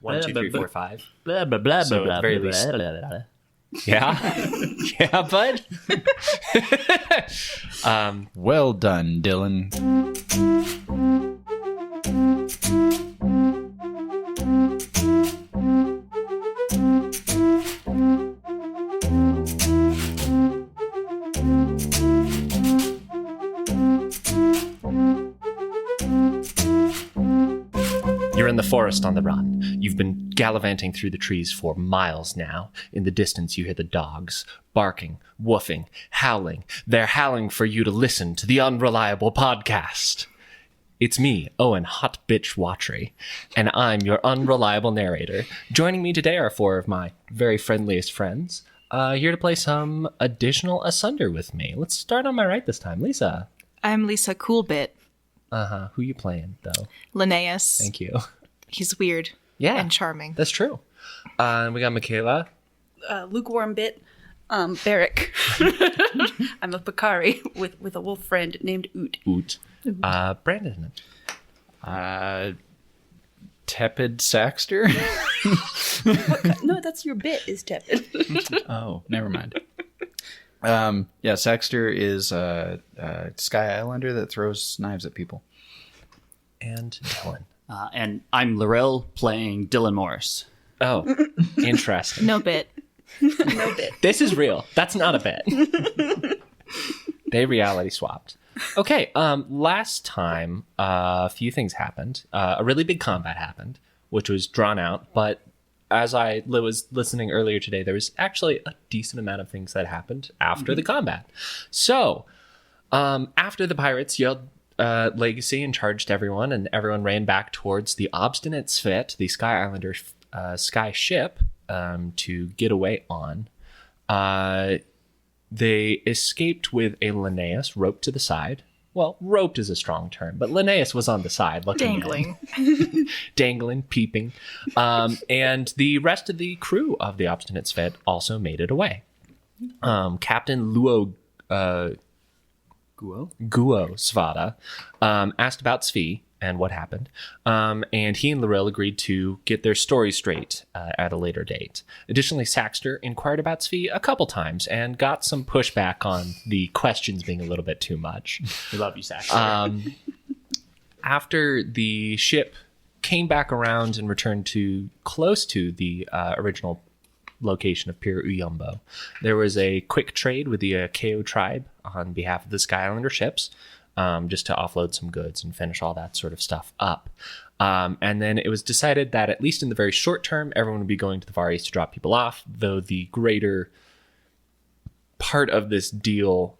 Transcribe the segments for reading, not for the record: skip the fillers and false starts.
1, 2, 3, 4, 5. Blah, blah, blah, So blah, at the very blah, least- blah, blah, blah. Yeah? Yeah, bud? Well done, Dylan. You're in the forest on the run. You've been gallivanting through the trees for miles now. In the distance, you hear the dogs barking, woofing, howling. They're howling for you to listen to the Unreliable Podcast. It's me, Owen Hot Bitch Watry, and I'm your unreliable narrator. Joining me today are 4 of my very friendliest friends, here to play some additional Asunder with me. Let's start on my right this time. Lisa. I'm Lisa Coolbit. Who you playing, though? Linnaeus. Thank you. He's weird. Yeah. And charming. That's true. We got Michaela. Lukewarm bit. Barrick. I'm a Bakari with a wolf friend named Oot. Oot. Brandon. Tepid Saxter? No, that's your bit, is tepid. Oh, never mind. Yeah, Saxter is a Sky Islander that throws knives at people. And Dylan. And I'm Laurel playing Dylan Morris. Oh, interesting. No bit. No bit. This is real. That's not a bit. They reality swapped. Okay, last time, a few things happened. A really big combat happened, which was drawn out, but as I was listening earlier today, there was actually a decent amount of things that happened after the combat. So, after the pirates yelled Legacy and charged everyone, and everyone ran back towards the Obstinate Svit, the Sky Islander sky ship, to get away on. They escaped with a Linnaeus roped to the side. Well, roped is a strong term, but Linnaeus was on the side looking Dangling. dangling, peeping. And the rest of the crew of the Obstinate Svit also made it away. Captain Guo Svada asked about Svi and what happened. And he and Laurel agreed to get their story straight at a later date. Additionally, Saxter inquired about Svi a couple times and got some pushback on the questions being a little bit too much. We love you, Saxter. After the ship came back around and returned to close to the original location of Pir Uyumbo, there was a quick trade with the Kao tribe on behalf of the Sky Islander ships, just to offload some goods and finish all that sort of stuff up. And then it was decided that at least in the very short term, everyone would be going to the Far East to drop people off, though the greater part of this deal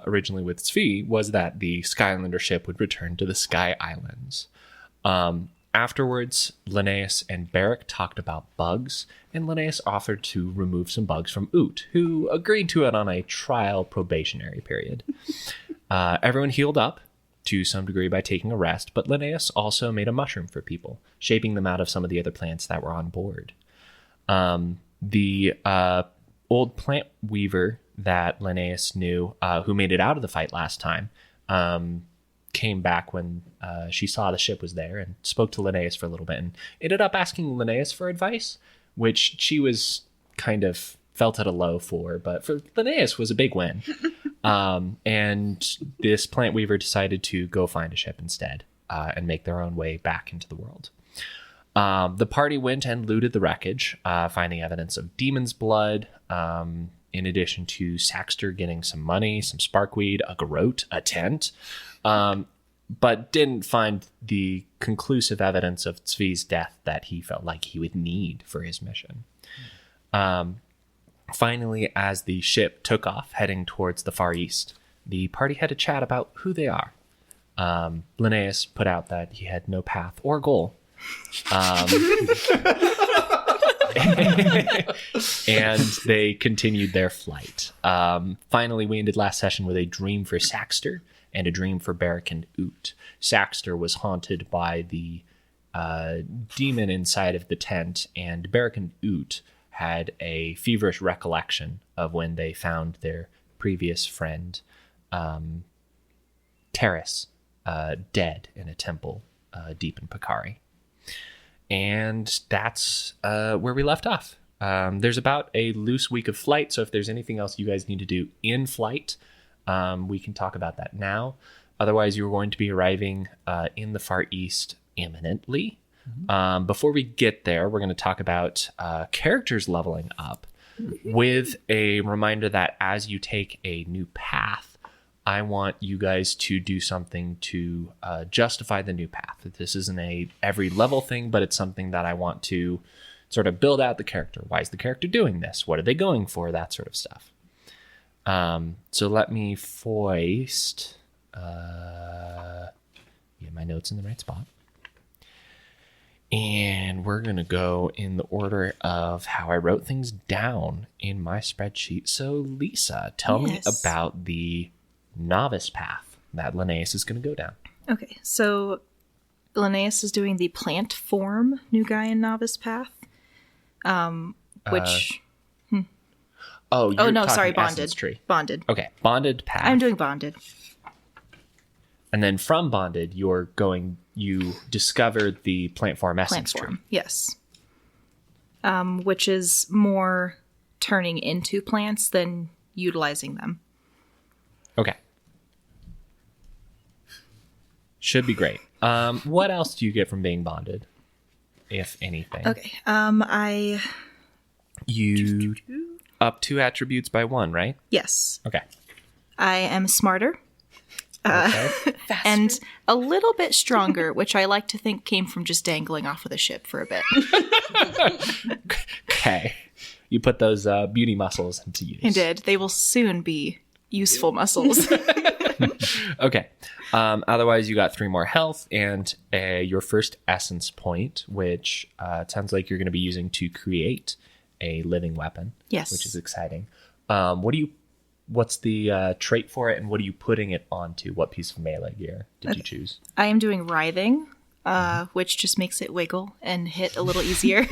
originally with Svi was that the Sky Islander ship would return to the Sky Islands. Afterwards, Linnaeus and Barrick talked about bugs, and Linnaeus offered to remove some bugs from Oot, who agreed to it on a trial probationary period. Everyone healed up to some degree by taking a rest, but Linnaeus also made a mushroom for people, shaping them out of some of the other plants that were on board. The old plant weaver that Linnaeus knew, who made it out of the fight last time, came back when she saw the ship was there and spoke to Linnaeus for a little bit and ended up asking Linnaeus for advice, which she was kind of felt at a low for, but for Linnaeus was a big win. And this plant weaver decided to go find a ship instead and make their own way back into the world. The party went and looted the wreckage, finding evidence of demon's blood, in addition to Saxter getting some money, some sparkweed, a garrote, a tent, but didn't find the conclusive evidence of Svi's death that he felt like he would need for his mission. Finally, as the ship took off, heading towards the Far East, the party had a chat about who they are. Linnaeus put out that he had no path or goal. And they continued their flight. Finally, we ended last session with a dream for Saxter and a dream for Barrick and Oot. Saxter was haunted by the demon inside of the tent, and Barrick and Oot had a feverish recollection of when they found their previous friend, Terrace, dead in a temple deep in Pakari. And that's where we left off. There's about a loose week of flight, so if there's anything else you guys need to do in flight, we can talk about that now. Otherwise, you're going to be arriving in the Far East imminently. Before we get there, we're going to talk about characters leveling up with a reminder that as you take a new path, I want you guys to do something to justify the new path. This isn't a every level thing, but it's something that I want to sort of build out the character. Why is the character doing this? What are they going for? That sort of stuff. So let me foist get my notes in the right spot. And we're going to go in the order of how I wrote things down in my spreadsheet. So, Lisa, tell me about the novice path that Linnaeus is going to go down. Okay, so Linnaeus is doing the plant form new guy in novice path, which... Oh, you're no, talking sorry, essence bonded. Tree. Bonded. Okay, bonded path. I'm doing bonded. And then from bonded, you discovered the plant form essence Plant tree. form, yes. Which is more turning into plants than utilizing them. Okay. Should be great. What else do you get from being bonded, if anything? Okay, You up 2 attributes by 1, right? yes. Okay. I am smarter. Okay. And a little bit stronger, which I like to think came from just dangling off of the ship for a bit. Okay. You put those beauty muscles into use. I did. They will soon be useful muscles. Okay. Otherwise, you got 3 more health and your first essence point, which it sounds like you're going to be using to create a living weapon. Yes. Which is exciting. What's the trait for it, and what are you putting it onto? What piece of melee gear did you choose? I am doing writhing, which just makes it wiggle and hit a little easier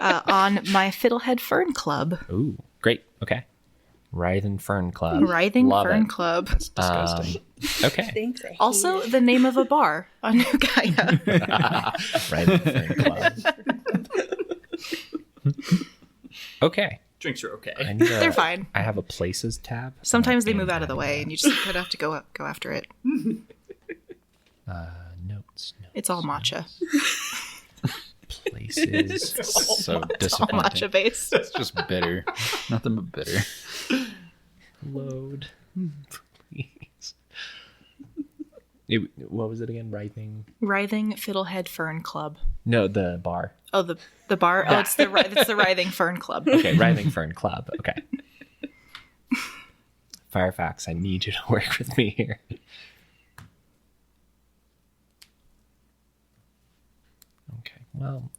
on my Fiddlehead Fern Club. Ooh, great. Okay. Writhing Fern Club. Writhing Love Fern it. Club. Disgusting. Okay. Thanks. I hate Also, it. the name of a bar on New Gaia. Writhing Fern Club. Okay. Drinks are okay. I need They're fine. I have a places tab. Sometimes they And move out of the way, and you just kind of have to go after it. Notes. It's all matcha. Places. So All disappointing. matcha based. It's just bitter. Nothing but bitter. Load. Please. What was it again? Writhing? Writhing Fiddlehead Fern Club. No, the bar. Oh, the bar. Oh, it's the Writhing Fern Club. Okay, Writhing Fern Club. Okay. Firefox, I need you to work with me here. Okay, well,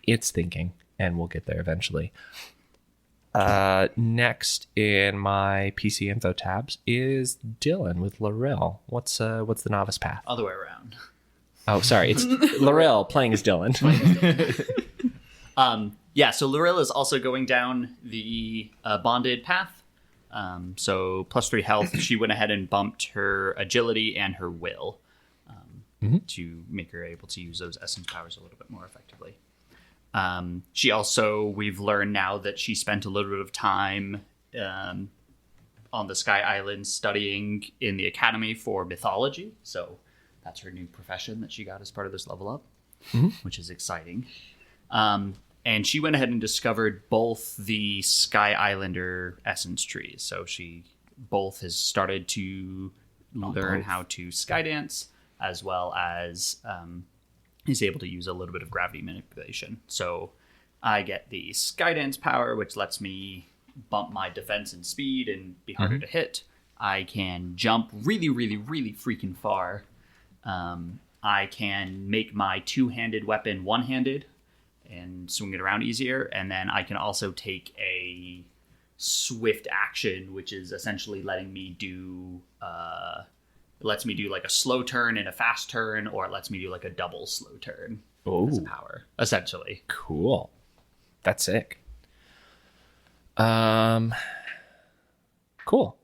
it's thinking, and we'll get there eventually. Next in my PC info tabs is Dylan with Laurel. What's the novice path? Other way around. Oh, sorry, it's Laurel playing as Dylan. Yeah, so Lorel is also going down the bonded path. So +3 health. She went ahead and bumped her agility and her will to make her able to use those essence powers a little bit more effectively. She also, we've learned now that she spent a little bit of time on the Sky Island studying in the Academy for mythology. So that's her new profession that she got as part of this level up, which is exciting. And she went ahead and discovered both the Sky Islander essence trees. So she both has started to learn how to skydance, as well as is able to use a little bit of gravity manipulation. So I get the skydance power, which lets me bump my defense and speed and be harder to hit. I can jump really, really, really freaking far. I can make my two-handed weapon one-handed and swing it around easier. And then I can also take a swift action, which is essentially letting me do lets me do like a slow turn and a fast turn, or it lets me do like a double slow turn as a power, essentially. Cool. That's sick. Cool.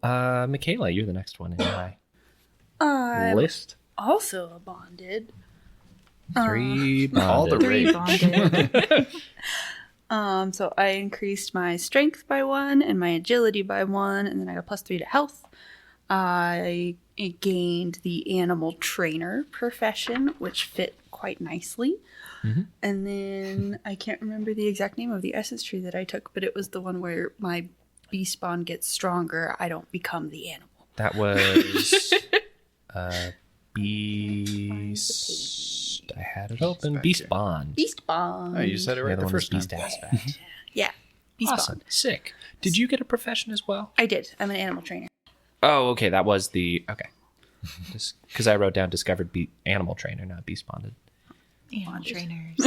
Michaela, you're the next one in my list. Also a bonded. 3 bonded. All the 3 rage. bonded. So I increased my strength by 1 and my agility by 1, and then I got +3 to health. I gained the animal trainer profession, which fit quite nicely. And then I can't remember the exact name of the essence tree that I took, but it was the one where my beast bond gets stronger. I don't become the animal. That was Beast. I had it open. Beast Bond. Beast bond. Oh, you said it The right other the one was first time. Beast Aspect. Yeah, beast Awesome. bond. Sick. Did you get a profession as well? I did. I'm an animal trainer. Oh, okay. That was the... Okay. Just because I wrote down discovered animal trainer, not beast bonded. Animal trainers.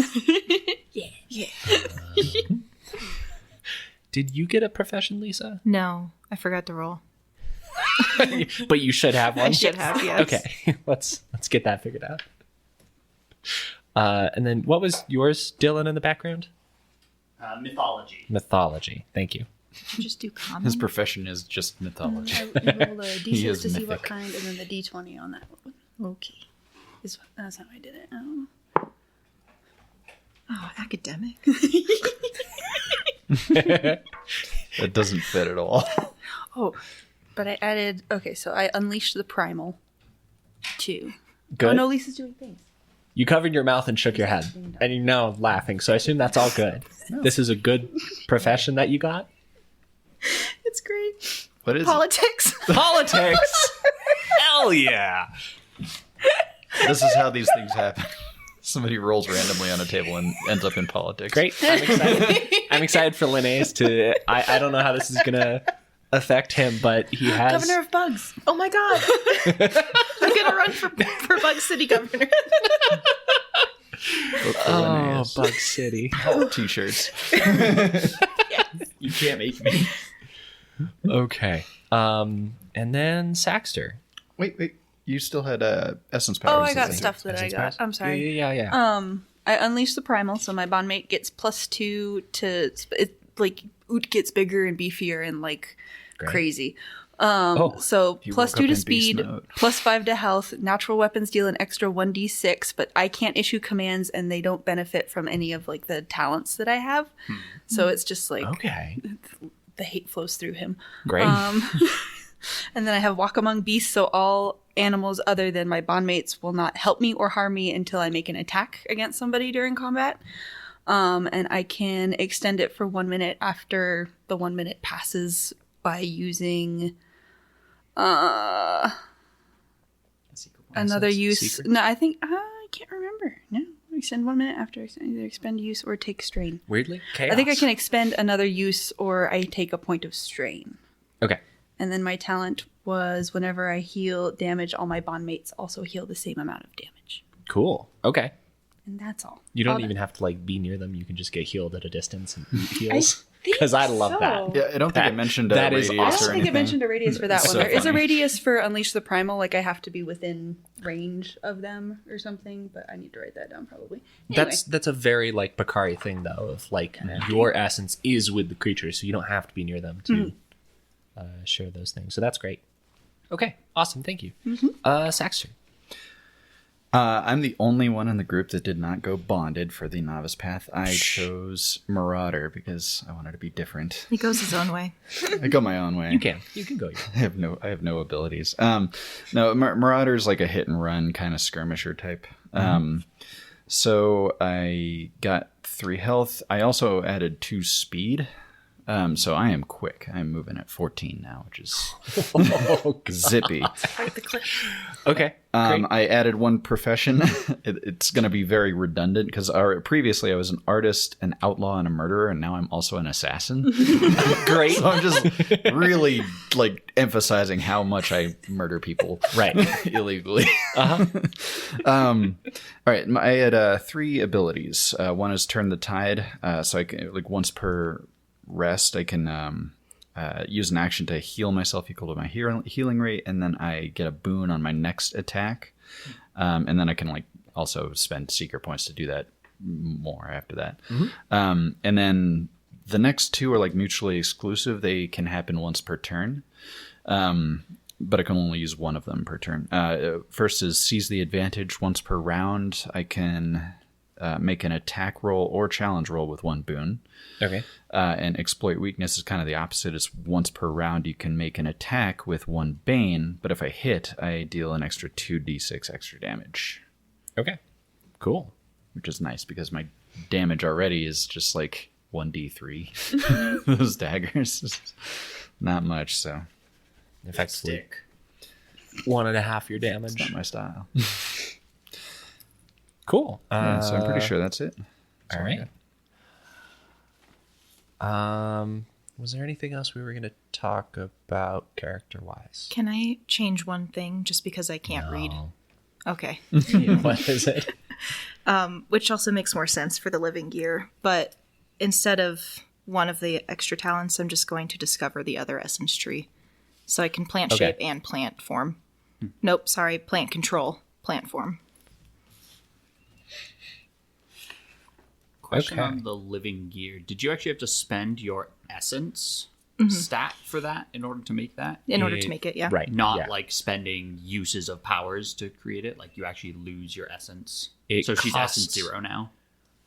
Yeah. Did you get a profession, Lisa? No, I forgot to roll. But you should have one. I should have, yes. Okay. Let's get that figured out. And then what was yours, Dylan, in the background? Mythology. Mythology. Thank you. Did you just do common? His profession is just mythology. I rolled a He d6 is to see what mythic. kind, and then the d20 on that one. Okay. That's how I did it. I don't know. Oh, academic. That doesn't fit at all. Oh, but I added. Okay, so I unleashed the primal. 2. Good. Oh no, Lisa's doing things. You covered your mouth and shook your head, and you're now laughing. So I assume that's all good. This is a good profession that you got. It's great. What is Politics. Politics. Hell yeah. This is how these things happen. Somebody rolls randomly on a table and ends up in politics. Great. I'm excited. I'm excited for Linnaeus to. I don't know how this is gonna affect him, but he has. Governor of Bugs. Oh my god. I'm gonna run for Bug City governor. Oh, Bug City. T-shirts. You can't make me. Okay. And then Saxter. Wait. You still had essence powers. Oh, I got didn't you? stuff that I Essence got. powers? I'm sorry. Yeah. I unleashed the primal, so my bondmate gets +2 to like Oot gets bigger and beefier and like Great. crazy. Oh, So you woke +2 up to in beast speed, mode. +5 to health. Natural weapons deal an extra 1d6, but I can't issue commands and they don't benefit from any of like the talents that I have. So it's just like okay. the hate flows through him. Great. And then I have walk among beasts, so all animals other than my bondmates will not help me or harm me until I make an attack against somebody during combat. And I can extend it for 1 minute after the 1 minute passes by using another use. Secret? No, I think I can't remember. No, extend 1 minute after either expend use or take strain. Weirdly, chaos. I think I can expend another use or I take a point of strain. Okay. And then my talent was whenever I heal damage, all my bondmates also heal the same amount of damage. Cool. Okay. And that's all. You don't All even done. have to like be near them. You can just get healed at a distance and eat heals. Because I love that. Yeah, I don't think it mentioned that radius is or I awesome. don't think anything. it mentioned a radius for that It's one. so There is a funny. radius for Unleash the Primal, like I have to be within range of them or something, but I need to write that down probably. Anyway. That's a very like Bakari thing though, of like your essence is with the creatures, so you don't have to be near them to share those things. So that's great. Okay, awesome, thank you. Saxter. I'm the only one in the group that did not go bonded for the novice path. I chose Marauder because I wanted to be different. He goes his own way. I go my own way. You can go. I have no abilities. No, Marauder's like a hit and run kind of skirmisher type. So I got 3 health. I also added 2 speed. So I am quick. I'm moving at 14 now, which is zippy. Quite the clip. Okay. Great. I added 1 profession. It's going to be very redundant because previously I was an artist, an outlaw, and a murderer, and now I'm also an assassin. Great. So I'm just really like emphasizing how much I murder people Right. illegally. Uh-huh. All right, I had 3 abilities. One is Turn the Tide, so I can like once per rest I can use an action to heal myself equal to my healing rate, and then I get a boon on my next attack, and then I can like also spend secret points to do that more after that. And then the next 2 are like mutually exclusive. They can happen once per turn. but I can only use one of them per turn. First is seize the advantage. Once per round, I can make an attack roll or challenge roll with one boon. Okay. And exploit weakness is kind of the opposite. It's once per round you can make an attack with one bane, but if I hit, I deal an extra 2d6 extra damage. Okay. Cool. Which is nice because my damage already is just like 1d3. Those daggers. Not much, so. Effectively, Stick. 1.5 your damage. It's not my style. Cool. Yeah, so I'm pretty sure that's it. That's All I right. got. Was there anything else we were going to talk about character-wise? Can I change one thing just because I can't read? Okay. What is it? Which also makes more sense for the living gear. But instead of one of the extra talents, I'm just going to discover the other essence tree. So I can plant Okay. shape and plant form. Nope, sorry, plant control, plant form. Question Okay. on the living gear. Did you actually have to spend your essence stat for that in order to make that? In order to make it, yeah. Right. Not yeah. like spending uses of powers to create it. Like you actually lose your essence. It So she's costs- essence 0 now.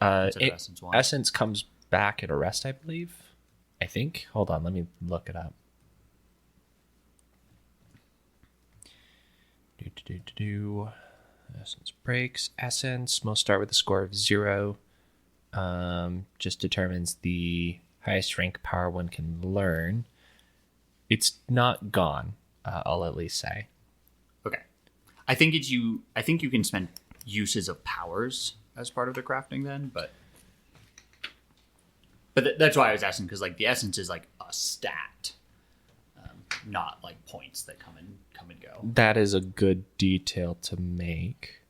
It- instead of essence 1. Essence comes back at a rest, I believe. I think. Hold on, let me look it up. Essence breaks. Essence must start with a score of 0. Just determines the highest rank power one can learn. It's not gone, I'll at least say. Okay. I think you can spend uses of powers as part of the crafting then, but that's why I was asking, because like the essence is like a stat, not like points that come and go. That is a good detail to make.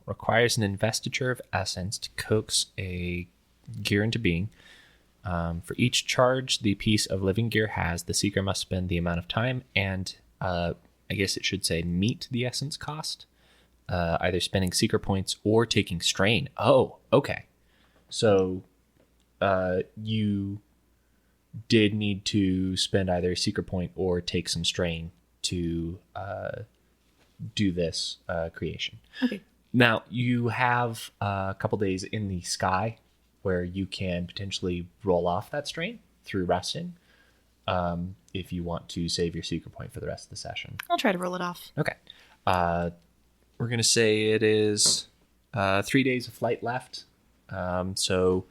Requires an investiture of essence to coax a gear into being. For each charge the piece of living gear has, the seeker must spend the amount of time and, I guess it should say, meet the essence cost, either spending seeker points or taking strain. Oh, okay. So you did need to spend either a seeker point or take some strain to do this creation. Okay. Now, you have a couple days in the sky where you can potentially roll off that strain through resting if you want to save your secret point for the rest of the session. I'll try to roll it off. Okay. We're going to say it is 3 days of flight left. So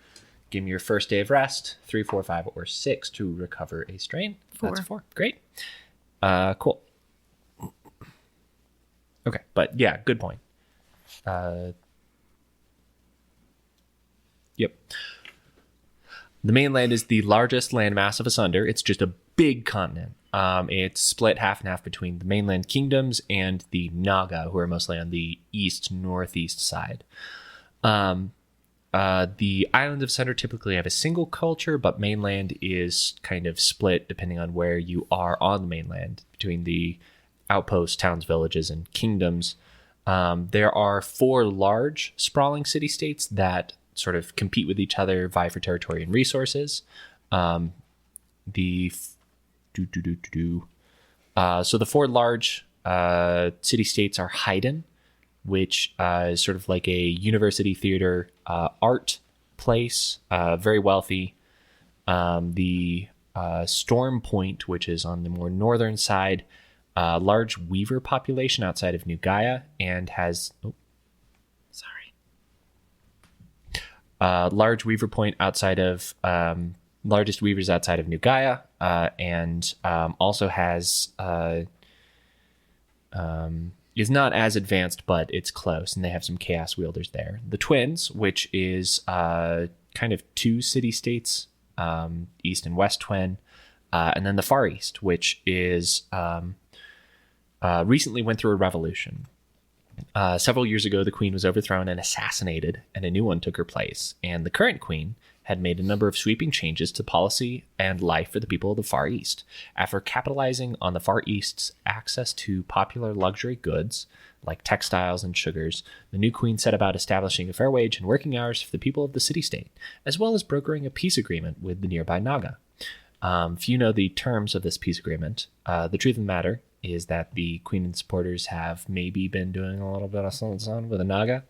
give me your first day of rest, 3, 4, 5, or 6 to recover a strain. 4. That's 4. Great. Cool. Okay, but yeah, good point. Yep. The mainland is the largest landmass of Asunder. It's just a big continent. It's split half and half between the mainland kingdoms and the Naga, who are mostly on the east-northeast side. The islands of Asunder typically have a single culture, but mainland is kind of split depending on where you are on the mainland between the outposts, towns, villages, and kingdoms. There are 4 large sprawling city-states that sort of compete with each other, vie for territory and resources. So the 4 large city-states are Haydn, which is sort of like a university theater art place, very wealthy. The Storm Point, which is on the more northern side, large weaver population outside of New Gaia, and has large weaver point outside of largest weavers outside of New Gaia, and also has is not as advanced, but it's close, and they have some chaos wielders there. The Twins, which is kind of 2 city-states, East and West Twin, and then the Far East, which is recently went through a revolution. Several years ago, the queen was overthrown and assassinated, and a new one took her place. And the current queen had made a number of sweeping changes to policy and life for the people of the Far East. After capitalizing on the Far East's access to popular luxury goods, like textiles and sugars, the new queen set about establishing a fair wage and working hours for the people of the city-state, as well as brokering a peace agreement with the nearby Naga. Few know the terms of this peace agreement. The truth of the matter is that the Queen and supporters have maybe been doing a little bit of something with a Naga.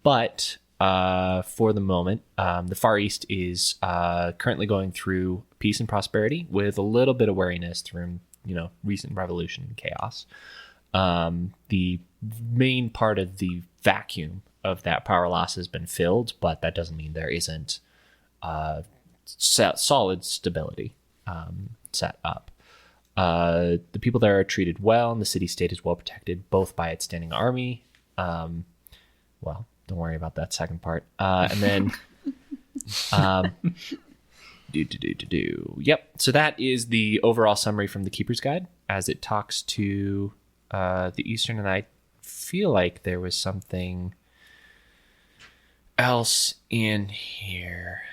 But for the moment, the Far East is currently going through peace and prosperity with a little bit of wariness through, recent revolution and chaos. The main part of the vacuum of that power loss has been filled, but that doesn't mean there isn't solid stability set up. The people there are treated well, and the city-state is well protected, both by its standing army. Well, don't worry about that second part. And then, Yep. So that is the overall summary from the Keeper's Guide as it talks to the Eastern, and I feel like there was something else in here.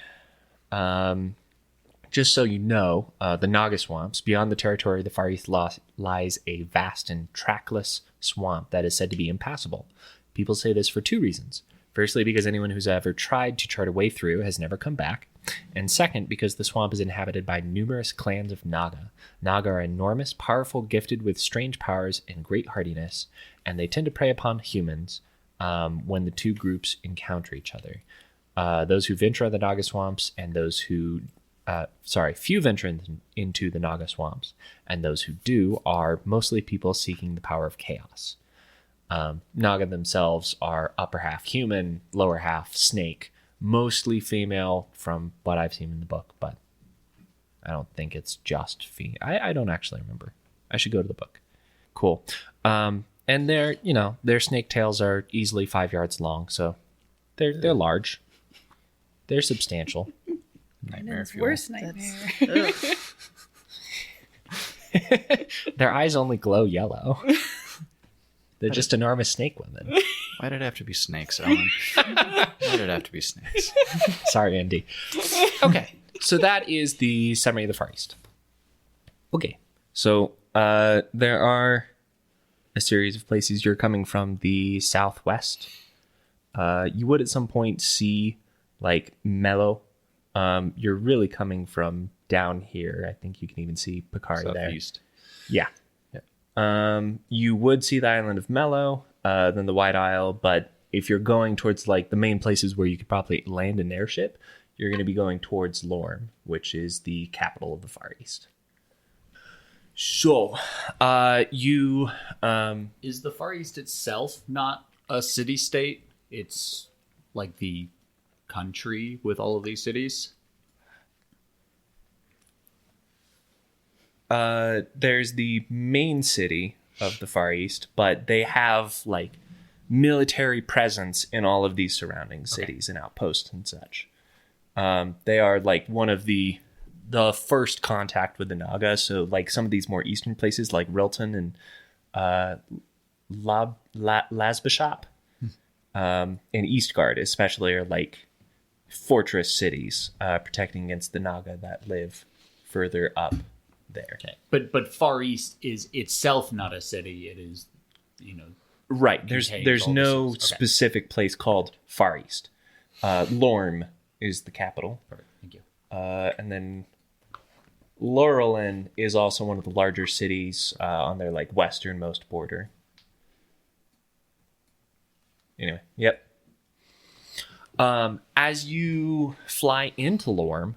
Just so you know, the Naga swamps, beyond the territory of the Far East lies a vast and trackless swamp that is said to be impassable. People say this for two reasons. Firstly, because anyone who's ever tried to chart a way through has never come back. And second, because the swamp is inhabited by numerous clans of Naga. Naga are enormous, powerful, gifted with strange powers and great hardiness, and they tend to prey upon humans when the two groups encounter each other. Those who venture the Naga swamps and those who... few venture into the Naga swamps, and those who do are mostly people seeking the power of chaos. Naga themselves are upper half human, lower half snake, mostly female from what I've seen in the book, but I don't think it's just female. I don't actually remember. I should go to the book. Cool. And their snake tails are easily 5 yards long, so they're large. They're substantial. Nightmare fuel. Worst nightmare. Their eyes only glow yellow. They're just enormous snake women. Why did it have to be snakes, Ellen? Why did it have to be snakes? Sorry, Andy. Okay, so that is the summary of the Far East. Okay, so there are a series of places. You're coming from the southwest. You would at some point see, like, Mellow. You're really coming from down here. I think you can even see Picari there. Southeast. Yeah. You would see the island of Mellow, then the White Isle, but if you're going towards like the main places where you could probably land an airship, you're going to be going towards Lorm, which is the capital of the Far East. So, Is the Far East itself not a city-state? It's like the country with all of these cities? There's the main city of the Far East, but they have like military presence in all of these surrounding cities and outposts and such. They are like one of the first contact with the Naga. So like some of these more eastern places like Rilton and Lasbishop and Eastgard especially are like fortress cities protecting against the Naga that live further up there. Okay. But Far East is itself not a city. It is, right. There's all no the cities. Okay. specific place called Far East. Lorm is the capital. Perfect. Thank you. And then Laurelin is also one of the larger cities on their like westernmost border. Anyway, yep. As you fly into Lorm,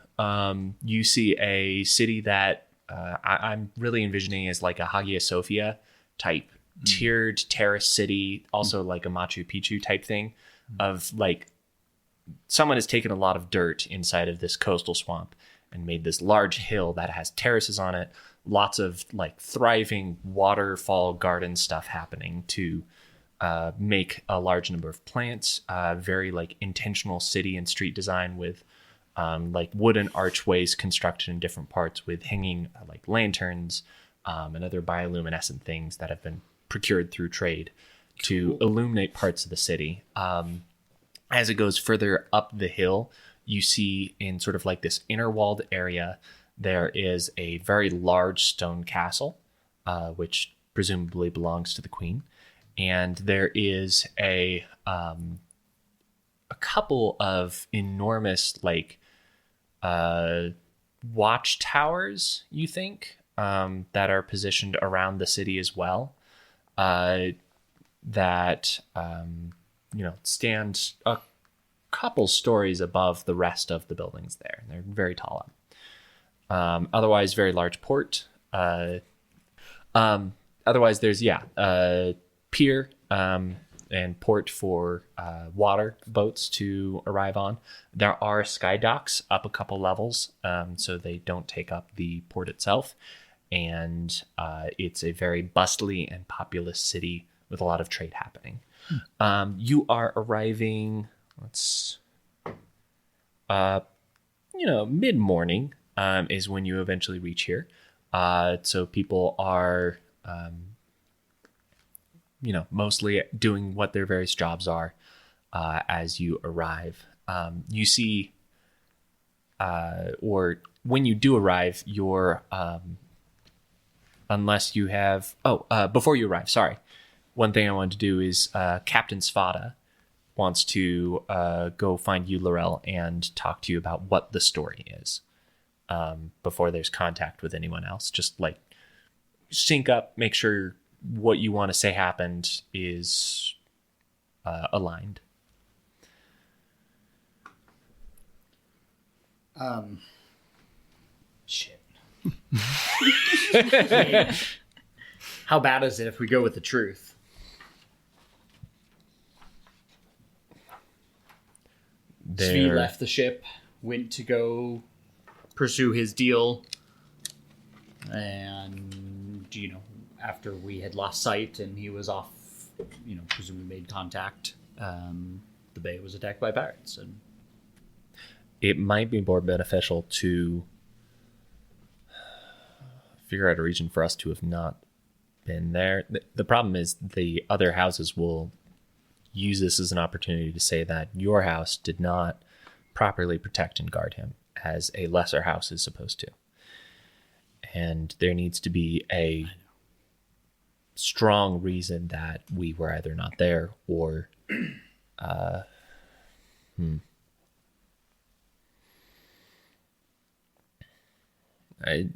you see a city that I'm really envisioning as like a Hagia Sophia type tiered terrace city, also like a Machu Picchu type thing of like someone has taken a lot of dirt inside of this coastal swamp and made this large hill that has terraces on it, lots of like thriving waterfall garden stuff happening to make a large number of plants, very like intentional city and street design with like wooden archways constructed in different parts with hanging like lanterns and other bioluminescent things that have been procured through trade to illuminate parts of the city. As it goes further up the hill, you see in sort of like this inner walled area, there is a very large stone castle, which presumably belongs to the queen. And there is a couple of enormous like watchtowers, you think, that are positioned around the city as well, that stand a couple stories above the rest of the buildings there. They're very tall up. Otherwise, very large port. Otherwise, there's a pier and port for water boats to arrive on. There are sky docks up a couple levels, so they don't take up the port itself. And it's a very bustly and populous city with a lot of trade happening. You are arriving, mid-morning is when you eventually reach here. So people are, mostly doing what their various jobs are as you arrive. You see, or when you do arrive, you're, unless you have, before you arrive, sorry. One thing I wanted to do is Captain Svada wants to go find you, Laurel, and talk to you about what the story is before there's contact with anyone else. Just like sync up, make sure what you want to say happened is aligned. Shit. How bad is it if we go with the truth? Svi left the ship, went to go pursue his deal, and after we had lost sight and he was off, presumably made contact, the bay was attacked by pirates. And it might be more beneficial to figure out a reason for us to have not been there. The problem is the other houses will use this as an opportunity to say that your house did not properly protect and guard him as a lesser house is supposed to. And there needs to be a strong reason that we were either not there or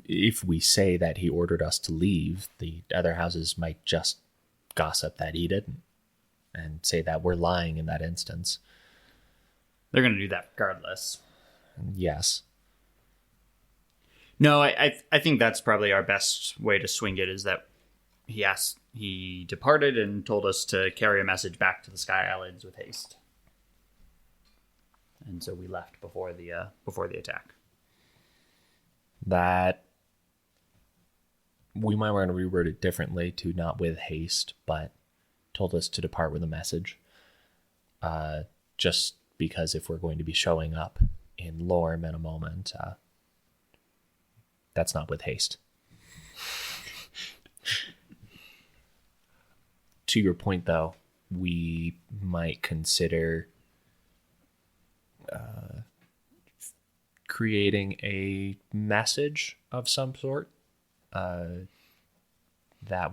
if we say that he ordered us to leave, the other houses might just gossip that he didn't and say that we're lying in that instance. They're going to do that regardless. Yes. No, I think that's probably our best way to swing it, is that he departed and told us to carry a message back to the Sky Islands with haste. And so we left before the attack. That we might want to reword it differently to not with haste, but told us to depart with a message. Just because if we're going to be showing up in Lorm in a moment, that's not with haste. To your point, though, we might consider creating a message of some sort. That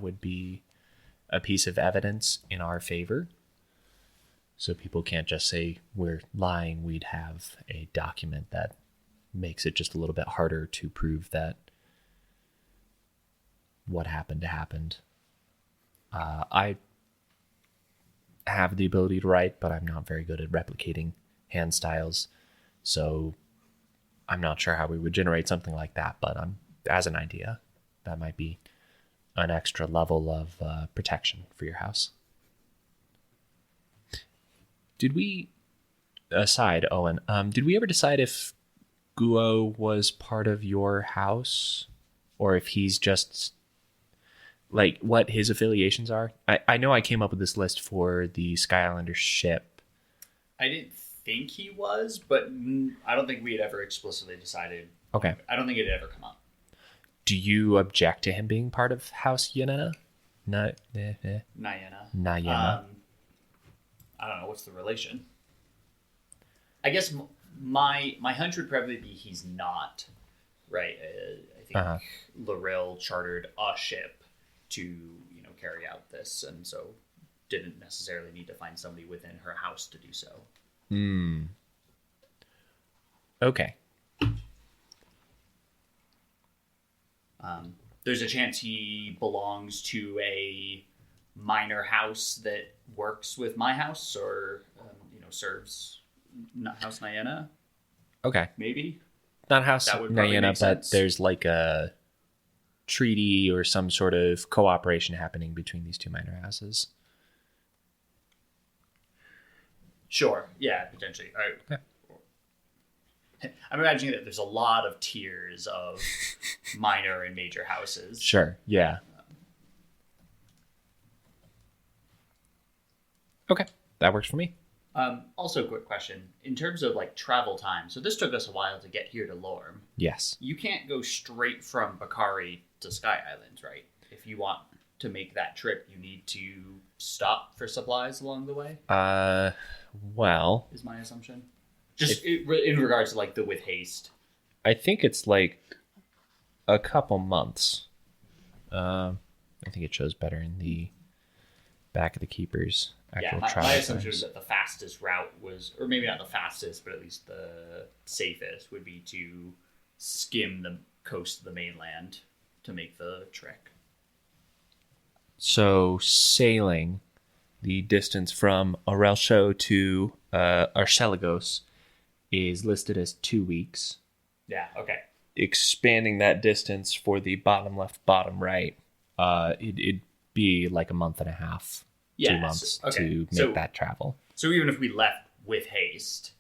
would be a piece of evidence in our favor. So people can't just say we're lying. We'd have a document that makes it just a little bit harder to prove that what happened. I have the ability to write, but I'm not very good at replicating hand styles. So I'm not sure how we would generate something like that, but as an idea, that might be an extra level of protection for your house. Did we, aside, Owen, did we ever decide if Guo was part of your house, or if he's just, like, what his affiliations are? I know I came up with this list for the Sky Islander ship. I didn't think he was, but I don't think we had ever explicitly decided. Okay. I don't think it had ever come up. Do you object to him being part of House Yenena? Nayena. Nayena. I don't know, what's the relation? I guess my hunch would probably be he's not, right? I think Laurel chartered a ship to, carry out this, and so didn't necessarily need to find somebody within her house to do so. Okay. There's a chance he belongs to a minor house that works with my house, or serves House Niana. Okay. Maybe Not House that would probably Niana, make but sense. there's like a treaty or some sort of cooperation happening between these two minor houses. Sure. Yeah, potentially. All right. Yeah. I'm imagining that there's a lot of tiers of minor and major houses. Sure. Yeah. Okay. That works for me. Also, quick question. In terms of like travel time, so this took us a while to get here to Lorm. Yes. You can't go straight from Bakari to Sky Islands, right? If you want to make that trip, you need to stop for supplies along the way, Well, is my assumption. Just in regards to like the with haste. I think it's like a couple months. I think it shows better in the back of the Keeper's actual Yeah, travel my assumption was times. that the fastest route was, or maybe not the fastest, but at least the safest would be to skim the coast of the mainland to make the trek. So sailing the distance from Aurelsho to Archipelagos is listed as 2 weeks. Yeah, okay. Expanding that distance for the bottom left, bottom right, it'd be like a month and a half, Yeah, 2 months okay. to make So- that travel. So even if we left with haste,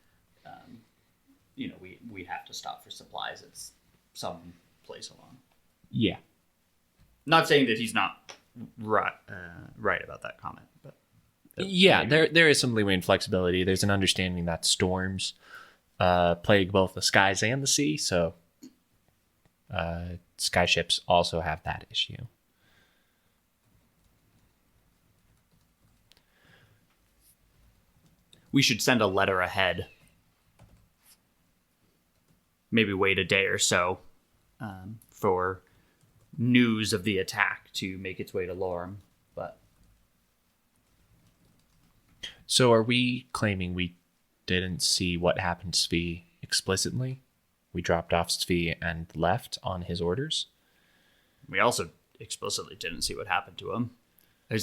we have to stop for supplies at some place along. Yeah. Not saying that he's not right about that comment, but Yeah, there is some leeway and flexibility. There's an understanding that storms plague both the skies and the sea, so sky ships also have that issue. we should send a letter ahead. Maybe wait a day or so for news of the attack to make its way to Lorm. But So are we claiming we didn't see what happened to Svi explicitly? We dropped off Svi and left on his orders? we also explicitly didn't see what happened to him. I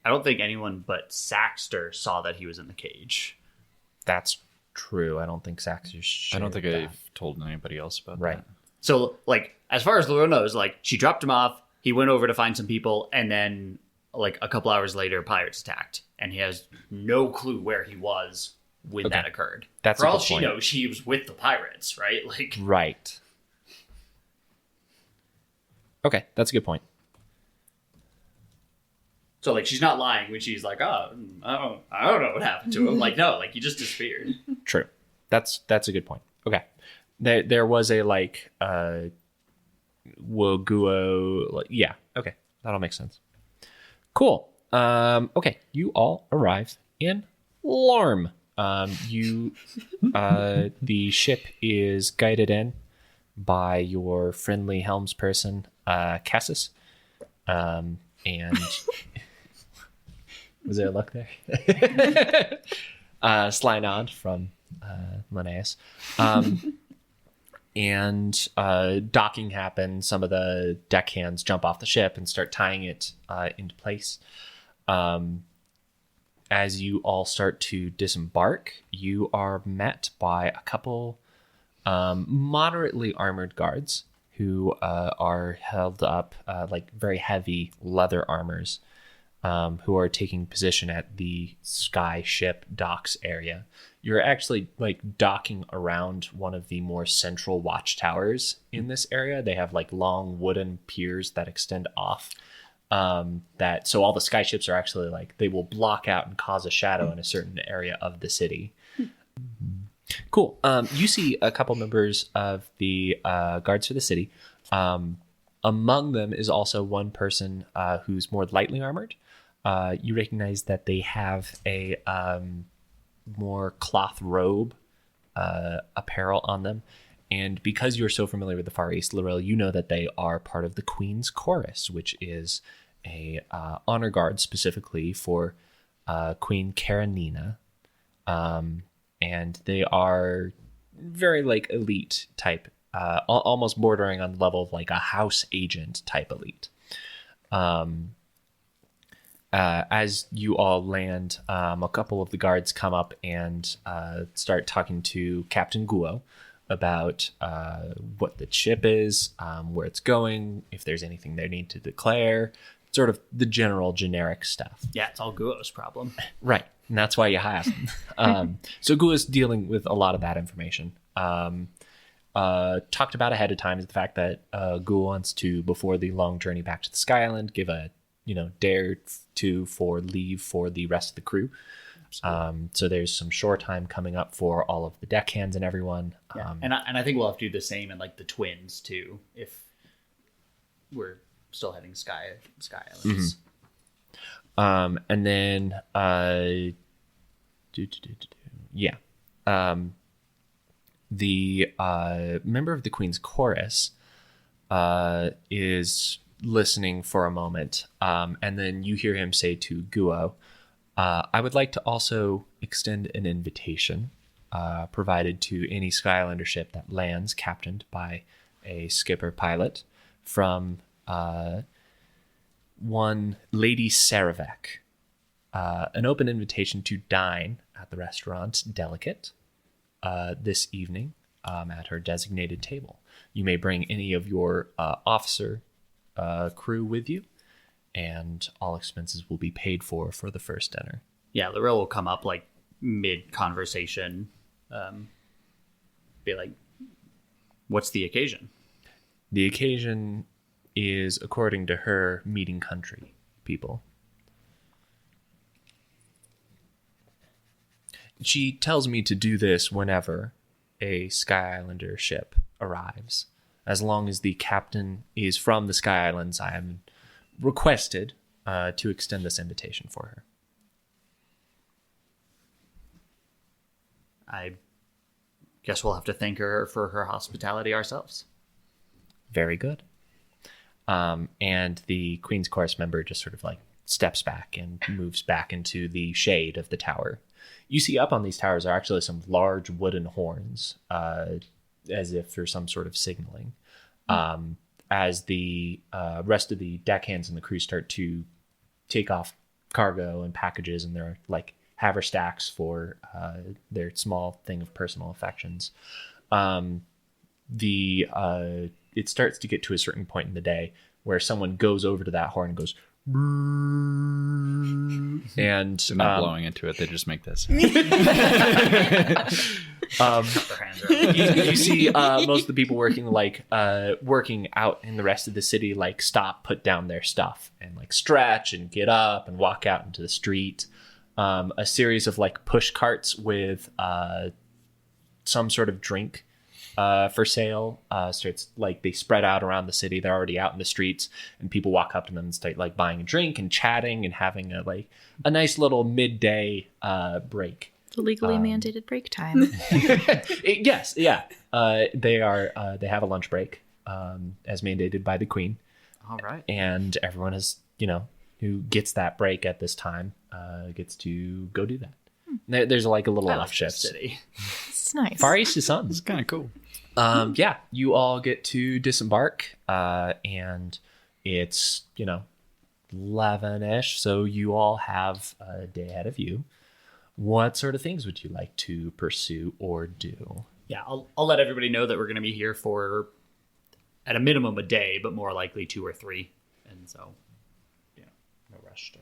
don't think anyone but Saxter saw that he was in the cage. That's true. I don't think Saxers I don't shared think that. I've told anybody else about Right. that. So, like, as far as Laura knows, like, she dropped him off, he went over to find some people, and then, like, a couple hours later, pirates attacked. And he has no clue where he was when that occurred. That's For a all good she point. knows, she was with the pirates, right? Like, Right. Okay, that's a good point. so, like, she's not lying when she's like, oh, I don't know what happened to him. Like, no, like, he just disappeared. True. That's a good point. Okay. There was a like Woguo, like, yeah, okay. That'll make sense. Cool. Okay, you all arrive in Lorm. The ship is guided in by your friendly helmsperson, Cassis. And was there a luck there? Slynod from Linnaeus. And docking happens. Some of the deckhands jump off the ship and start tying it into place. As you all start to disembark, you are met by a couple moderately armored guards who are held up like very heavy leather armors, who are taking position at the sky ship docks area. You're actually like docking around one of the more central watchtowers in this area. They have like long wooden piers that extend off. So all the sky ships are actually like, they will block out and cause a shadow in a certain area of the city. Cool. You see a couple members of the guards for the city. Among them is also one person who's more lightly armored. You recognize that they have a more cloth robe apparel on them. And because you're so familiar with the Far East, Lorel, you know that they are part of the Queen's Chorus, which is a honor guard specifically for Queen Karenina. And they are very like elite type almost bordering on the level of like a house agent type elite. As you all land, a couple of the guards come up and start talking to Captain Guo about what the ship is, where it's going, if there's anything they need to declare, sort of the general generic stuff. Yeah, it's all Guo's problem. Right. And that's why you hire them. So Guo's dealing with a lot of that information. Talked about ahead of time is the fact that Guo wants to, before the long journey back to the Sky Island, give a day or two for leave for the rest of the crew. So there's some shore time coming up for all of the deckhands and everyone. Yeah. And I think we'll have to do the same in like the twins too, if we're still heading Sky Islands. Mm-hmm. And then the member of the Queen's Chorus is listening for a moment, and then you hear him say to Guo, I would like to also extend an invitation provided to any Skylander ship that lands captained by a skipper pilot from one Lady Saravek. An open invitation to dine at the restaurant Delicate this evening at her designated table. You may bring any of your officer crew with you, and all expenses will be paid for the first dinner. Yeah, Lorel will come up like mid-conversation, be like, what's the occasion? The occasion is, according to her, meeting country people. She tells me to do this whenever a Sky Islander ship arrives. As long as the captain is from the Sky Islands, I am requested to extend this invitation for her. I guess we'll have to thank her for her hospitality ourselves. Very good. And the Queen's Chorus member just sort of like steps back and moves back into the shade of the tower. You see up on these towers are actually some large wooden horns, as if for some sort of signaling. As the rest of the deckhands and the crew start to take off cargo and packages, and they're like haverstacks for their small thing of personal affections. It starts to get to a certain point in the day where someone goes over to that horn and goes, and they're not blowing into it, they just make this. You see most of the people working working out in the rest of the city like stop, put down their stuff, and like stretch and get up and walk out into the street. A series of like push carts with some sort of drink for sale starts, like, they spread out around the city. They're already out in the streets, and people walk up to them and start like buying a drink and chatting and having a nice little midday break. Legally mandated break time. Yes, yeah. They have a lunch break as mandated by the Queen. All right. And everyone is, who gets that break at this time gets to go do that. There's like a little off shift. City. It's nice. Far East is sun. It's kind of cool. Yeah, you all get to disembark, and it's 11-ish, so you all have a day ahead of you. What sort of things would you like to pursue or do? Yeah, I'll let everybody know that we're going to be here for, at a minimum, a day, but more likely 2 or 3. And so, no rush to...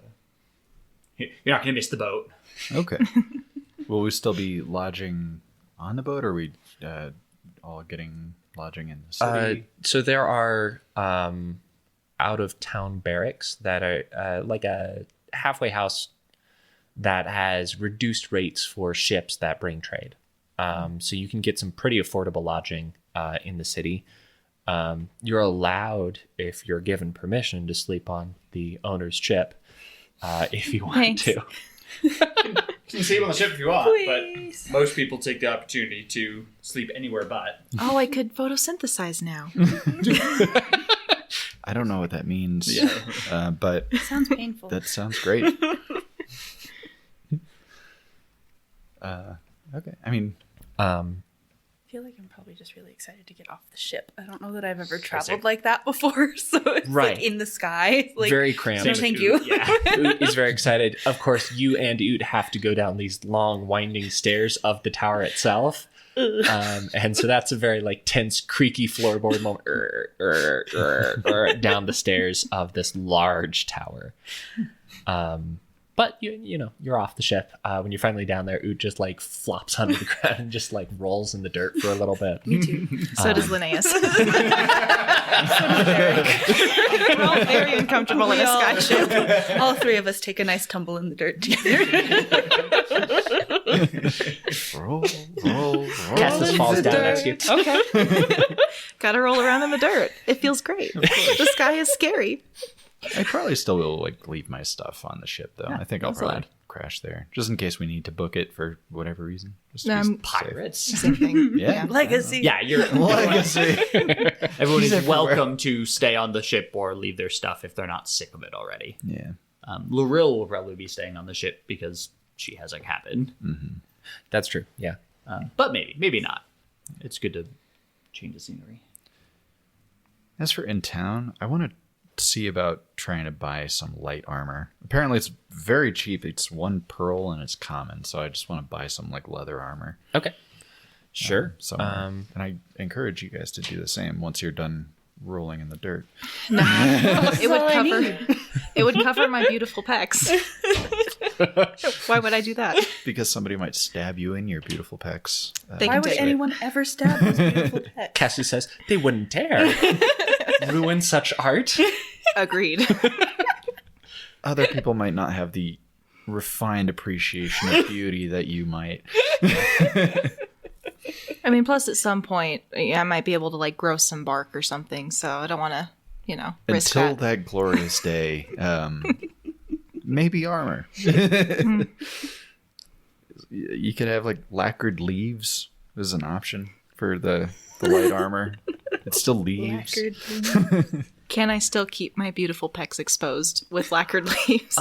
You're not going to miss the boat. Okay. Will we still be lodging on the boat, or are we all getting lodging in the city? So there are out-of-town barracks that are like a halfway house that has reduced rates for ships that bring trade. So you can get some pretty affordable lodging in the city. You're allowed, if you're given permission, to sleep on the owner's ship if you want Thanks. to. You can sleep on the ship if you want, Please. but most people take the opportunity to sleep anywhere but. Oh, I could photosynthesize now. I don't know what that means, but Sounds painful. that sounds great. Okay. I mean, feel like I'm probably just really excited to get off the ship. I don't know that I've ever traveled like that before, so it's Right. like in the sky. Like, Very cramped. No, thank you. Yeah. Oot is very excited. Of course, you and Oot have to go down these long, winding stairs of the tower itself. And so that's a very like tense, creaky floorboard moment down the stairs of this large tower. But you know you're off the ship. When you're finally down there, Oot just like flops onto the ground and just like rolls in the dirt for a little bit. Me too. So does Linnaeus. We're all very uncomfortable in a sky ship. All three of us take a nice tumble in the dirt together. Roll. Castus falls down next to you. Okay. Gotta roll around in the dirt. It feels great. The sky is scary. I probably still will like leave my stuff on the ship though. I think I'll that's probably allowed. crash there just in case we need to book it for whatever reason. Just to be safe. Pirates. Same thing. Yeah. Legacy. Yeah, you're Legacy. everyone is everywhere. welcome to stay on the ship or leave their stuff if they're not sick of it already. Yeah. Loril will probably be staying on the ship because she has a cabin. That's true. Yeah. But maybe not. It's good to change the scenery. As for in town, I want to see about trying to buy some light armor. Apparently it's very cheap. It's 1 pearl and it's common, so I just want to buy some like leather armor. Okay. Sure. somewhere. And I encourage you guys to do the same once you're done rolling in the dirt. It would cover my beautiful pecs. Why would I do that? Because somebody might stab you in your beautiful pecs. They Why can would take it. anyone ever stab those beautiful pets? Cassie says they wouldn't dare ruin such art. Agreed. Other people might not have the refined appreciation of beauty that you might. I mean, plus at some point, I might be able to like grow some bark or something. So I don't want to, risk Until that. that glorious day, maybe armor. You could have like lacquered leaves as an option for the light armor. It's still leaves. Can I still keep my beautiful pecs exposed with lacquered leaves?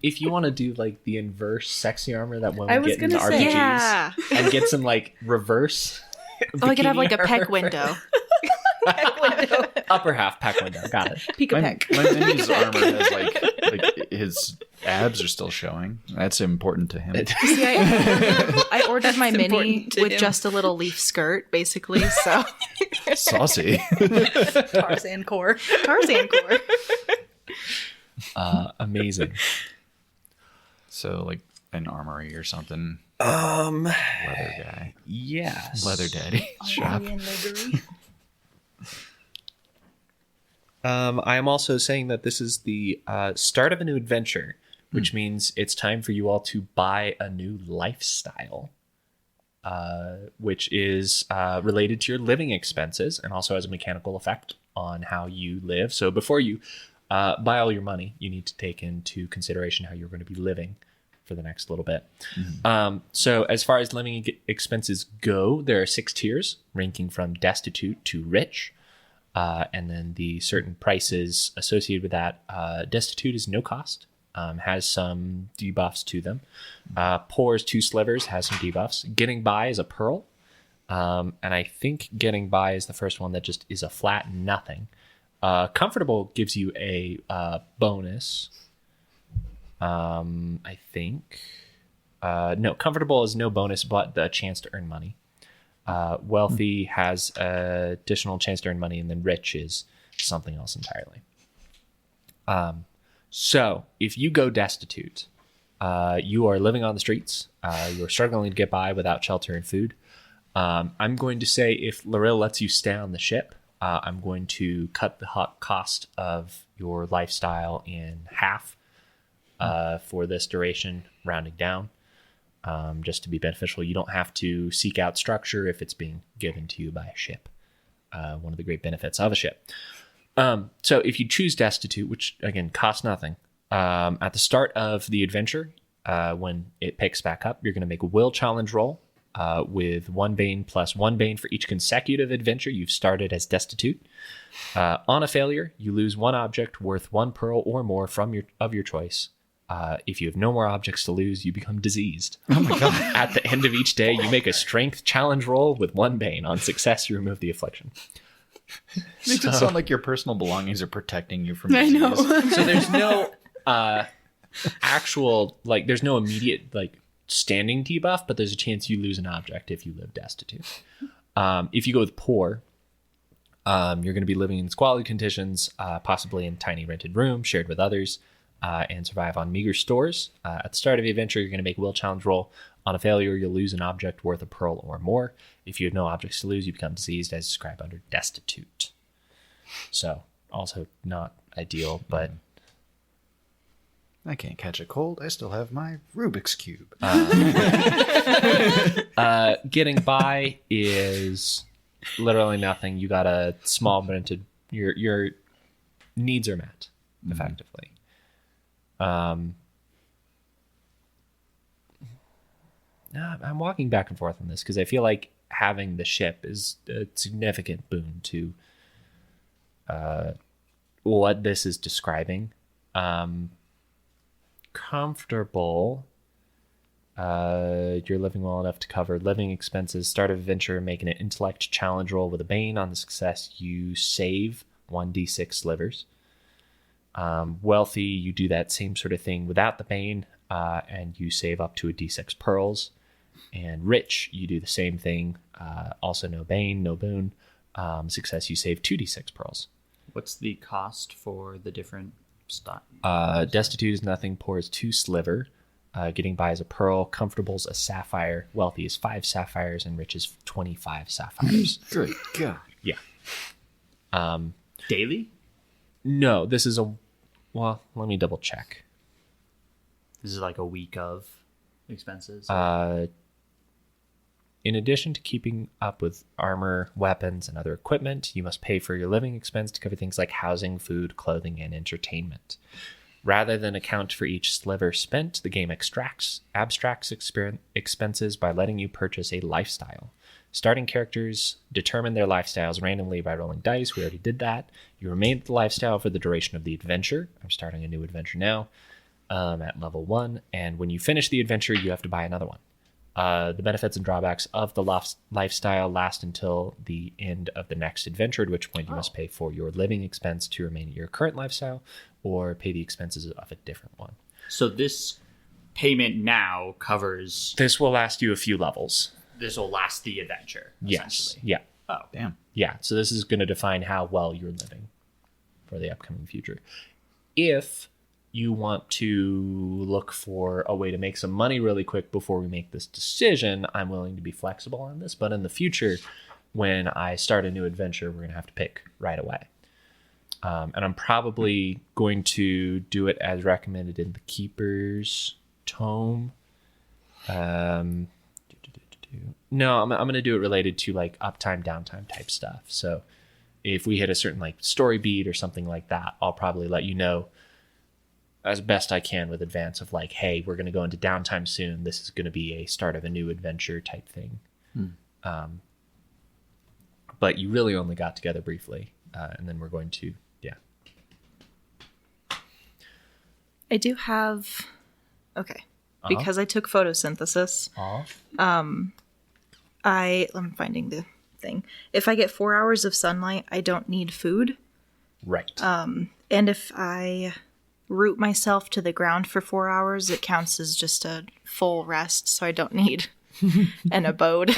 If you want to do like the inverse sexy armor that when I we was get into gonna say. RPGs Yeah. and get some like reverse. Oh, I could have bikini like a peck armor. window. Upper half peck window. Got it. Peek a My peck. mini's armor has like his abs are still showing. That's important to him. See, I ordered my mini important to with him. just a little leaf skirt, basically. So Saucy. Tarzan core. Tarzan core. Amazing. So like an armory or something. Leather guy. Yes. Leather daddy. Shop. I am also saying that this is the start of a new adventure, which means it's time for you all to buy a new lifestyle, which is related to your living expenses and also has a mechanical effect on how you live. So before you buy all your money, you need to take into consideration how you're going to be living for the next little bit. So as far as living expenses go, there are 6 tiers, ranking from destitute to rich. And then the certain prices associated with that. Destitute is no cost, has some debuffs to them. Poor is 2 slivers, has some debuffs. Getting by is a pearl. And I think getting by is the first one that just is a flat nothing. Comfortable gives you a bonus. I think. No, comfortable is no bonus, but the chance to earn money. Wealthy has additional chance to earn money, and then rich is something else entirely. So if you go destitute, you are living on the streets. You're struggling to get by without shelter and food. I'm going to say if Loril lets you stay on the ship, I'm going to cut the cost of your lifestyle in half for this duration, rounding down. Just to be beneficial. You don't have to seek out structure if it's being given to you by a ship. One of the great benefits of a ship. So if you choose destitute, which again costs nothing, at the start of the adventure, when it picks back up, you're going to make a will challenge roll with 1 bane plus 1 bane for each consecutive adventure you've started as destitute. On a failure, you lose 1 object worth 1 pearl or more of your choice. If you have no more objects to lose, you become diseased. Oh my god. At the end of each day, you make a strength challenge roll with 1 bane. On success, you remove the affliction. Makes it sound like your personal belongings are protecting you from I disease. know. So there's no actual, like, there's no immediate, like, standing debuff, but there's a chance you lose an object if you live destitute. If you go with poor, you're going to be living in squalid conditions, possibly in tiny rented rooms shared with others, and survive on meager stores. At the start of the adventure, you're going to make a will challenge roll. On a failure, you'll lose an object worth a pearl or more. If you have no objects to lose, you become diseased as described under destitute. So, also not ideal, but... I can't catch a cold. I still have my Rubik's Cube. Getting by is literally nothing. You got a small rented... Your needs are met, effectively. I'm walking back and forth on this because I feel like having the ship is a significant boon to what this is describing. Comfortable. You're living well enough to cover living expenses. Start of adventure, making an intellect challenge roll with a bane. On the success, you save 1d6 slivers. Wealthy, you do that same sort of thing without the bane, and you save up to a d6 pearls. And rich, you do the same thing, also no bane, no boon. Success, you save 2d6 pearls. What's the cost for the different stock? Destitute is nothing, poor is 2 sliver. Getting by is a pearl, comfortable is a sapphire, wealthy is 5 sapphires, and rich is 25 sapphires. Good God. Yeah. Daily? No, this is well, let me double check. This is like a week of expenses? In addition to keeping up with armor, weapons, and other equipment, you must pay for your living expense to cover things like housing, food, clothing, and entertainment. Rather than account for each sliver spent, the game abstracts expenses by letting you purchase a lifestyle. Starting characters determine their lifestyles randomly by rolling dice. We already did that. You remain at the lifestyle for the duration of the adventure. I'm starting a new adventure now at level 1. And when you finish the adventure, you have to buy another one. The benefits and drawbacks of the lifestyle last until the end of the next adventure, at which point you must pay for your living expense to remain at your current lifestyle or pay the expenses of a different one. So this payment now covers... This will last you a few levels. This will last the adventure, Yes. essentially. Yeah. Oh. Damn. Yeah. So this is going to define how well you're living for the upcoming future. If you want to look for a way to make some money really quick before we make this decision, I'm willing to be flexible on this. But in the future, when I start a new adventure, we're going to have to pick right away. And I'm probably going to do it as recommended in the Keeper's Tome. No, I'm going to do it related to like uptime, downtime type stuff. So if we hit a certain like story beat or something like that, I'll probably let you know as best I can with advance of like, hey, we're going to go into downtime soon. This is going to be a start of a new adventure type thing. But you really only got together briefly. And then we're going to, I do have... Okay. Because I took photosynthesis, I'm finding the thing. If I get 4 hours of sunlight, I don't need food. Right. And if I root myself to the ground for 4 hours, it counts as just a full rest, so I don't need an abode.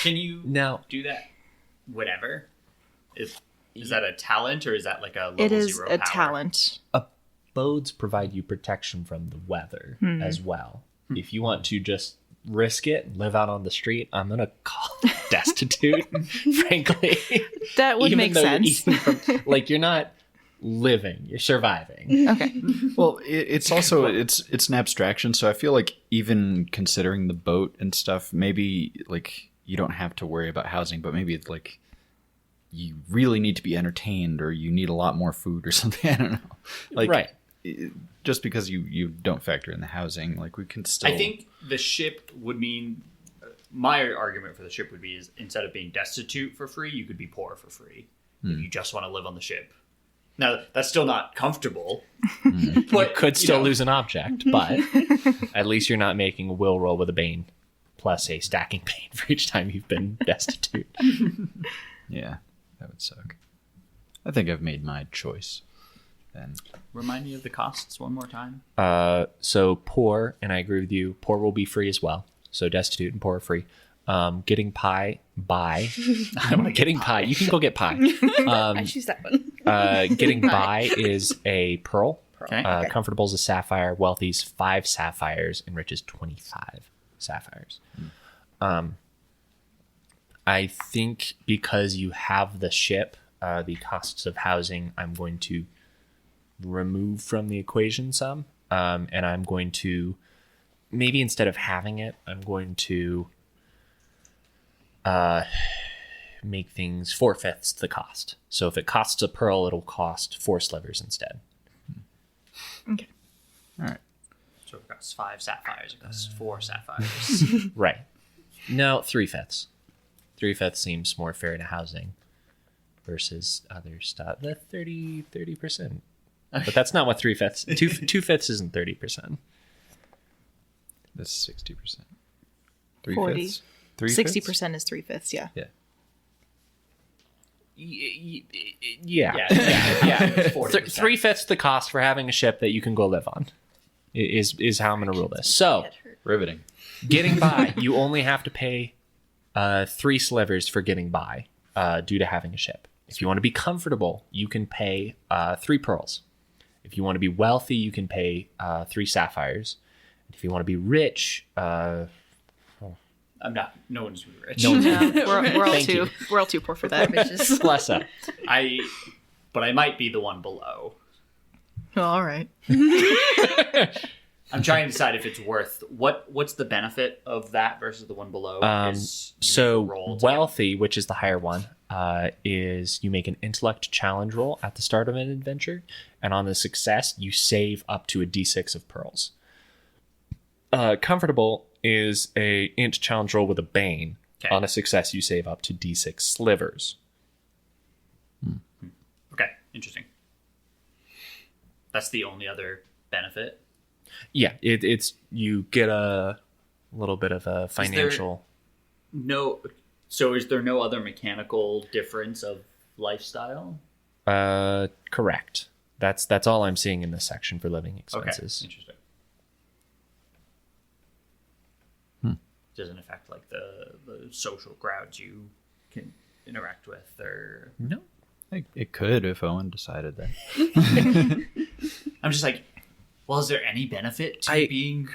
Can you Now, do that? Whatever. Is that a talent or is that like a level It is 0 a power? talent. abodes provide you protection from the weather as well. If you want to just risk it and live out on the street, I'm going to call it destitute, frankly. That would Even make though sense. You're eating from, like, you're not living, you're surviving. Okay. Well, it's also it's an abstraction, so I feel like even considering the boat and stuff, maybe like you don't have to worry about housing, but maybe it's like you really need to be entertained or you need a lot more food or something. I don't know. Like, Right. Just because you don't factor in the housing, like we can still... I think the ship would mean... My argument for the ship would be is instead of being destitute for free, you could be poor for free. If you just want to live on the ship. Now, that's still not comfortable. You But, could still know, lose an object, but at least you're not making a will roll with a bane plus a stacking bane for each time you've been destitute. Yeah, that would suck. I think I've made my choice. Then Remind me of the costs one more time. So poor, and I agree with you, poor will be free as well. So destitute and poor are free. Getting pie, buy. Getting pie. You can go get pie. I choose that one. Getting by is a pearl. Okay. Comfortable is a sapphire. Wealthy's 5 sapphires, and rich is 25 sapphires. I think because you have the ship, the costs of housing, I'm going to remove from the equation some, and I'm going to maybe instead of having it, I'm going to make things 4/5 the cost. So if it costs a pearl, it'll cost 4 slivers instead. Okay. all right. So it costs 5 sapphires. It costs 4 sapphires. Right. No, 3/5. 3/5 seems more fair to housing versus other stuff. The 30%. But that's not what 3/5. 2/5 isn't 30%. That's 60%. 40. 3/5. 60% is 3/5. Yeah. Yeah. Yeah. yeah. 40%. 3/5 the cost for having a ship that you can go live on is how I'm going to rule this. So Riveting. getting by, you only have to pay 3 slivers for getting by due to having a ship. If you want to be comfortable, you can pay 3 pearls. If you want to be wealthy, you can pay 3 sapphires. If you want to be rich, I'm not. No one's rich. We're all too poor for that. Bitches. bless up. But I might be the one below. All right. I'm trying to decide if it's worth what's the benefit of that versus the one below. Is you So make a roll to wealthy, which is the higher one, is you make an intellect challenge roll at the start of an adventure, and on the success, you save up to a d6 of pearls. Comfortable is a int challenge roll with a bane. Okay. On a success, you save up to d6 slivers. Okay, interesting. That's the only other benefit. Yeah, it's you get a little bit of a financial. No. So is there no other mechanical difference of lifestyle? Correct. That's all I'm seeing in this section for living Okay, expenses. interesting. Doesn't affect like the social crowds you can interact with, or No. It could if Owen decided that. I'm just like, well, is there any benefit to being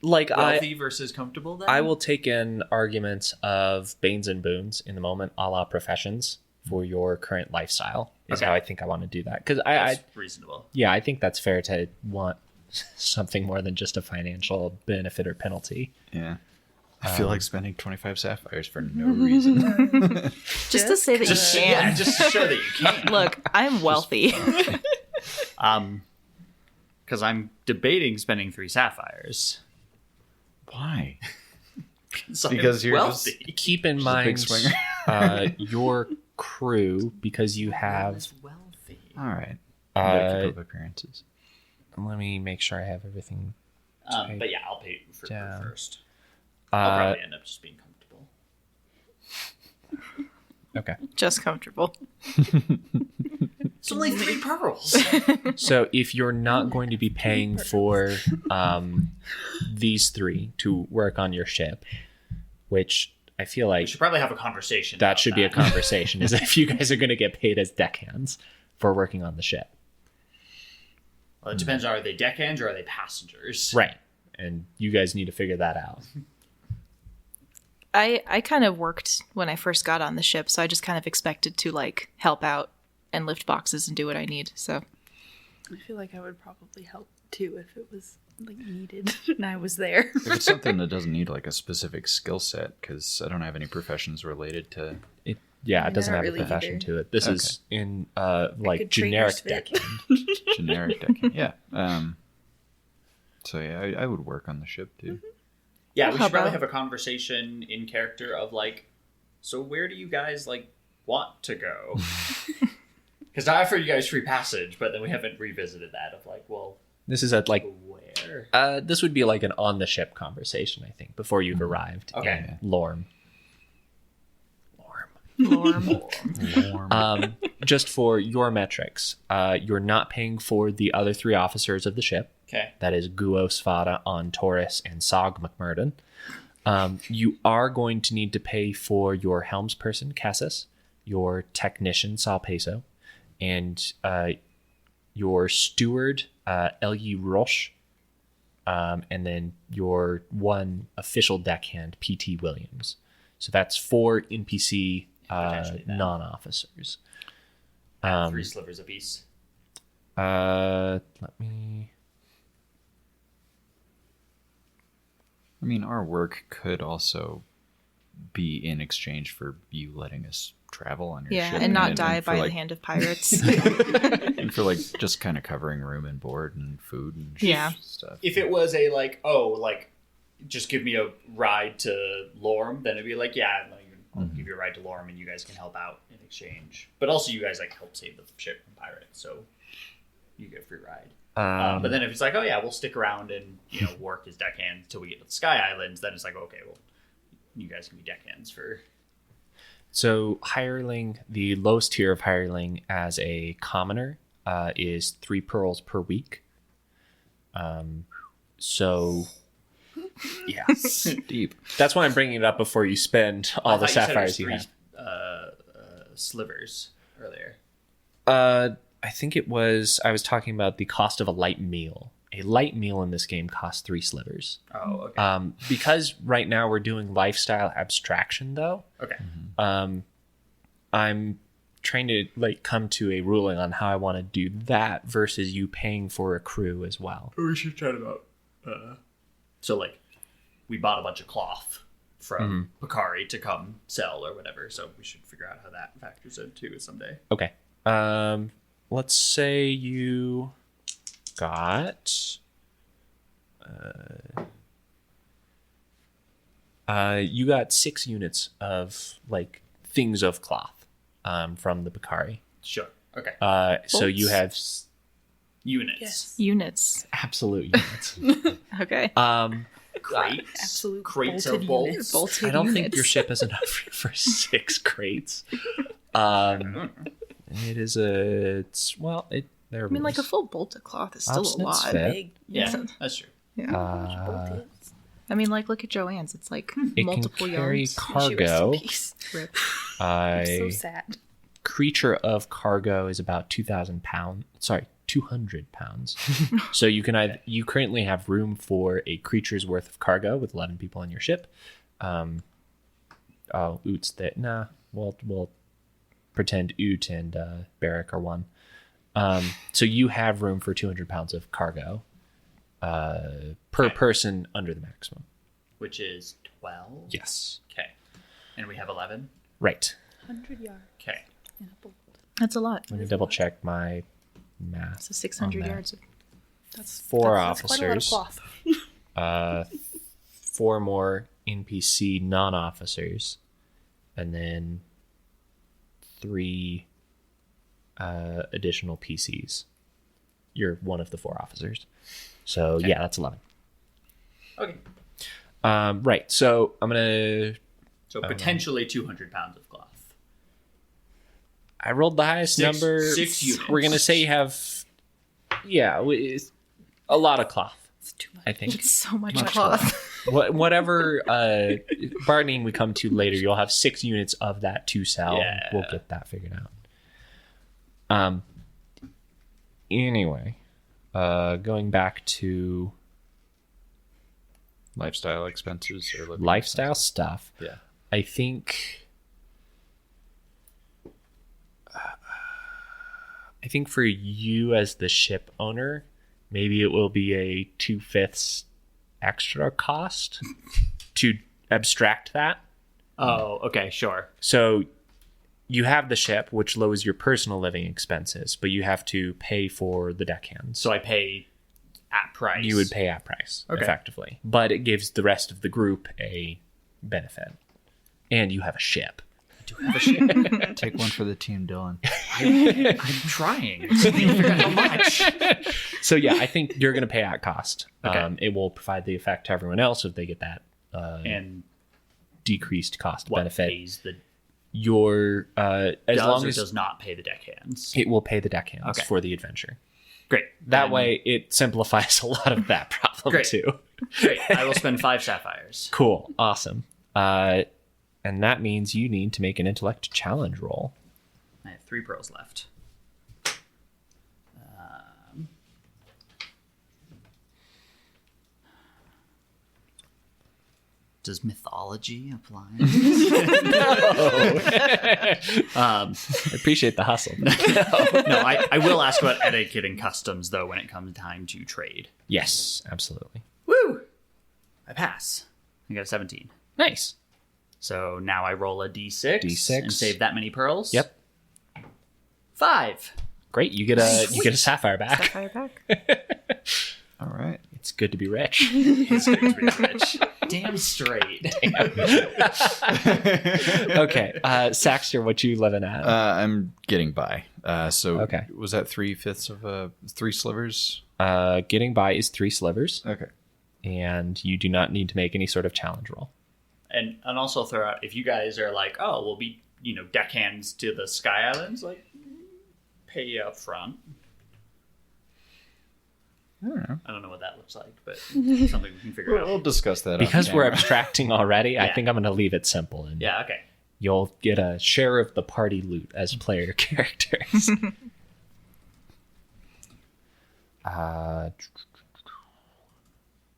Like wealthy versus comfortable? Then I will take in arguments of banes and boons in the moment, a la professions for your current lifestyle. Is Okay. how I think I want to do that because That's reasonable. I think that's fair to want something more than just a financial benefit or penalty. Yeah. I feel like spending 25 sapphires for no reason. Just to say that you can. Yeah, just to show that you can. Look, I'm wealthy. Because I'm debating spending 3 sapphires. Why? So Because I'm you're wealthy. Keep in a big mind swinger. your crew because you have. Is wealthy. All right. Gotta keep up appearances. Let me make sure I have everything. But yeah, I'll pay for down. first. I'll probably end up just being comfortable. Okay. Just comfortable. It's only 3 pearls. So if you're not going to be paying for these 3 to work on your ship, which I feel We like should probably have a conversation. that about should be a conversation, is if you guys are going to get paid as deckhands for working on the ship. Well, it depends. Are they deckhands or are they passengers? Right. And you guys need to figure that out. I kind of worked when I first got on the ship, so I just kind of expected to like help out and lift boxes and do what I need. So I feel like I would probably help too if it was like needed and I was there. If it's something that doesn't need like a specific skill set, because I don't have any professions related to. It Yeah, doesn't not have really a profession either. to it. This is in like could train generic your Svit. deckhand. Generic decking. Yeah. So yeah, I would work on the ship too. Yeah, we How should probably about- have a conversation in character of like, so where do you guys like want to go? Because I offered you guys free passage, but then we haven't revisited that of like, well, This is at like where? this would be like an on the ship conversation, I think, before you've arrived Okay. in Lorm. Lorm. Just for your metrics, you're not paying for the other 3 officers of the ship. Okay. That is Guo, Svada, On Taurus, and Sog McMurden. You are going to need to pay for your helmsperson, Cassis, your technician, Sal Peso, and your steward, Elyi Roche, and then your 1 official deckhand, P.T. Williams. So that's 4 NPC Potentially that. non-officers. 3 slivers apiece. Let me... I mean, our work could also be in exchange for you letting us travel on your Yeah, ship. and not die for, by like, the hand of pirates. and for like just kind of covering room and board and food and Yeah. stuff. If it was a like, oh, like, just give me a ride to Lorm, then it'd be like, yeah, I'll give you a ride to Lorm and you guys can help out in exchange. But also you guys like help save the ship from pirates, so you get a free ride. But then if it's like, oh yeah, we'll stick around and work as deckhands till we get to the Sky Islands, then it's like, okay, well, you guys can be deckhands for. So hireling, the lowest tier of hireling as a commoner is 3 pearls per week. So yeah, Deep. that's why I'm bringing it up before you spend all the sapphires you have. Slivers earlier. I think it was, I was talking about the cost of a light meal. A light meal in this game costs 3 slivers. Oh, okay. Because right now we're doing lifestyle abstraction, though, Okay. I'm trying to like come to a ruling on how I want to do that versus you paying for a crew as well. We should chat about. So like, we bought a bunch of cloth from Bakari to come sell or whatever. So we should figure out how that factors in too someday. Okay. Let's say you got you got 6 units of like things of cloth from the Bakari. Sure. Okay. So you have Units. Yes. Units. absolute units. Okay. Crates. Absolute Crates bolted of bolts. units. Bolted I don't think units. your ship is enough for 6 crates. It is they're I mean, like a full bolt of cloth is still Obstinate a lot. Svit. Big. Yeah, that's true. Yeah. I mean, like, look at Joanne's. It's like it multiple can carry yards. cargo. Rip. So sad. Creature of cargo is about 2,000 pounds. Sorry, 200 pounds. So you can you currently have room for a creature's worth of cargo with 11 people on your ship. Oot's that. Nah, we'll pretend Oot and Barrack are one. So you have room for 200 pounds of cargo per person under the maximum. Which is 12? Yes. Okay. And we have 11? Right. 100 yards Okay. in a bolt. That's a lot. Let me double check my math. So 600 on that. yards. That's 4 that's quite a lot of officers. cloth. 4 more NPC non-officers, and then 3 additional PCs. You're one of the 4 officers. So yeah, that's 11. Okay. Right. So I'm gonna. So potentially 200 pounds of cloth. I rolled the highest number. 6 units. We're gonna say you have. Yeah, it's a lot of cloth. It's too much. I think. It's so much cloth. Whatever bargaining we come to later, you'll have 6 units of that to sell. Yeah. We'll get that figured out. Anyway, going back to Lifestyle expenses or living lifestyle stuff, Yeah. I think for you as the ship owner, maybe it will be a 2/5 extra cost to abstract that. Oh, okay, sure. So you have the ship, which lowers your personal living expenses, but you have to pay for the deckhands. So I pay at price. You would pay at price, Okay. effectively. But it gives the rest of the group a benefit. And you have a ship. Take one for the team, Dylan. I'm trying. I figure out how much. So yeah, I think you're going to pay at cost. Okay. It will provide the effect to everyone else if they get that And decreased cost what benefit. pays the Your as does long or as does not pay the deckhands? it will pay the deckhands Okay. for the adventure. Great. That Then- way, it simplifies a lot of that problem Great. too. Great. I will spend 5 sapphires. Cool, awesome. And that means you need to make an intellect challenge roll. I have 3 pearls left. Does mythology apply? I appreciate the hustle. No, I will ask about etiquette and customs, though, when it comes time to trade. Yes, absolutely. Woo! I pass. I got a 17. Nice. So now I roll a d6, D6. and save that many pearls. Yep. 5. Great. You get a sapphire back. Sapphire back. All right. It's good to be rich. It's good to be rich. Damn straight. Okay, Saxter, what you living at? I'm getting by. So Okay. was that 3/5 of 3 slivers? Getting by is 3 slivers, Okay. and you do not need to make any sort of challenge roll. And also throw out, if you guys are like, oh, we'll be, deckhands to the Sky Islands, like, pay you up front. I don't know. I don't know what that looks like, but something we can figure We'll out. discuss that Because off we're camera. abstracting already, I Yeah. think I'm going to leave it simple, and Yeah, okay. you'll get a share of the party loot as player characters.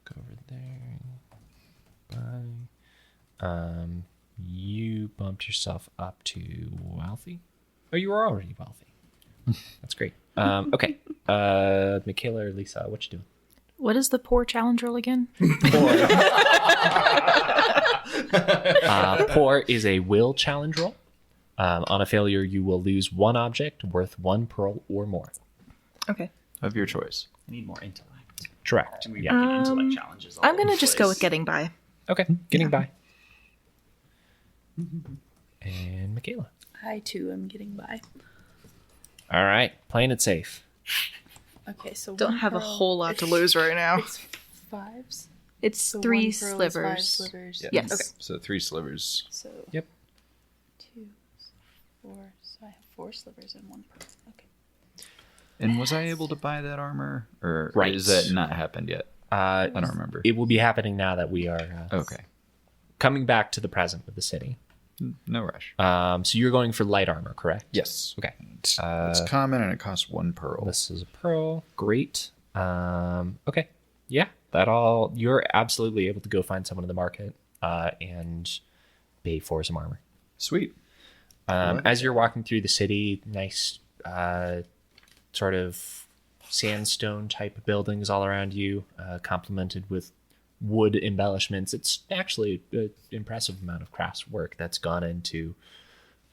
Go over there. Bye. You bumped yourself up to wealthy. Oh, you were already wealthy. That's great. Okay. Michaela or Lisa, what you doing? What is the poor challenge roll again? Poor is a will challenge roll. On a failure, you will lose 1 object worth 1 pearl or more. Okay. Of your choice. I need more intellect. Correct. We got the intellect challenges. all I'm over gonna the just go place. with getting by. Okay, getting by. And Michaela. I too am getting by. All right, playing it safe. Okay, so Don't one have a pearl whole lot to is- lose right now. It's 5s. It's So 3 one pearl is 5 slivers. slivers. Yeah. Yes. Okay. So 3 slivers. So Yep. 2, 4. So I have 4 slivers and 1 pearl. Okay. And was I able to buy that armor, or Right. is that not happened yet? I don't remember. It will be happening now that we are Okay. coming back to the present with the city. No rush. So you're going for light armor, correct? Yes. Okay. It's common and it costs 1 pearl. This is a pearl. Great. Okay. Yeah, that all. You're absolutely able to go find someone in the market and pay for some armor. Sweet. As you're walking through the city, nice sort of sandstone type buildings all around you, complemented with wood embellishments. It's actually an impressive amount of crafts work that's gone into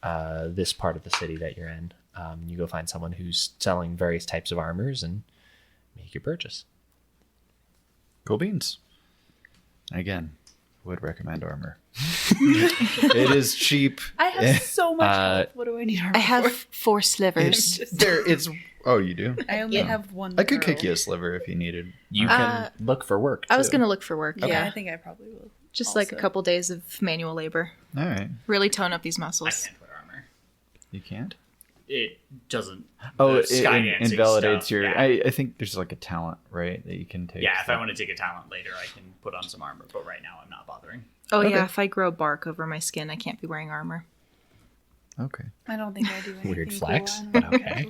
this part of the city that you're in. You go find someone who's selling various types of armors and make your purchase. Cool beans. Again, would recommend armor. It is cheap. I have so much health. What do I need armor I have for? 4 slivers. It's oh, you do? I only have 1 I could pearl. kick you a sliver if you needed. You can look for work. I was too. gonna look for work. Yeah, Yeah, I think I probably will. just like a also. couple days of manual labor. All right. Really tone up these I muscles. can't put armor. You can't? It doesn't. Oh, the it Skydancing invalidates stuff, your... Yeah. I think there's like a talent, right, that you can take. Yeah, if I want to take a talent later, I can put on some armor. But right now, I'm not bothering. Oh Okay. yeah, if I grow bark over my skin, I can't be wearing armor. Okay. I don't think I do anything Weird cool. flex, I don't but know. okay.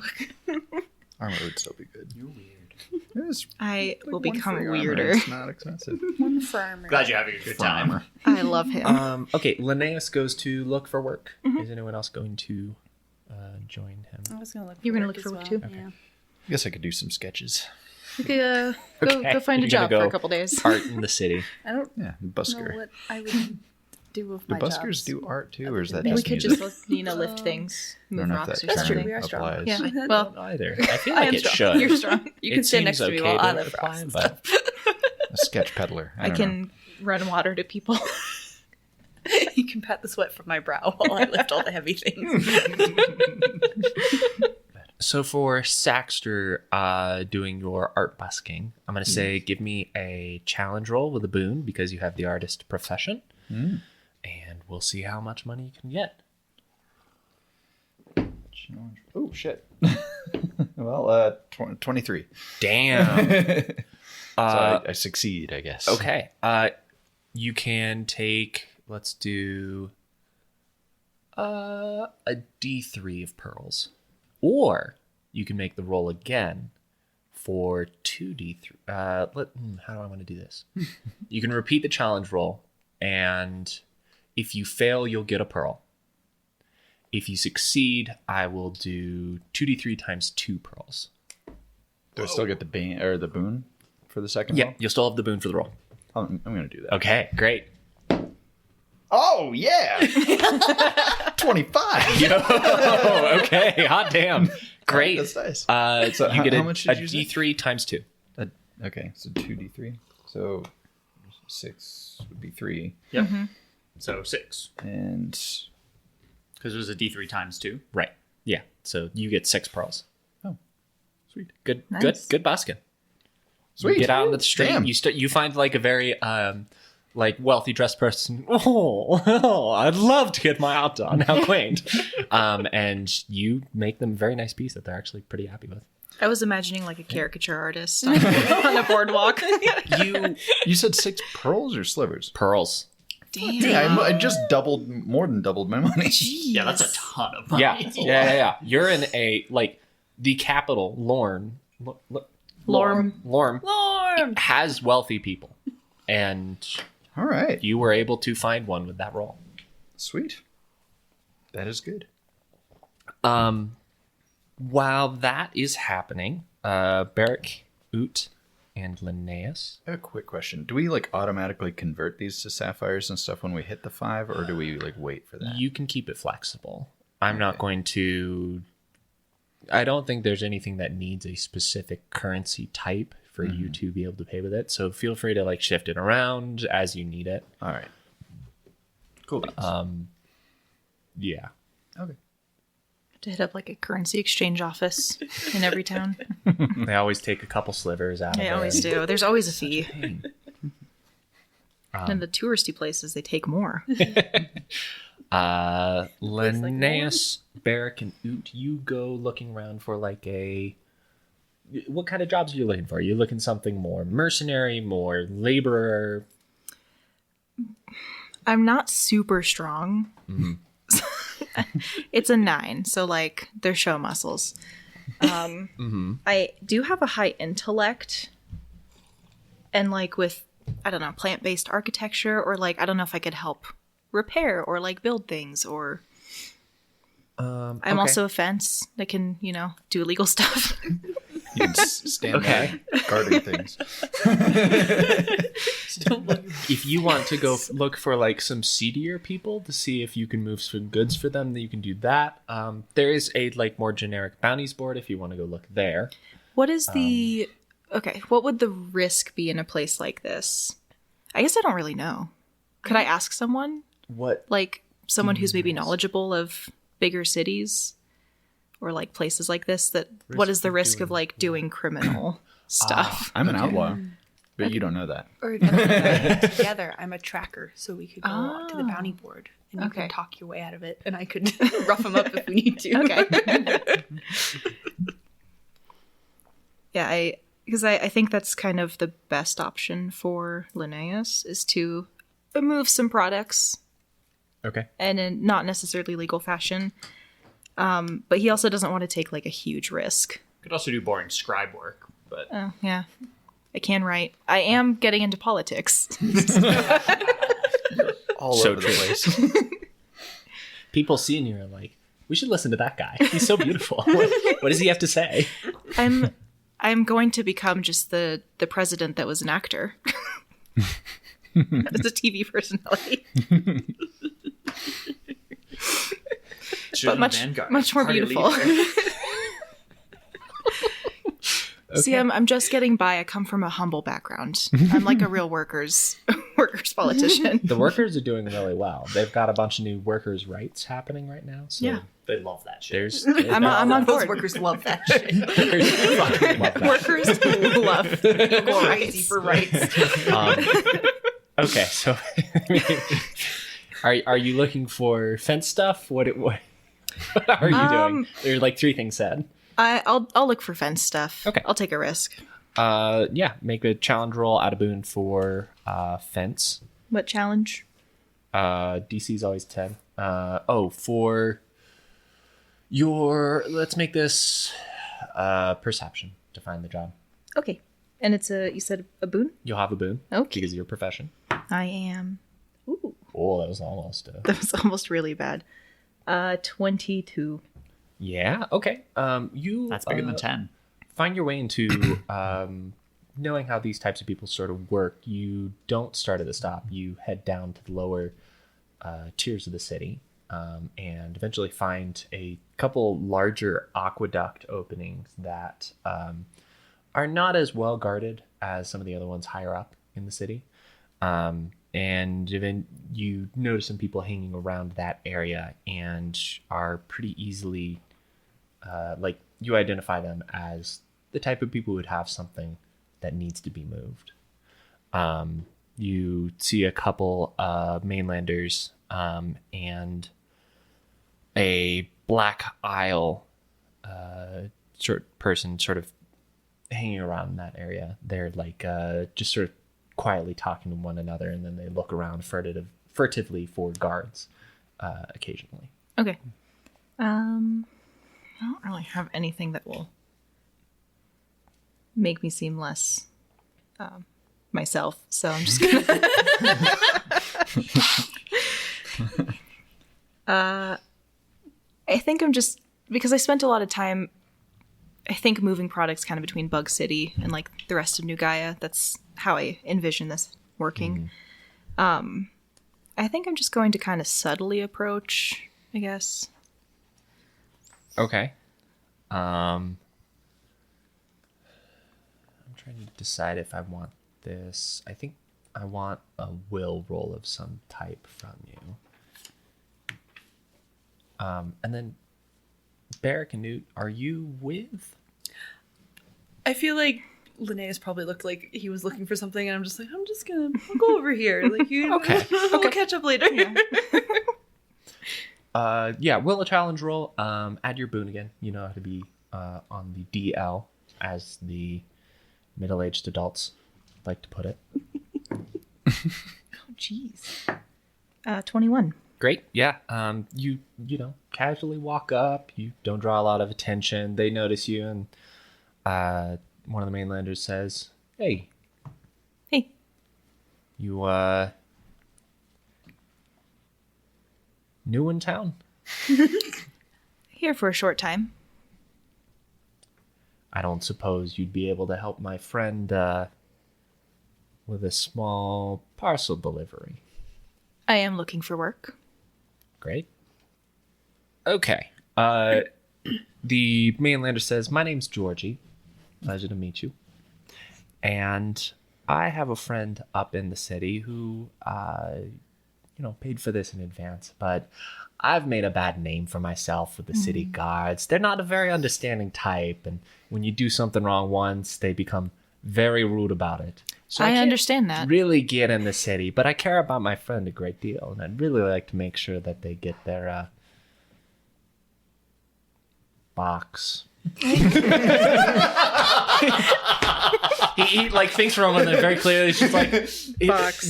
Armor would still be good. You're weird. It's I will like one become free armor. weirder. It's not expensive. One for armor. Glad you're having a good For time. armor. I love him. Okay, Linnaeus goes to look for work. Is anyone else going to join him? I was gonna look. For You were gonna work look for as work well. too? Yeah. I guess I could do some sketches. You could Okay, go find a you're job gonna for a go couple days. Art in the city. I don't Yeah, know busker. what I would do with Do my buskers jobs. do art too, or is that Maybe we just could music? just lift things, I move don't know if rocks that or That's true, term something. we are strong. applies. Yeah. Well, Either. I feel I like am it strong. should. You're strong. You It can stand seems next to me okay while I to lift apply, rocks. but A sketch peddler. I I don't know. can run water to people. You can pat the sweat from my brow while I lift all the heavy things. So for Saxter doing your art busking, I'm going to say give me a challenge roll with a boon because you have the artist profession. And we'll see how much money you can get. Oh, shit. Well, 23. Damn. So I succeed, I guess. Okay. You can take, let's do a D3 of pearls. Or you can make the roll again for 2d3. How do I want to do this? You can repeat the challenge roll, and if you fail, you'll get a pearl. If you succeed, I will do 2d3 times 2 pearls. Do I still get the boon for the second Yeah, roll? you'll still have the boon for the roll. I'm going to do that. Okay, great. Oh, yeah! 25! Yo, okay, hot damn. Great. That's nice. So you get how much a did you say? D3 times 2. Okay, so 2d3. So 6 would be 3. Yep. So 6. And Because it was a D3 times 2. Right. Yeah. So you get 6 pearls. Oh, sweet. Good. Nice. Good busking. Sweet. You get out on the street. Damn. You find like a very like wealthy dressed person. Oh, I'd love to get my art done. How quaint. And you make them a very nice piece that they're actually pretty happy with. I was imagining like a caricature artist on a boardwalk. You said 6 pearls or slivers? Pearls. Damn. Yeah, I just more than doubled my money. Yeah, that's a ton of money. Yeah. You're in a like the capital, Lorm. Lorm. Has wealthy people, and All right. you were able to find one with that roll. Sweet. That is good. While that is happening, Beric, Oot, and Linnaeus. I have a quick question. Do we like automatically convert these to sapphires and stuff when we hit the 5, or do we like wait for that? You can keep it flexible. I'm not going to. I don't think there's anything that needs a specific currency type for you to be able to pay with it. So feel free to like shift it around as you need it. All right. Cool. Yeah. Okay. To hit up like a currency exchange office in every town. They always take a couple slivers out of it. They always do. There's always a fee. And the touristy places, they take more. Linnaeus, Beric, and Oot, you go looking around for like a... What kind of jobs are you looking for? Are you looking something more mercenary, more laborer? I'm not super strong. It's a 9, so like they're show muscles. I do have a high intellect, and like with, I don't know, plant-based architecture, or like I don't know if I could help repair or like build things, or I'm also a fence that can, do illegal stuff. You can stand there guarding things. If you want to go look for like some seedier people to see if you can move some goods for them, then you can do that. There is a like more generic bounties board if you want to go look there. What is the what would the risk be in a place like this? I guess I don't really know. Could I ask someone? What? Like someone who's maybe knowledgeable of bigger cities or like places like this, that what is the risk of like doing criminal stuff? I'm an outlaw, but you don't know that. Or together, I'm a tracker, so we could go to the bounty board and you can talk your way out of it, and I could rough them up if we need to. Okay. Yeah, because I think that's kind of the best option for Linnaeus is to move some products. Okay. And in not necessarily legal fashion. But he also doesn't want to take like a huge risk. Could also do boring scribe work, but Oh, yeah. I can write. I am getting into politics. All So over true. the place. People seeing you are like, we should listen to that guy. He's so beautiful. What does he have to say? I'm going to become just the president that was an actor. As a TV personality. But much more beautiful. Okay. See, I'm just getting by. I come from a humble background. I'm like a real worker's workers politician. The workers are doing really well. They've got a bunch of new workers' rights happening right now. So Yeah. They love that shit. I'm on Those board. workers love that shit. Workers love Crazy for rights. Okay, so are you looking for fence stuff? What are you doing? There are like 3 things said. I'll look for fence stuff. Okay. I'll take a risk. Yeah, make a challenge roll, add a boon for fence. What challenge? DC is always 10. For your, let's make this perception to find the job. Okay. And it's you said a boon? You'll have a boon. Okay. Because of your profession. I am. Ooh. Oh, that was almost. That was almost really bad. 22. Yeah. Okay. You. That's bigger than 10. Find your way into knowing how these types of people sort of work. You don't start at the top. You head down to the lower tiers of the city, and eventually find a couple larger aqueduct openings that are not as well guarded as some of the other ones higher up in the city. And then you notice some people hanging around that area and are pretty easily, you identify them as the type of people who would have something that needs to be moved. You see a couple mainlanders and a black isle person sort of hanging around in that area. They're like just sort of quietly talking to one another, and then they look around furtively for guards occasionally. Okay. I don't really have anything that will make me seem less myself, so I'm just gonna I think I'm just, because I spent a lot of time, I think, moving products kind of between Bug City and like the rest of New Gaia. That's how I envision this working. I think I'm just going to kind of subtly approach, I guess. Okay. I'm trying to decide if I want this. I think I want a will roll of some type from you. And then Barrick and Newt, are you with? I feel like Linnaeus probably looked like he was looking for something, and I'm just like, I'll go over here. Like, you, Okay. We'll catch up later. Yeah, will a challenge roll. Add your boon again. You know how to be on the DL, as the middle-aged adults like to put it. Oh, jeez. 21. Great. Yeah. You know, casually walk up. You don't draw a lot of attention. They notice you, and one of the mainlanders says, "Hey, you new in town?" Here for a short time. I don't suppose you'd be able to help my friend with a small parcel delivery. I am looking for work. Great. Okay. The mainlander says, "My name's Georgie. Pleasure to meet you. And I have a friend up in the city who, paid for this in advance. But I've made a bad name for myself with the city guards. They're not a very understanding type. And when you do something wrong once, they become very rude about it. So I can't understand that. really get in the city, but I care about my friend a great deal. And I'd really like to make sure that they get their box." he like thinks for a moment, and very clearly it's just like,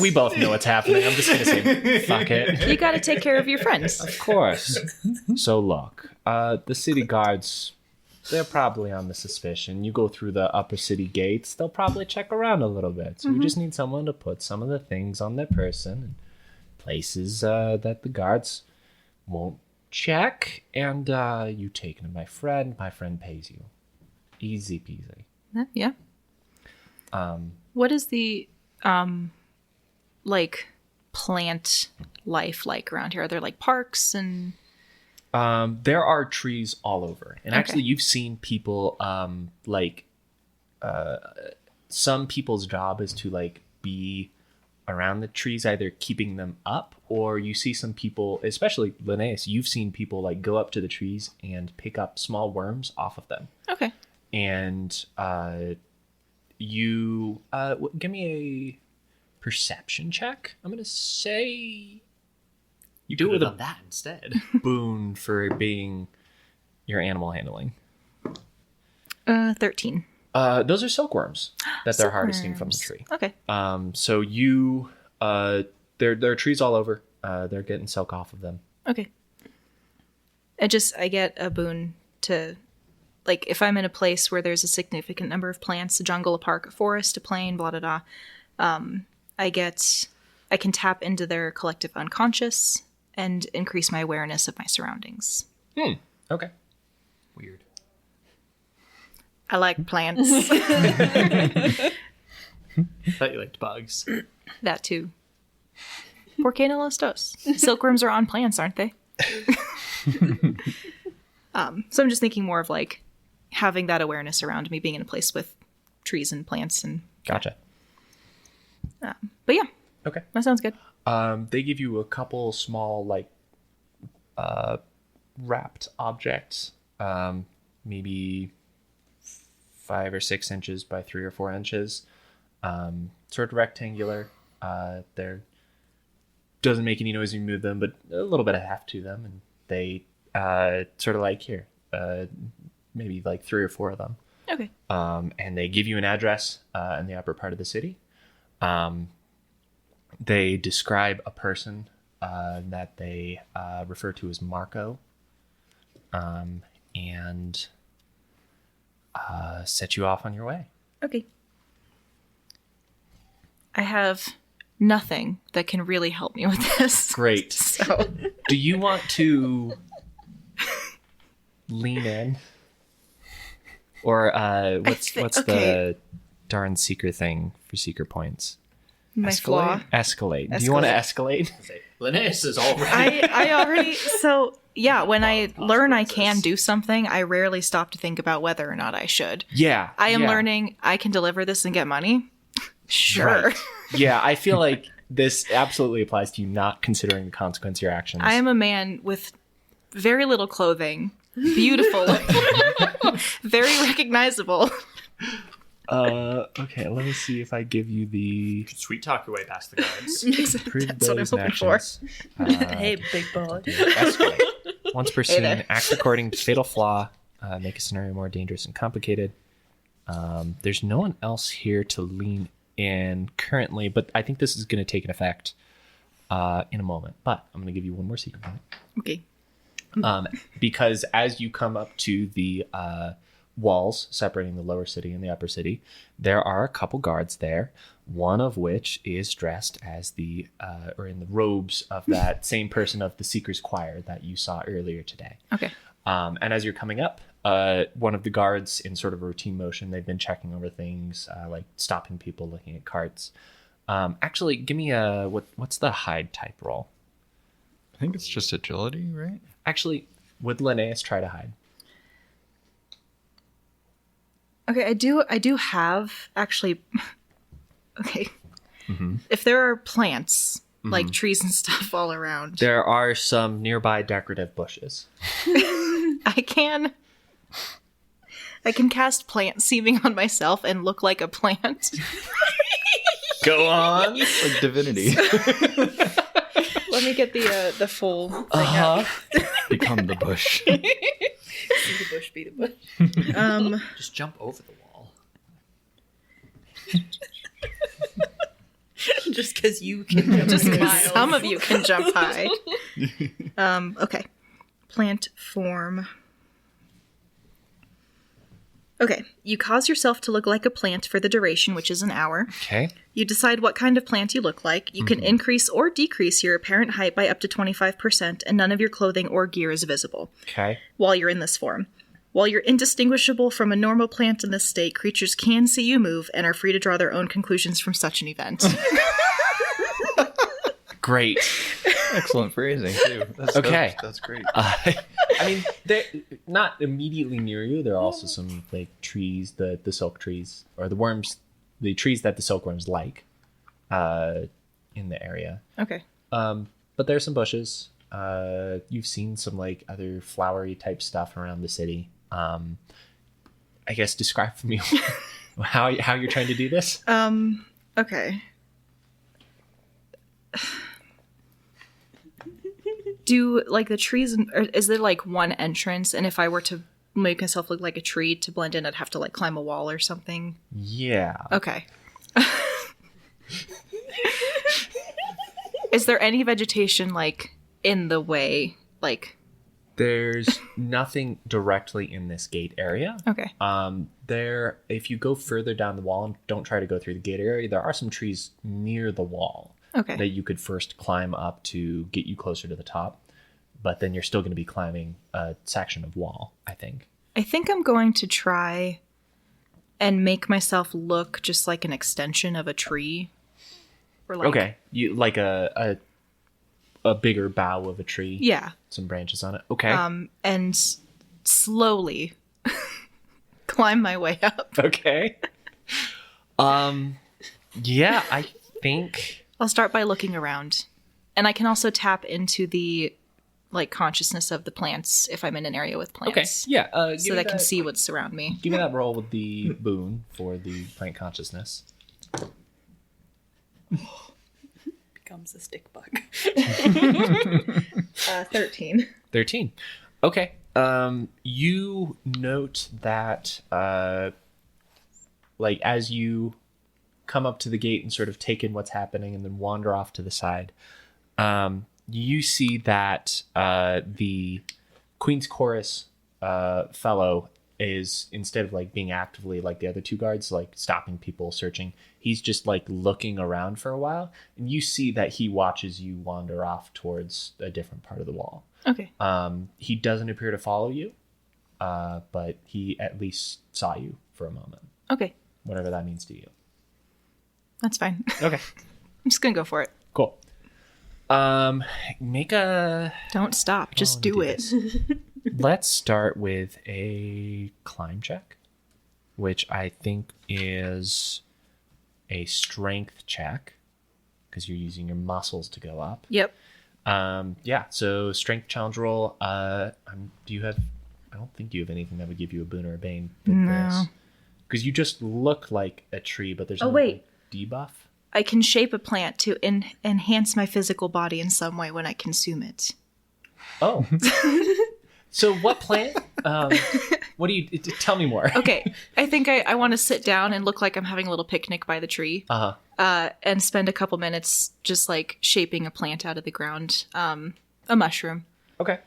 we both know what's happening. I'm just gonna say fuck it. You got to take care of your friends. Of course. So look, the city guards, they're probably on the suspicion. You go through the upper city gates, they'll probably check around a little bit. So we just need someone to put some of the things on their person and places that the guards won't check, and you take it to my friend pays you. Easy peasy. Yeah. What is the plant life like around here? Are there like parks and there are trees all over, and actually you've seen people some people's job is to like be around the trees, either keeping them up, or you see some people, especially Linnaeus, you've seen people like go up to the trees and pick up small worms off of them. Okay. And you give me a perception check. I'm gonna say you do it with a that instead. boon for being your animal handling. 13. Those are silkworms that they're harvesting from the Silkworms. tree. Okay. So you there are trees all over. They're getting silk off of them. Okay. I get a boon to, like, if I'm in a place where there's a significant number of plants, a jungle, a park, a forest, a plain, blah, blah, blah, I can tap into their collective unconscious and increase my awareness of my surroundings. Okay. Weird. I like plants. Thought you liked bugs. That too. ¿Por qué no los dos? Silkworms are on plants, aren't they? So I'm just thinking more of like having that awareness around me, being in a place with trees and plants and. Gotcha. But yeah, Okay. that sounds good. They give you a couple small, like, wrapped objects, maybe 5 or 6 inches by 3 or 4 inches, sort of rectangular. They're doesn't make any noise when you move them, but a little bit of heft to them, and they sort of like here, maybe like 3 or 4 of them. Okay. And they give you an address in the upper part of the city. They describe a person that they refer to as Marco, and set you off on your way. Okay. I have nothing that can really help me with this. Great. So Do you want to lean in? Or what's okay. the darn secret thing for secret points? my flaw. Escalate. Do you want to escalate? Linnaeus is already. I already when I learn I can do something, I rarely stop to think about whether or not I should. Yeah. I am learning I can deliver this and get money. Sure. Right. Yeah, I feel like this absolutely applies to you not considering the consequence of your actions. I am a man with very little clothing, beautiful, very recognizable. Okay, let me see if I give you the Sweet talk your way past the guards. prove That's what I'm those hoping for. actions. Hey, big boy. Escalate. Once per scene, there. act according to fatal flaw, make a scenario more dangerous and complicated. There's no one else here to lean in currently, but I think this is going to take an effect in a moment. But I'm going to give you one more secret point. Okay. Because as you come up to the walls separating the lower city and the upper city, there are a couple guards there, one of which is dressed as the or in the robes of that same person of the Seeker's Choir that you saw earlier today. Okay. And as you're coming up, one of the guards in sort of a routine motion, they've been checking over things, like stopping people, looking at carts. Actually, give me a what's the hide type roll? I think it's just agility, right? Actually, would Linnaeus try to hide? Okay, I do have actually. Okay. Mm-hmm. If there are plants like trees and stuff all around, There are some nearby decorative bushes. I can cast plant seeming on myself and look like a plant. Go on. Like divinity. Let me get the full thing up. Become the bush. Be the bush, be the bush. Just jump over the wall. Just because you can Just 'cause some of you can jump high. Okay. Plant form. Okay. You cause yourself to look like a plant for the duration, which is an hour. Okay. You decide what kind of plant you look like. You can increase or decrease your apparent height by up to 25%, and none of your clothing or gear is visible Okay. while you're in this form. While you're indistinguishable from a normal plant in this state, creatures can see you move and are free to draw their own conclusions from such an event. Great. Excellent phrasing too. Okay. That's great. I mean, they're not immediately near you. There are also some like trees, the silk trees, or the worms, the trees that the silkworms like. in the area. Okay. But there's some bushes. You've seen some like other flowery type stuff around the city. I guess describe for me how you're trying to do this. Okay. Do like the trees, or is there like one entrance? And if I were to make myself look like a tree to blend in, I'd have to like climb a wall or something. Yeah. Okay. Is there any vegetation like in the way? Like, there's nothing directly in this gate area. Okay. If you go further down the wall and don't try to go through the gate area, there are some trees near the wall. Okay. That you could first climb up to get you closer to the top, but then you're still going to be climbing a section of wall, I think. I think I'm going to try and make myself look just like an extension of a tree. Or like, okay. You like a bigger bough of a tree. Yeah. Some branches on it. Okay. And slowly climb my way up. Okay. Yeah, I think I'll start by looking around. And I can also tap into the like consciousness of the plants if I'm in an area with plants. Okay. Yeah. So that I can see what's around me. Give me that roll with the boon for the plant consciousness. Becomes a stick bug. 13. 13. Okay. You note that like as you come up to the gate and sort of take in what's happening and then wander off to the side, you see that the Queen's Chorus fellow is, instead of like being actively like the other two guards, like stopping people searching, he's just like looking around for a while, and you see that he watches you wander off towards a different part of the wall. Okay. He doesn't appear to follow you, but he at least saw you for a moment. Okay. Whatever that means to you. That's fine. Okay. I'm just going to go for it. Cool. Make a... Don't stop. Just do it. Let's start with a climb check, which I think is a strength check, because you're using your muscles to go up. Yep. Yeah, so strength challenge roll. I don't think you have anything that would give you a boon or a bane with this. Because you just look like a tree, but there's no like, debuff. I can shape a plant to enhance my physical body in some way when I consume it. Oh. So what plant? What do you... Tell me more. Okay. I think I want to sit down and look like I'm having a little picnic by the tree. And spend a couple minutes just like shaping a plant out of the ground. A mushroom. Okay.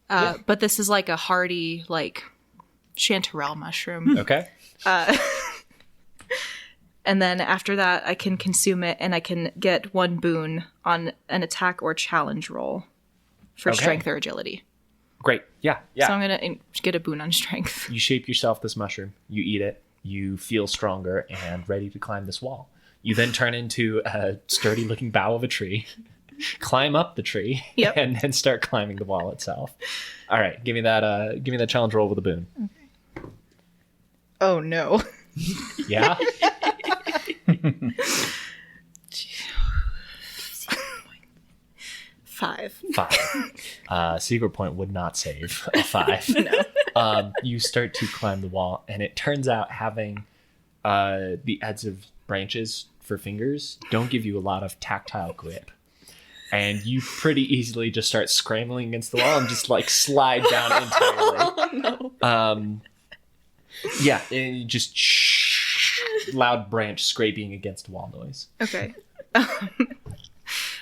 But this is like a hardy, like chanterelle mushroom. Okay. And then after that, I can consume it and I can get one boon on an attack or challenge roll for strength or agility. Great. Yeah. So I'm going to get a boon on strength. You shape yourself this mushroom. You eat it. You feel stronger and ready to climb this wall. You then turn into a sturdy looking bough of a tree, climb up the tree, and then start climbing the wall itself. All right. Give me that challenge roll with a boon. Okay. Oh, no. Yeah? Five. Secret point would not save a 5. No. You start to climb the wall, and it turns out having the adhesive branches for fingers don't give you a lot of tactile grip. And you pretty easily just start scrambling against the wall and just like slide down entirely. Oh, no. Yeah, and you just loud branch scraping against wall noise. Okay.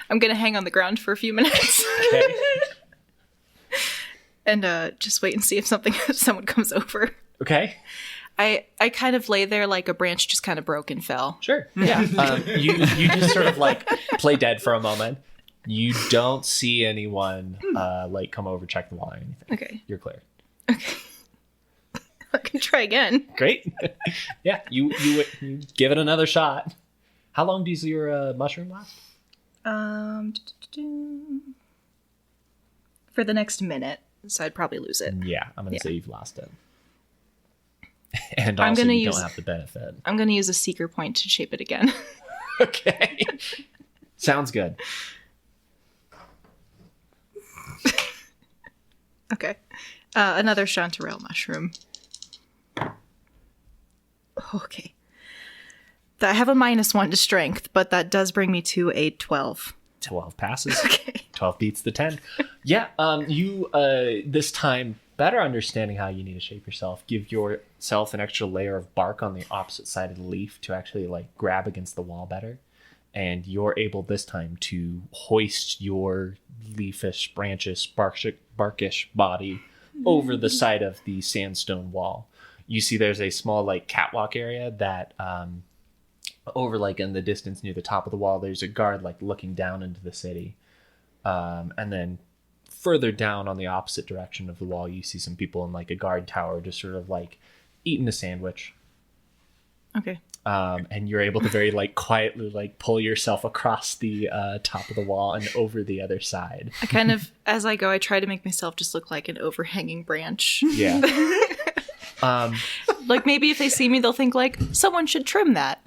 I'm gonna hang on the ground for a few minutes. Okay. And just wait and see if someone comes over. Okay. I kind of lay there like a branch just kind of broke and fell. Sure. Yeah. You just sort of like play dead for a moment. You don't see anyone like come over, check the wall or anything. Okay. You're clear. Okay. I can try again. Great. Yeah. You give it another shot. How long does your mushroom last? For the next minute, so I'd probably lose it. Yeah, I'm gonna say you've lost it. And also, don't have the benefit. I'm gonna use a seeker point to shape it again. Okay. Sounds good. Okay. Another chanterelle mushroom. Okay. I have a -1 to strength, but that does bring me to a 12. 12 passes. Okay. 12 beats the 10. Yeah, you, this time, better understanding how you need to shape yourself, give yourself an extra layer of bark on the opposite side of the leaf to actually, like, grab against the wall better. And you're able this time to hoist your leafish, branchish, barkish body over the side of the sandstone wall. You see there's a small, like, catwalk area that... over like in the distance near the top of the wall, there's a guard like looking down into the city. And then further down on the opposite direction of the wall, you see some people in like a guard tower just sort of like eating a sandwich. Okay. And you're able to very like quietly like pull yourself across the top of the wall and over the other side. I kind of, as I go, I try to make myself just look like an overhanging branch. Yeah. Like maybe if they see me, they'll think like someone should trim that.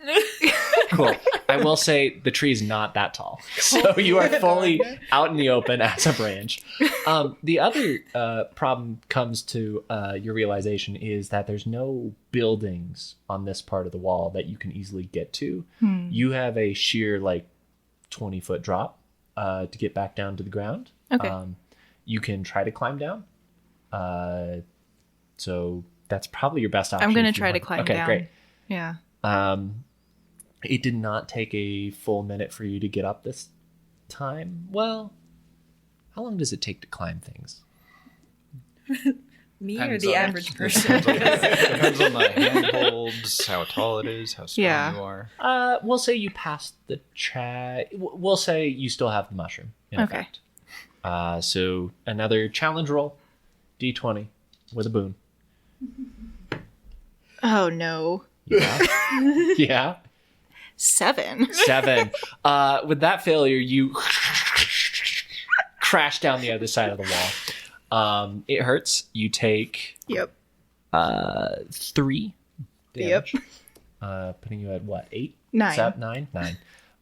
Cool. I will say the tree is not that tall, so you are fully out in the open as a branch. The other problem comes to your realization is that there's no buildings on this part of the wall that you can easily get to. You have a sheer like 20-foot drop to get back down to the ground. Okay. You can try to climb down. So that's probably your best option. I'm going to if you try to want. climb okay, down. Great. Yeah. It did not take a full minute for you to get up this time. Well, how long does it take to climb things? Me or Depends the on- average person? Depends on the handholds, how tall it is, how strong Yeah. you are. We'll say you passed the chat. We'll say you still have the mushroom. In Okay. effect. So another challenge roll, D20 with a boon. Oh no. Yeah. Yeah. 7. 7. With that failure, you crash down the other side of the wall. It hurts. You take Yep. 3 damage. Yep. Putting you at what? 8? 9. 9.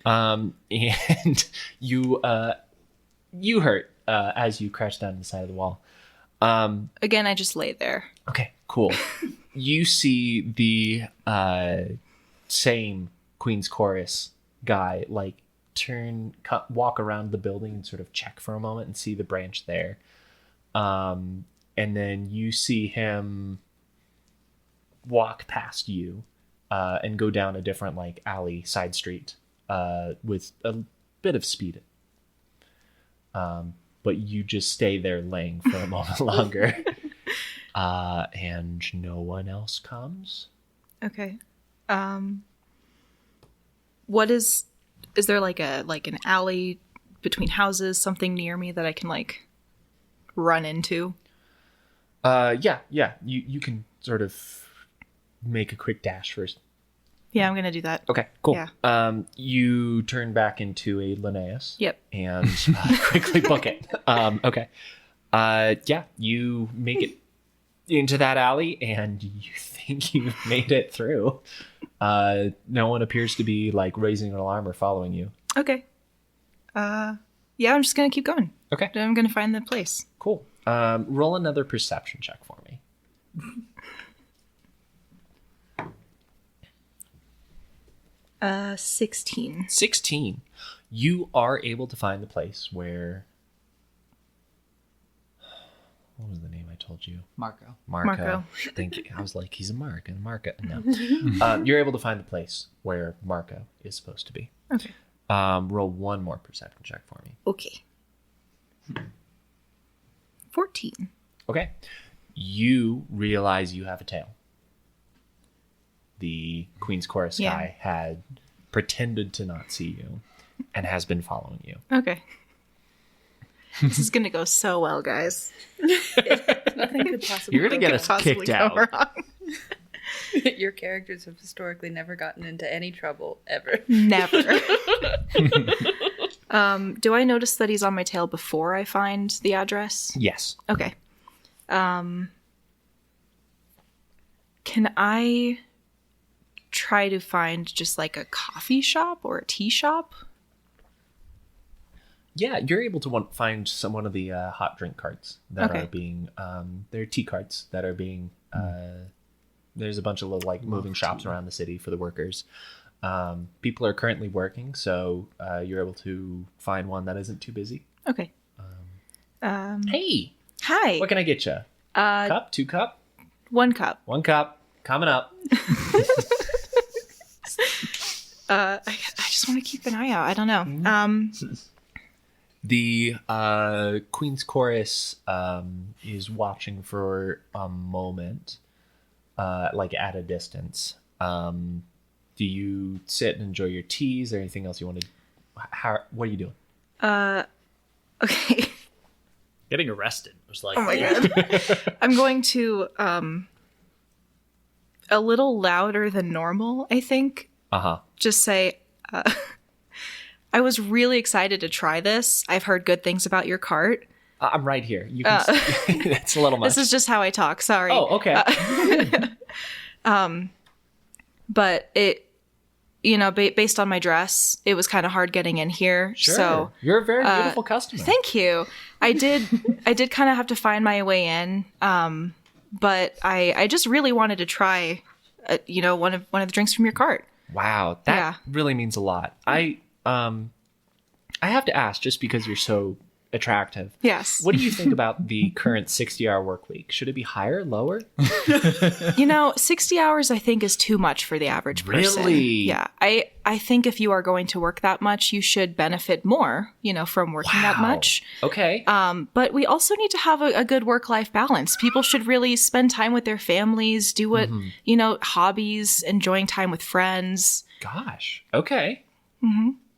And you hurt as you crash down the side of the wall. Again, I just lay there. Okay, cool. You see the same Queen's Chorus guy like walk around the building and sort of check for a moment and see the branch there. And then you see him walk past you and go down a different like alley side street with a bit of speed. But you just stay there laying for a moment longer. And no one else comes. Okay. What is there like an alley between houses, something near me that I can like run into? Yeah. You can sort of make a quick dash first. Yeah, I'm gonna do that. Okay, cool. Yeah. You turn back into a Linnaeus. Yep. And quickly book it. Okay. Yeah, you make it into that alley, and you think you've made it through. No one appears to be like raising an alarm or following you. Okay. Yeah, I'm just gonna keep going. Okay, I'm gonna find the place. cool. Roll another perception check for me. 16. 16. You are able to find the place where... What was the name I told you? Marco. Marco. Thank you. I was like, he's a Mark and Marco. No. You're able to find the place where Marco is supposed to be. Okay. Roll one more perception check for me. Okay. 14. Okay. You realize you have a tail. The Queen's Chorus Yeah. guy had pretended to not see you and has been following you. Okay. This is gonna go so well, guys. Nothing could possibly. You're going to get us Possibly kicked go out. wrong. Your characters have historically never gotten into any trouble ever. Never. Do I notice that he's on my tail before I find the address? Yes. Okay. Can I try to find just like a coffee shop or a tea shop? Yeah, you're able to find one of the hot drink carts that Okay. are being. They're tea carts that are being. There's a bunch of little moving shops around the city for the workers. People are currently working, so you're able to find one that isn't too busy. Okay. Hey, Hi. what can I get you? Cup, 2 cup, 1 cup. 1 cup. Coming up. I just want to keep an eye out. I don't know. The Queen's Chorus is watching for a moment, at a distance. Do you sit and enjoy your tea? Is there anything else you want to? What are you doing? Okay. Getting arrested was like, Oh my god. I'm going to a little louder than normal, I think. Just say I was really excited to try this. I've heard good things about your cart. I'm right here. You can. It's a little much. This is just how I talk. Sorry. Oh, okay. But it, based on my dress, it was kind of hard getting in here. Sure. So You're a very beautiful customer. thank you. I did kind of have to find my way in. But I just really wanted to try, one of the drinks from your cart. Wow, that really means a lot. I have to ask, just because you're so attractive. Yes. What do you think about the current 60-hour work week? Should it be higher, lower? 60 hours I think is too much for the average person. Really? Yeah. I think if you are going to work that much, you should benefit more, from working that much. Okay. But we also need to have a good work-life balance. People should really spend time with their families, do what, hobbies, enjoying time with friends. Gosh. Okay.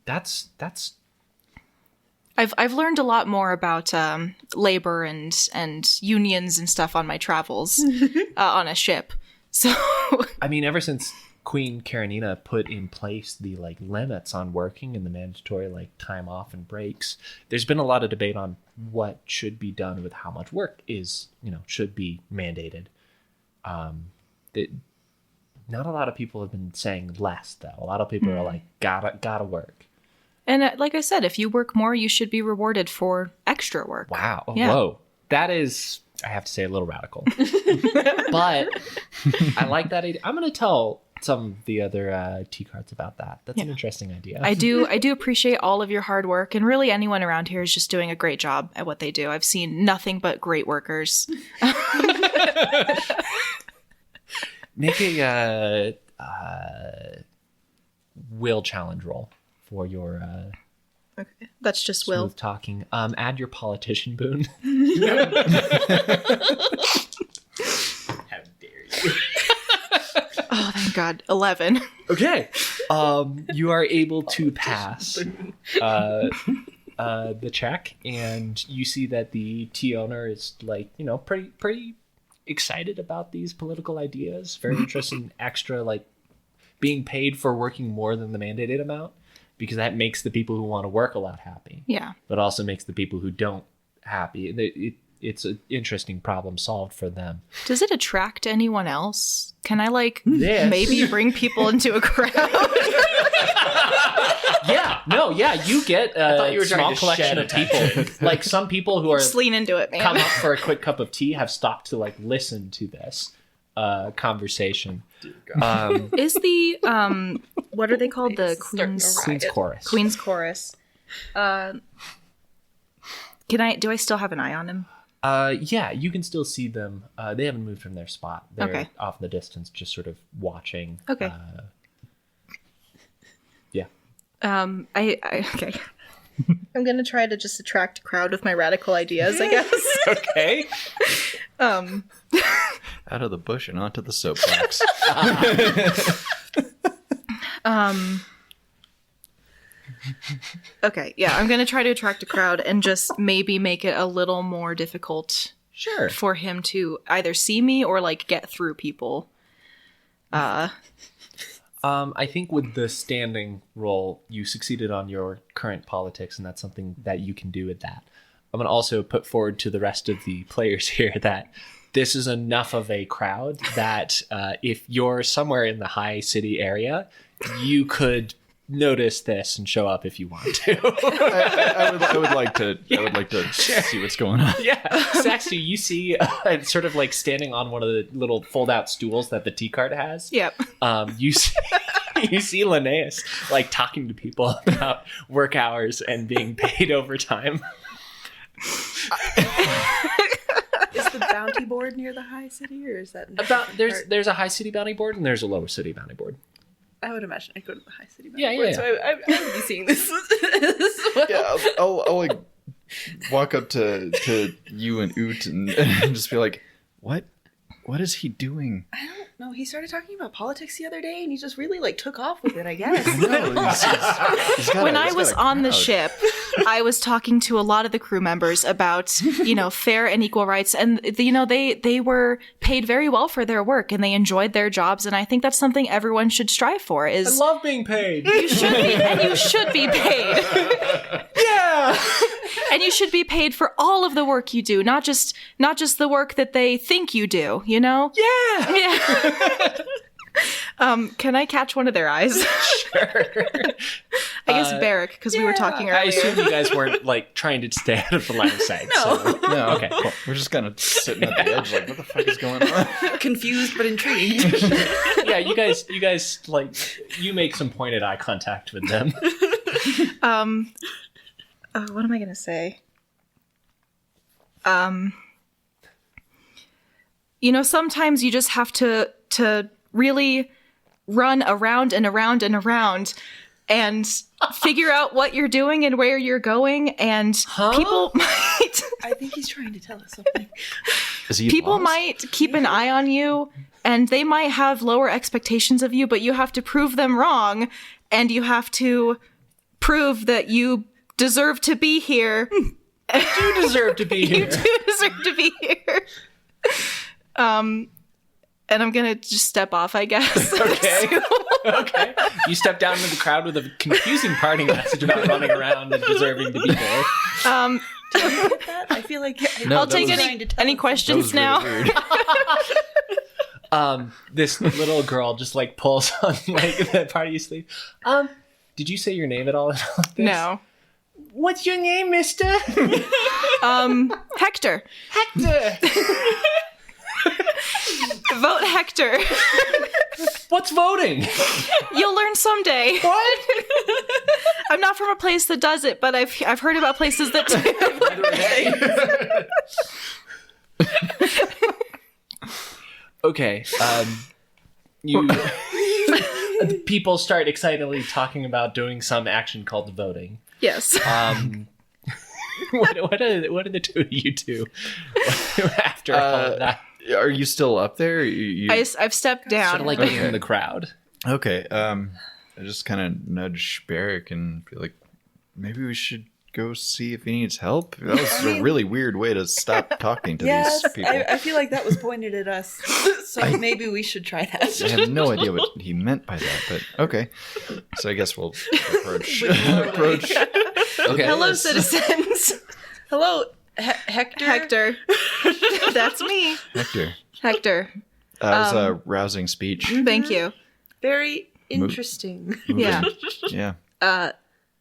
That's I've learned a lot more about labor and unions and stuff on my travels on a ship. So I mean, ever since Queen Karenina put in place the limits on working and the mandatory time off and breaks, there's been a lot of debate on what should be done with how much work is should be mandated. Not a lot of people have been saying less, though. A lot of people are like, gotta work. And like I said, if you work more, you should be rewarded for extra work. Wow. Yeah. Whoa. That is, I have to say, a little radical. But I like that idea. I'm going to tell some of the other tea carts about that. That's an interesting idea. I do appreciate all of your hard work, and really anyone around here is just doing a great job at what they do. I've seen nothing but great workers. Make a will challenge roll for your Okay, that's just Will. smooth talking. Add your politician boon. how dare you? Oh, thank God. 11. Okay. You are able to pass the check, and you see that the tea owner is pretty excited about these political ideas. Very interested in extra being paid for working more than the mandated amount, because that makes the people who want to work a lot happy. Yeah. But also makes the people who don't happy. It's an interesting problem solved for them. Does it attract anyone else? Can I Yes. maybe bring people into a crowd? You get thought you a were trying small to collection shed of people. attention. Some people who are Just lean into it, man. come up for a quick cup of tea have stopped to listen to this conversation. Is the what are they called? The Queen's Chorus. Queen's Chorus. Do I still have an eye on him? Yeah, you can still see them. They haven't moved from their spot. They're Okay. off in the distance, just sort of watching. Okay. Yeah. Okay. I'm gonna try to just attract a crowd with my radical ideas, I guess. Okay. Out of the bush and onto the soapbox. Okay, yeah, I'm gonna try to attract a crowd and just maybe make it a little more difficult Sure. for him to either see me or get through people. I think with the standing roll, you succeeded on your current politics, and that's something that you can do with that. I'm going to also put forward to the rest of the players here that this is enough of a crowd that if you're somewhere in the high city area, you could notice this and show up if you want to. I would like to. I would like to see what's going on. Yeah, Saxy, you see, sort of like standing on one of the little fold-out stools that the tea cart has. Yep. You see Linnaeus like talking to people about work hours and being paid overtime. Is the bounty board near the high city, or is that There's a high city bounty board and there's a lower city bounty board. I would imagine I'd go to the high city bounty Yeah, board, yeah. so I would be seeing this as well. Yeah, I'll like walk up to you and Oot and just be like, what is he doing? I don't know. He started talking about politics the other day, and he just really like took off with it, I guess. When I was on the ship, I was talking to a lot of the crew members about, fair and equal rights. And, they were paid very well for their work and they enjoyed their jobs. And I think that's something everyone should strive for I love being paid. you should be paid. Yeah. And you should be paid for all of the work you do, not just the work that they think you do, Yeah. Yeah. Can I catch one of their eyes? Sure. I guess Barrick, because we were talking earlier. I assume you guys weren't like trying to stay out of the line of sight. No. So. No, Okay, cool. We're just kind of sitting at the edge, like, what the fuck is going on? Confused but intrigued. Yeah, you guys like you make some pointed eye contact with them. What am I gonna say? Sometimes you just have to really run around and around and around and figure out what you're doing and where you're going, and people might I think he's trying to tell us something. Is he people lost? might keep an eye on you, and they might have lower expectations of you, but you have to prove them wrong, and you have to prove that you deserve to be here. You deserve to be here. You do deserve to be here. And I'm gonna just step off, I guess. Okay. Okay. You step down into the crowd with a confusing parting message about running around and deserving to be there. I feel like No, I'll that take was- any That questions was now. really weird. This little girl just like pulls on like the part of your sleeve. Did you say your name at all? In all of this? No. What's your name, mister? Hector. Hector. Vote Hector. What's voting? You'll learn someday. What? I'm not from a place that does it, but I've heard about places that do. Okay. You. People start excitedly talking about doing some action called voting. Yes. What do the two of you do after all of that? Are you still up there? I've stepped down. Sort of like in the crowd. Okay. I just kind of nudge Barrick and be like, maybe we should go see if he needs help. That was a really weird way to stop talking to yes, these people. I feel like that was pointed at us. So maybe we should try that. I have no idea what he meant by that, but okay. So I guess we'll approach. Okay. Hello, citizens. Hello, Hector. Hector. That's me. Hector. Hector. That was a rousing speech. Thank you. Very interesting. Yeah. Yeah.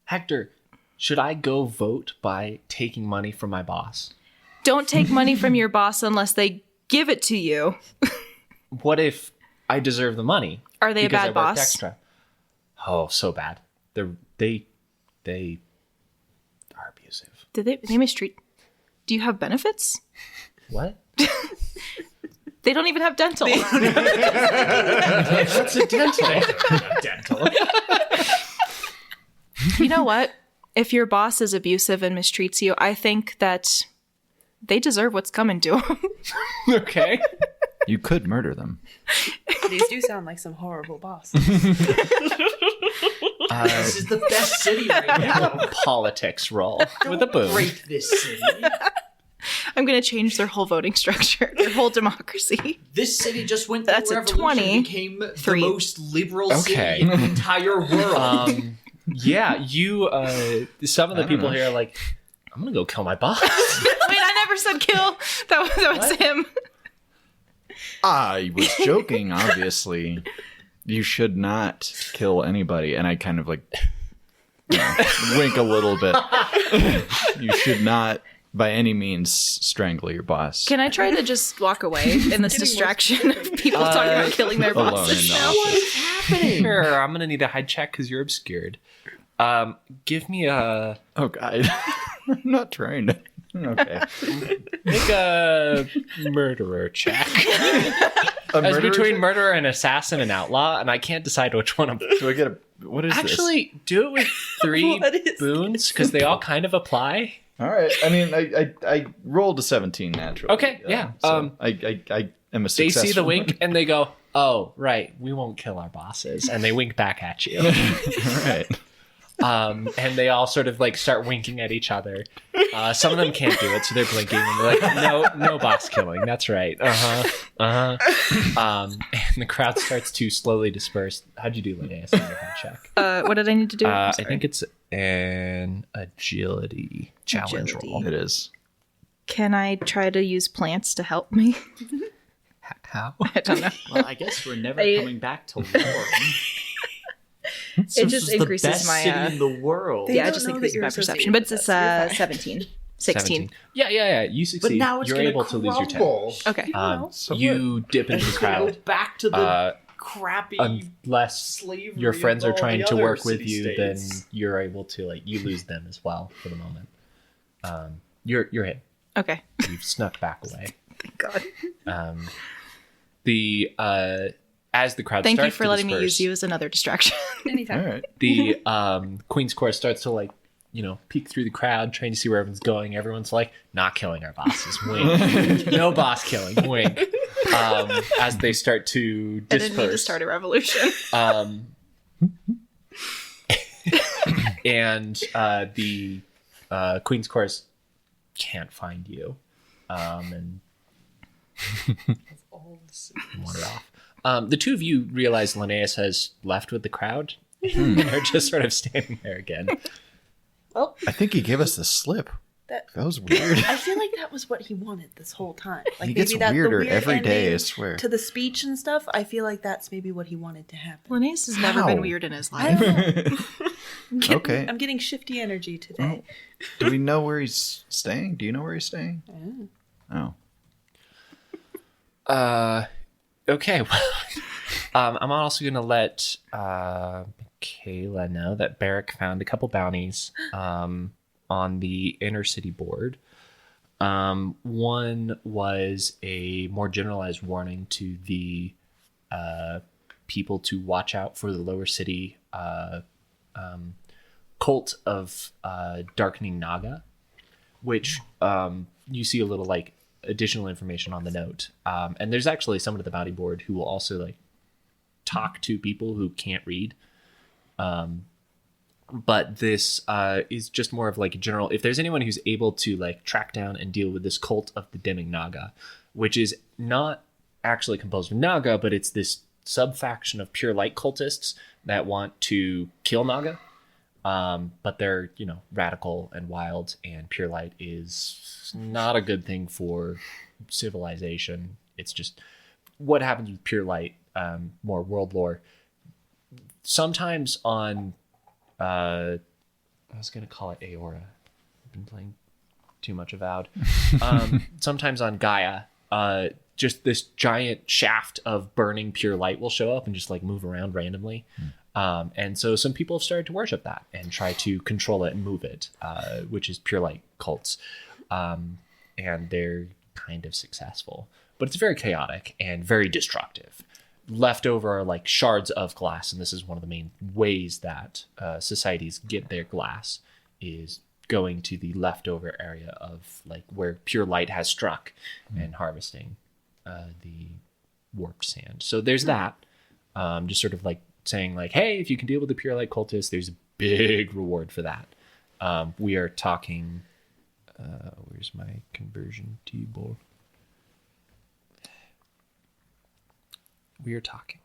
Hector, should I go vote by taking money from my boss? Don't take money from your boss unless they give it to you. What if I deserve the money? Are they a because bad I worked boss? Extra? Oh, so bad. They are abusive. Did they mistreat? Do you have benefits? What? They don't even have dental. What's a dental? Dental. You know what? If your boss is abusive and mistreats you, I think that they deserve what's coming to them. Okay. You could murder them. These do sound like some horrible bosses. This is the best city right now. Politics roll with a boom. Break this city. I'm going to change their whole voting structure, their whole democracy. This city just went through That's a revolution 20. and became the 3. most liberal Okay. city in the entire world. Yeah, you. Some of the people here are like, I'm gonna go kill my boss. Wait, I never said kill. That was him. I was joking, obviously. you should not kill anybody. And I kind of like wink a little bit. You should not by any means strangle your boss. Can I try to just walk away in this distraction of people talking about killing their alone bosses in the now? office. happening? Sure, I'm gonna need a hide check because you're obscured. Give me a Oh God, I'm not trying to. Okay, make a murderer check. a As murderer between check? murderer and assassin and outlaw, and I can't decide which one I'm. Do I get a? What is Actually, do it with 3 What is boons because they all kind of apply. this? All right. I mean, I rolled a 17 naturally. Okay, yeah. So I am a They successful. see the wink and they go, "Oh, right, we won't kill our bosses," and they wink back at you. All right. And they all sort of like start winking at each other. Some of them can't do it, so they're blinking and they're like, no boss killing. That's right. And the crowd starts to slowly disperse. How'd you do, Linnaeus, on your head check? What did I need to do? I think it's an agility challenge Agility. roll. It is. Can I try to use plants to help me? How? I don't know. Well, I guess we're never I- coming back to Lorm. It just increases the best my. city in the world. Yeah, it don't just know that increases you're my perception. But it's associated with us. You're fine. 17. 16. 17. Yeah. You succeed. But now it's You're gonna able to lose your 10. crumble. Okay. You dip into the It's gonna go crowd. back to the crappy Unless slavery your friends of are all trying the to other work with you, then city-states. you're able to you lose them as well for the moment. You're hit. Okay. You've snuck back away. Thank God. As the crowd Thank you starts for to letting me disperse, use you as another distraction. Anytime. All right. the Queen's Court starts to peek through the crowd, trying to see where everyone's going. Everyone's like, not killing our bosses. Wink. No boss killing. Wink. As they start to I disperse. didn't mean to start a revolution. And the Queen's Court can't find you. And wander off. The two of you realize Linnaeus has left with the crowd. And they're just sort of standing there again. Well, I think he gave us the slip. That- That was weird. I feel like that was what he wanted this whole time. Like He gets maybe that the weirder weird every day, I ending swear. To the speech and stuff, I feel like that's maybe what he wanted to happen. Linnaeus has never How? been weird in his I life. don't know. Okay. I'm getting shifty energy today. Do we know where he's staying? Do you know where he's staying? Oh. Okay, well, I'm also going to let Michaela know that Barrick found a couple bounties on the inner city board. One was a more generalized warning to the people to watch out for the lower city cult of Darkening Naga, which you see a little additional information on the note. And there's actually someone at the bounty board who will also talk to people who can't read. But this is just more of a general, if there's anyone who's able to track down and deal with this cult of the Dimming Naga, which is not actually composed of Naga, but it's this sub-faction of pure light cultists that want to kill Naga. But they're, radical and wild, and pure light is not a good thing for civilization. It's just what happens with pure light, more world lore. Sometimes on, I was going to call it Aora. I've been playing too much Avowed. Sometimes on Gaia, just this giant shaft of burning pure light will show up and just move around randomly. And so some people have started to worship that and try to control it and move it, which is pure light cults. And they're kind of successful, but it's very chaotic and very destructive. Left over are shards of glass. And this is one of the main ways that societies get their glass is going to the leftover area of where pure light has struck and harvesting the warped sand. So there's that, just sort of saying hey, if you can deal with the pure light cultists, there's a big reward for that. We are talking, where's my conversion table? We are talking.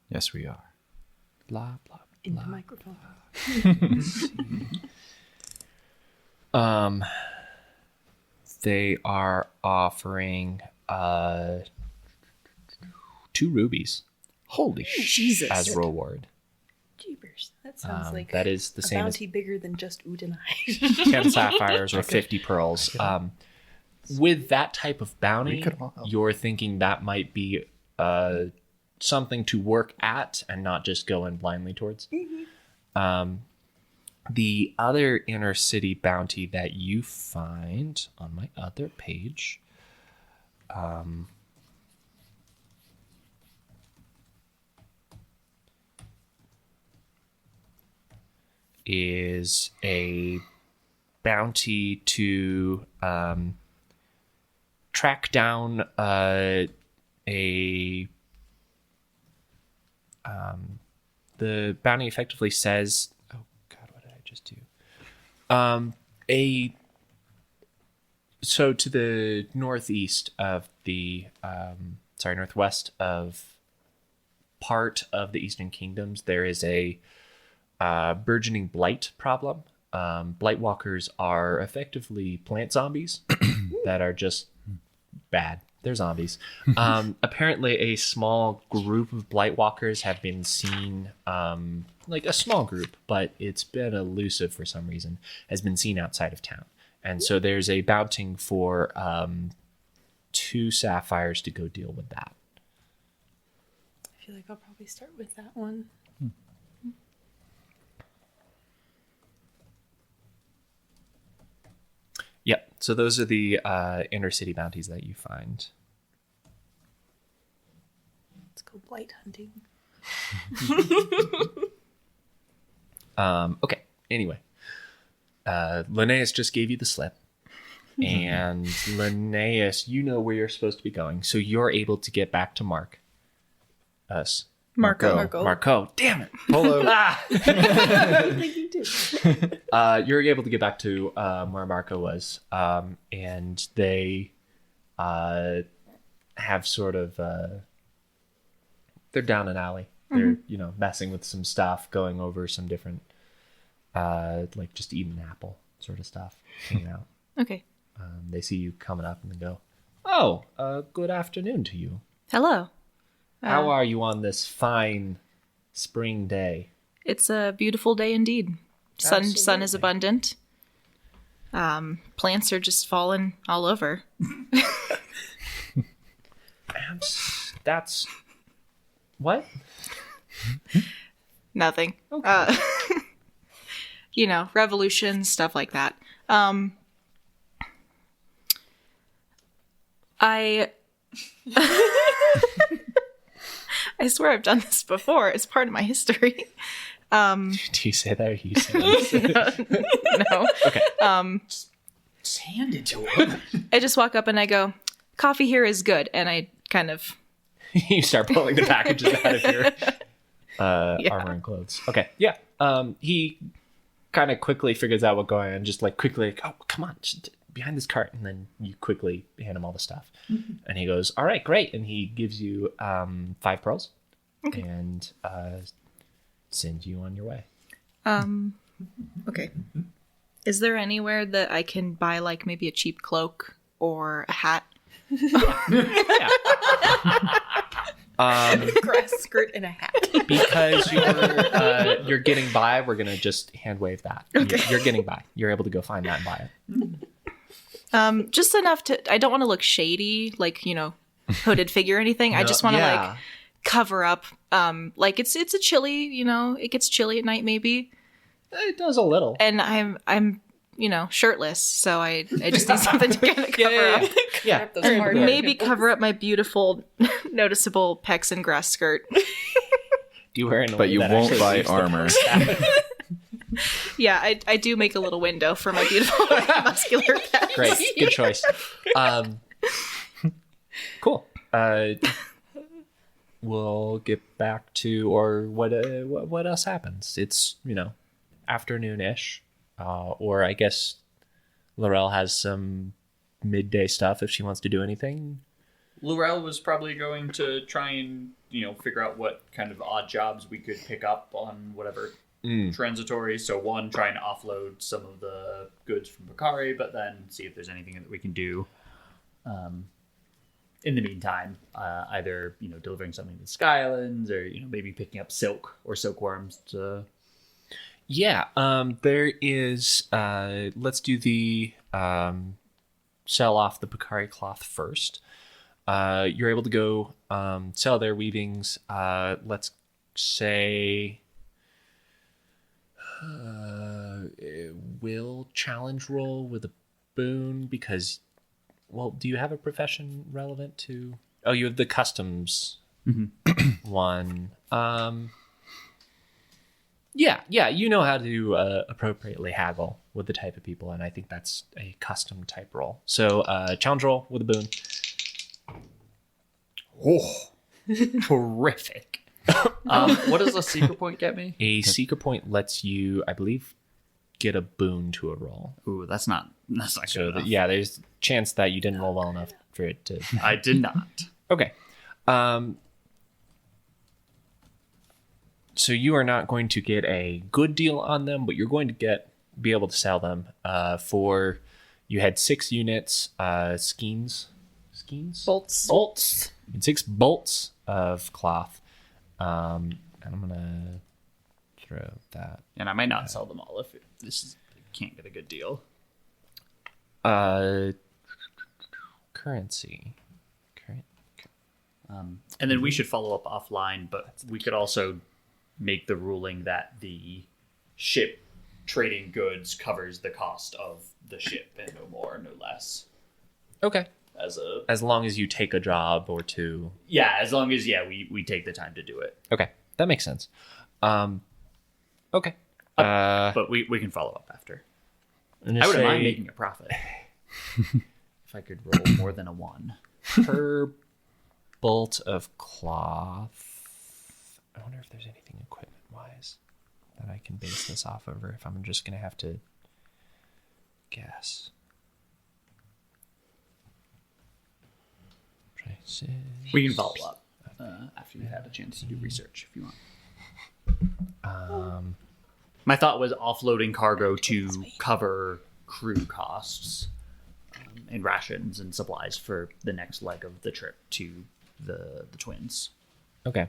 Yes, we are. Blah, blah, In the blah. microphone. They are offering 2 2 rubies Holy Jesus. as reward. Jeepers. That sounds like That is the a same as bounty bigger than just Oot and I. 10 sapphires or 50 pearls. With that type of bounty, you're thinking that might be something to work at and not just go in blindly towards. The other inner city bounty that you find on my other page is a bounty to track down the bounty effectively says, oh god, what did I just do? So to the northeast of the northwest of part of the Eastern Kingdoms, there is a burgeoning blight problem. Blight walkers are effectively plant zombies that are just bad. They're zombies. Apparently, a small group of blight walkers have been seen, like a small group, but it's been elusive for some reason, has been seen outside of town. And so there's a bouncing for 2 sapphires to go deal with that. I feel like I'll probably start with that one. Yep. So those are the inner city bounties that you find. Let's go blight hunting. Okay. Anyway, Linnaeus just gave you the slip, and Linnaeus, you know where you're supposed to be going, so you're able to get back to Marco. Damn it. Polo. You're able to get back to where Marco was, and they have sort of they're down an alley. They're messing with some stuff, going over some different like just eating an apple sort of stuff, hanging out. Okay. They see you coming up and they go, "Oh, good afternoon to you. Hello. How are you on this fine spring day?" It's a beautiful day indeed. Sun is abundant. Plants are just falling all over. That's what? Nothing. Okay. Revolution, stuff like that. I swear I've done this before. It's part of my history. Do you say that or you say that? No. Okay. Just hand it to him. I just walk up and I go, "Coffee here is good," and I kind of You start pulling the packages out of your armor and clothes. Okay, yeah. He kind of quickly figures out what's going on, just like quickly, like, "Oh, come on, just behind this cart," and then you quickly hand him all the stuff. And he goes, "All right, great," and he gives you 5 pearls and sends you on your way. Okay. Is there anywhere that I can buy, like, maybe a cheap cloak or a hat? Grass skirt and a hat. Because you're getting by, we're gonna just hand wave that. Okay. You're getting by. You're able to go find that and buy it. Just enough to. I don't want to look shady, like hooded figure or anything. I just want to like cover up. Like it's a chilly. It gets chilly at night, maybe. It does a little. And I'm shirtless, so I just need something to kind of cover up. Yeah. And maybe cover up my beautiful, noticeable pecs and grass skirt. Do you wear it? But you won't buy armor. Yeah, I do make a little window for my beautiful muscular pecs. Great, good choice. Cool. We'll get back to, or what else happens? It's afternoon-ish, or I guess Laurel has some midday stuff if she wants to do anything. Laurel was probably going to try and figure out what kind of odd jobs we could pick up on whatever transitory. So one, trying to offload some of the goods from Bakari, but then see if there's anything that we can do in the meantime, either delivering something to the Sky Islands, or maybe picking up silk or silkworms to. Yeah, there is. Let's do the sell off the Bakari cloth first. You're able to go sell their weavings. Let's say will challenge roll with a boon because, well, do you have a profession relevant to? Oh, you have the customs one. Yeah, you know how to appropriately haggle with the type of people, and I think that's a custom type roll. So challenge roll with a boon. Oh, terrific. What does a seeker point get me? A seeker point lets you, I believe, get a boon to a roll. Ooh, that's not So good enough. yeah, there's a chance that you didn't roll well enough for it to. I did not. Okay. So you are not going to get a good deal on them, but you're going to be able to sell them for. You had 6 units, skeins, bolts, and 6 bolts of cloth. And I'm gonna throw that. And I might not sell them all if can't get a good deal. Currency. And then we should follow up offline, but we could also make the ruling that the ship trading goods covers the cost of the ship and no more, no less. Okay. As long as you take a job or two. Yeah, as long as we take the time to do it. Okay, that makes sense. Okay. But we can follow up after. I wouldn't mind making a profit. If I could roll more than a 1. Per bolt of cloth. I wonder if there's anything equipment-wise that I can base this off over if I'm just going to have to guess. Prices. We can follow up after you've had a chance to do research if you want. My thought was offloading cargo to cover crew costs and rations and supplies for the next leg of the trip to the twins. Okay.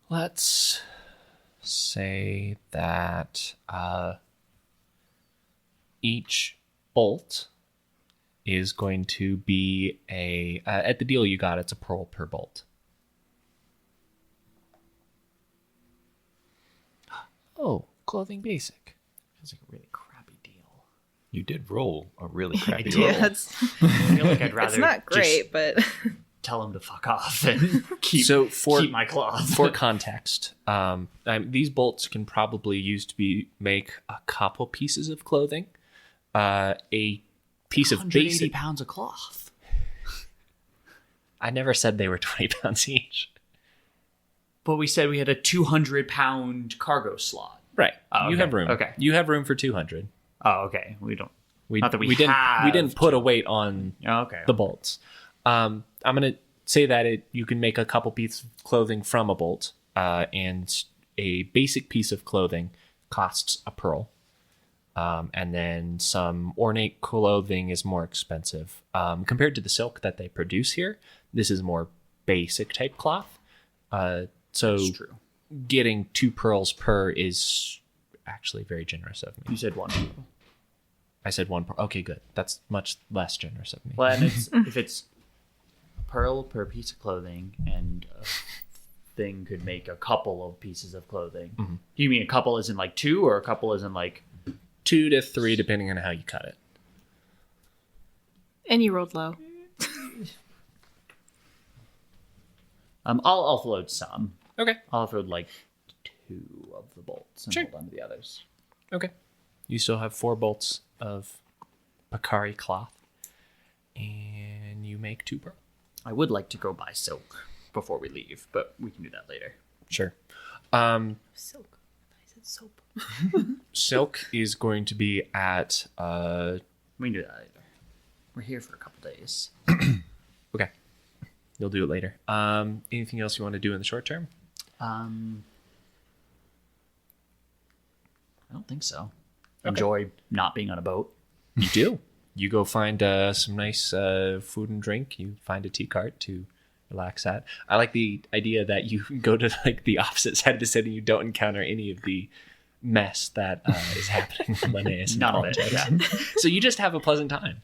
Let's say that each bolt is going to be at the deal you got, it's a pearl per bolt. Oh, clothing basic. Feels like a really crappy deal. You did roll a really crappy did. roll. Yeah, I feel like I'd rather it's not great, but tell him to fuck off and keep my cloth. For context, these bolts can probably make a couple pieces of clothing. A piece of 180 pounds of cloth. I never said they were 20 pounds each. But we said we had a 200-pound cargo slot. Right. Oh, You okay. have room. Okay. You have room for 200. Oh, okay. Not that we didn't put a weight on the bolts. I'm going to say that you can make a couple pieces of clothing from a bolt, and a basic piece of clothing costs a pearl. And then some ornate clothing is more expensive. Compared to the silk that they produce here, this is more basic type cloth. So That's true. Getting 2 pearls per is actually very generous of me. You said 1 pearl. I said 1 pearl. Okay, good. That's much less generous of me. Well, and if it's a pearl per piece of clothing, and a thing could make a couple of pieces of clothing. Mm-hmm. Do you mean a couple as in like 2, or a couple as in like 2 to 3, depending on how you cut it. and you rolled low. I'll offload some. Okay. I'll offload like 2 of the bolts and Sure. hold on to the others. Okay. You still have 4 bolts of Bakari cloth, and you make 2 pearl. I would like to go buy silk before we leave, but we can do that later. Sure. Silk. I said soap. Silk is going to be at We can do that later. We're here for a couple days. okay. you'll do it later. Anything else you want to do in the short term? I don't think so. Enjoy not being on a boat. You do. You go find some nice food and drink. You find a tea cart to relax at. I like the idea that you go to like the opposite side of the city. You don't encounter any of the mess that is happening in Linnaeus. None of it. Yeah. So you just have a pleasant time.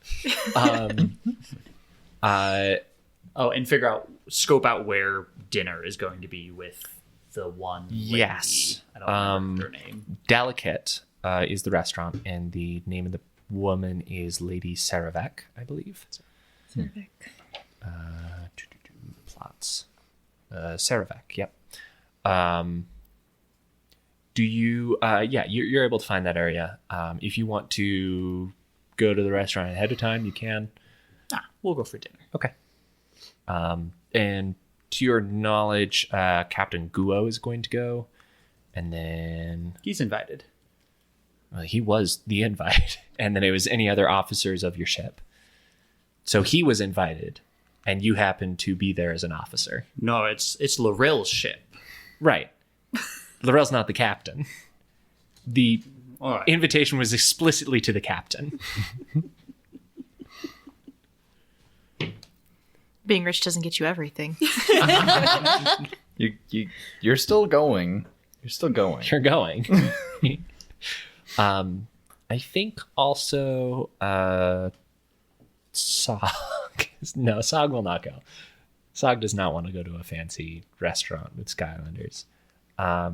And scope out where dinner is going to be with the one lady. Yes. I don't remember her name. Delicate is the restaurant, and the name of the woman is Lady Saravek, I believe. Saravek. Plots. Saravek, yep. Do you... you're able to find that area. If you want to go to the restaurant ahead of time, you can. We'll go for dinner. Okay. And to your knowledge, Captain Guo is going to go. And then... He's invited. Well, he was the invite. And then it was any other officers of your ship. So he was invited. And you happened to be there as an officer. No, it's Lorel's ship. Right. Laurel's not the captain. The invitation was explicitly to the captain. Being rich doesn't get you everything. You're still going. You're still going. You're going. I think also Sog. No, Sog will not go. Sog does not want to go to a fancy restaurant with Skylanders. I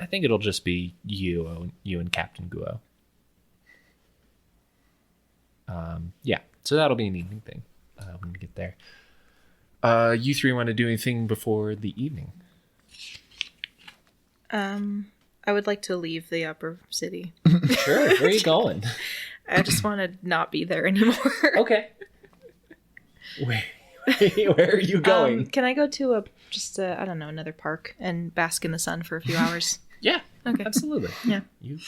think it'll just be you and Captain Guo. So that'll be an evening thing when we get there. You three want to do anything before the evening? I would like to leave the upper city. Sure. Where are you going? I just want to not be there anymore. Okay. Where are you going? Can I go to another park and bask in the sun for a few hours? Yeah. Okay. Absolutely. Yeah. You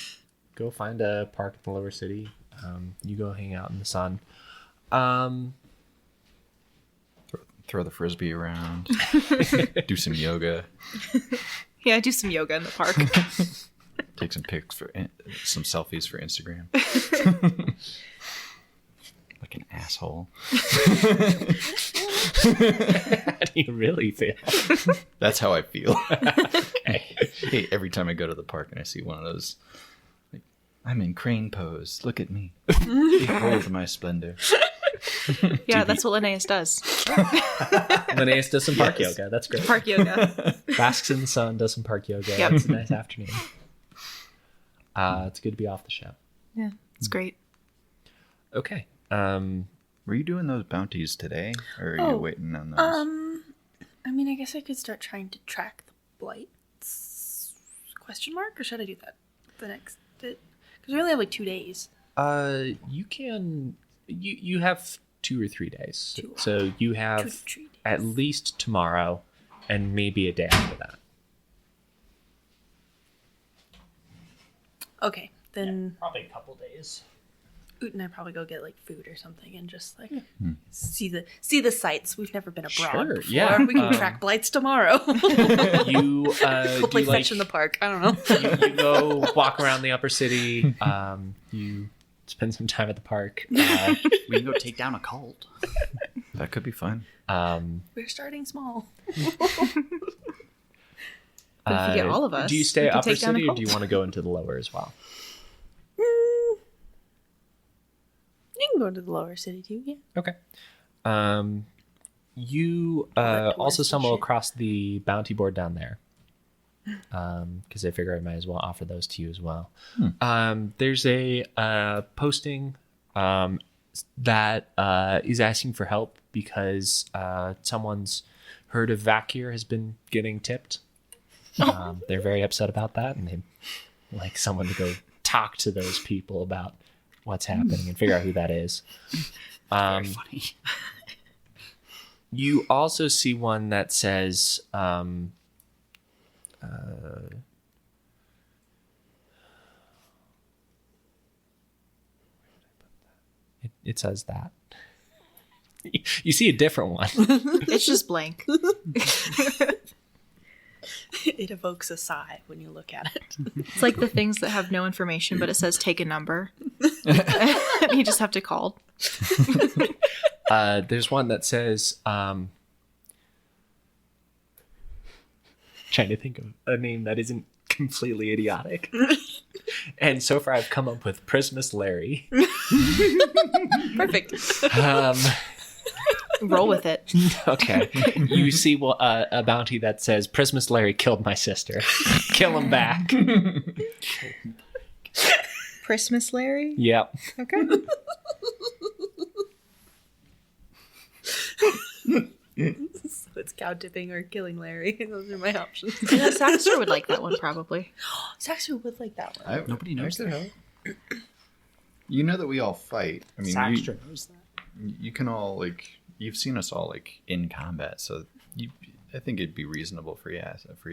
go find a park in the lower city. You go hang out in the sun. Throw the frisbee around. Do some yoga. Yeah, I do some yoga in the park. Take some pics some selfies for Instagram. Like an asshole. How do you really feel? That's how I feel. Okay. Hey, every time I go to the park and I see one of those, like, I'm in crane pose. Look at me. Behold my splendor. Yeah, that's what Linnaeus does. Linnaeus does some park yoga. That's great. Park yoga. Basks in the sun, does some park yoga. Yep. It's a nice afternoon. It's good to be off the ship. Yeah, it's great. Okay. Were you doing those bounties today? Or are you waiting on those? I mean, I guess I could start trying to track the blights? Question mark? Or should I do that the next... Because we only have like 2 days. You can... You have 2 or 3 days. So you have at least tomorrow and maybe a day after that. Okay, then Probably a couple days. Oot and I probably go get like food or something and just like see the sights. We've never been abroad Sure, before. yeah. We can track blights tomorrow. You Go play fetch in the park. I don't know. you go walk around the upper city. You spend some time at the park. We can go take down a cult. That could be fun. We're starting small. But if you get all of us, do you stay we can upper take down a city or do you cult. want to go into the lower as well? You can go to the lower city too, yeah. Okay. You that also touristy stumble shit. across the bounty board down there. Because I figure I might as well offer those to you as well. There's a posting that is asking for help because someone's herd of Vakir has been getting tipped. They're very upset about that, and they'd like someone to go talk to those people about what's happening and figure out who that is. Very funny. You also see one that says it says that. You see a different one. It's just blank. It evokes a sigh when you look at it. It's like the things that have no information, but it says take a number. And you just have to call. There's one that says, trying to think of a name that isn't completely idiotic. And so far I've come up with Prismus Larry. Perfect. Roll with it. Okay. You see a bounty that says, Prismus Larry killed my sister. Kill him back. Christmas Larry? Yep. Okay. So it's cow tipping or killing Larry. Those are my options. Yeah, Saxter would like that one, probably. Saxter would like that one. Nobody knows that. You know that we all fight. I mean, Saxter knows that. you can all, like, you've seen us all, like, in combat, so I think it'd be reasonable for you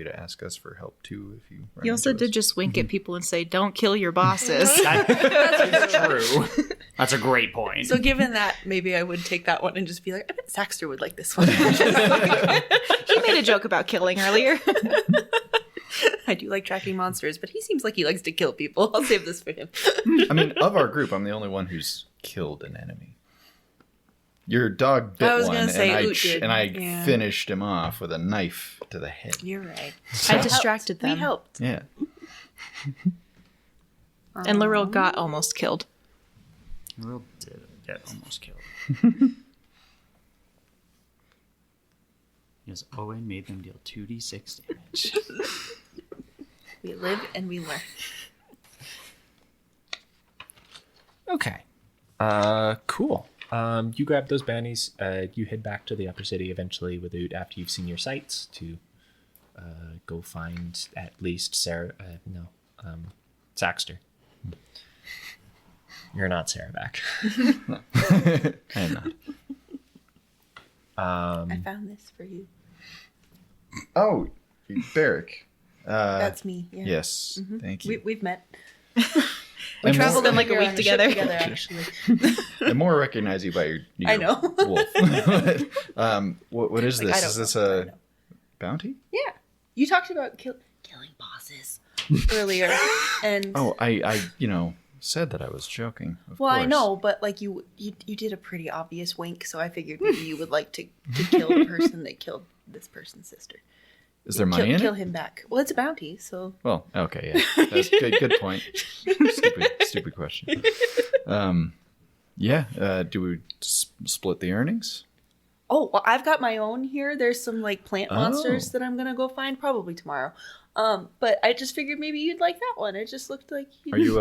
to ask us for help, too, if you run He also into did us. just wink at people and say, don't kill your bosses. That's true. That's a great point. So given that, maybe I would take that one and just be like, I bet Saxter would like this one. He made a joke about killing earlier. I do like tracking monsters, but he seems like he likes to kill people. I'll save this for him. I mean, of our group, I'm the only one who's killed an enemy. Your dog bit I was one, gonna say and Oot did. I Yeah. finished him off with a knife to the head. You're right. I distracted We them. helped. Yeah. And Laurel got almost killed. Will did get almost killed. Yes, Owen made them deal 2d6 damage. We live and we learn. Okay. Cool. You grab those bounties. You head back to the upper city eventually with Oot after you've seen your sights to go find at least Saxter. You're not Sarah back. I am not. I found this for you. Oh, Barrick. That's me. Yeah. Yes. Thank you. We've met. We I'm traveled more- in like a We're week on ship together. actually. I more recognize you by your I know. wolf. What is Like, I this? don't Is this know. I a know. bounty? Yeah. You talked about killing bosses earlier, and Oh, I said that I was joking. Of well, I course. know, but like you did a pretty obvious wink, so I figured maybe you would like to kill the person that killed this person's sister. Is there money in Kill it? him back. Well, it's a bounty, so Well, okay, yeah. That's good point. Stupid question. Do we split the earnings? oh, well, I've got my own here. There's some like plant monsters that I'm gonna go find probably tomorrow. But I just figured maybe you'd like that one. It just looked like Are you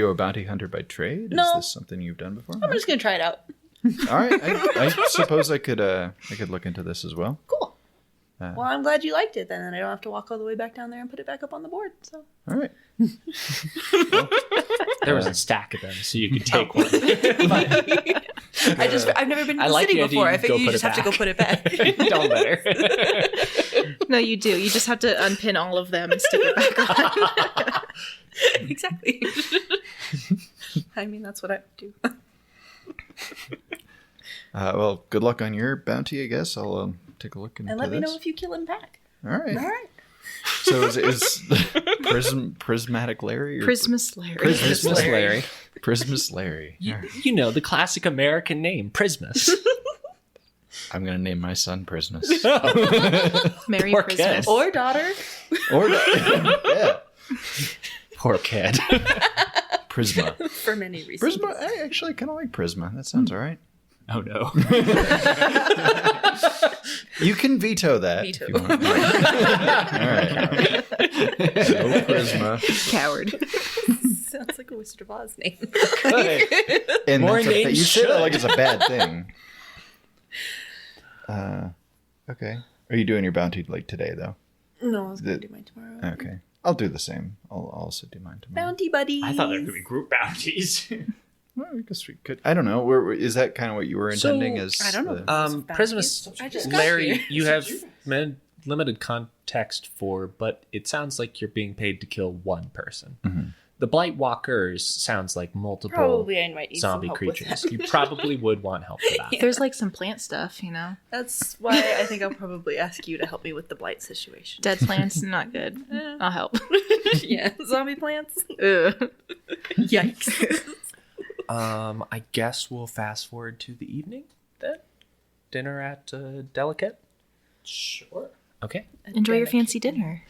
a bounty hunter by trade? No. Is this something you've done before? I'm just gonna try it out. All right, I suppose I could look into this as well. Cool. Well, I'm glad you liked it then, and I don't have to walk all the way back down there and put it back up on the board. So All right. There was a stack of them, so you could take one. I've never been to I the like city the idea before. I you figure go you put just it have to go back. put it back. Don't let her. No, you do. You just have to unpin all of them and stick it back on. Exactly. I mean, that's what I would do. Well, good luck on your bounty, I guess. I'll take a look into And let me this. know if you kill him back. All right. All right. So is Prismatic Larry? Or Christmas Larry. Prismus Larry. Prismus Larry. You know, the classic American name, Prismus. I'm going to name my son Prismus. Merry Poor Christmas. kid. Or daughter. Or, yeah. Poor kid. Prisma. For many reasons. Prisma, I actually kind of like Prisma. That sounds all right. Oh no. You can veto that. Veto. If you want. All right. No Prisma. Coward. Sounds like a Wizard of Oz name. And More that's a- names you say that should. like it's a bad thing. Okay. Are you doing your bounty like today though? No, I was going The- to do mine tomorrow. Okay. I'll do the same. I'll also do mine tomorrow. Bounty buddies. I thought there could be group bounties. Well, I guess we could. I don't know. Is that kind of what you were intending? As I don't know. the- Prismus I just got Larry, here. you have limited context for, but it sounds like you're being paid to kill one person. The Blight Walkers sounds like multiple Probably I might need some zombie help with creatures. that. You probably would want help for that. There's like some plant stuff, you know. That's why I think I'll probably ask you to help me with the blight situation. Dead plants, not good. I'll help. Yeah, zombie plants. Ugh. Yikes. I guess we'll fast forward to the evening then. Dinner at Delicate. Sure. Okay. Enjoy your fancy dinner.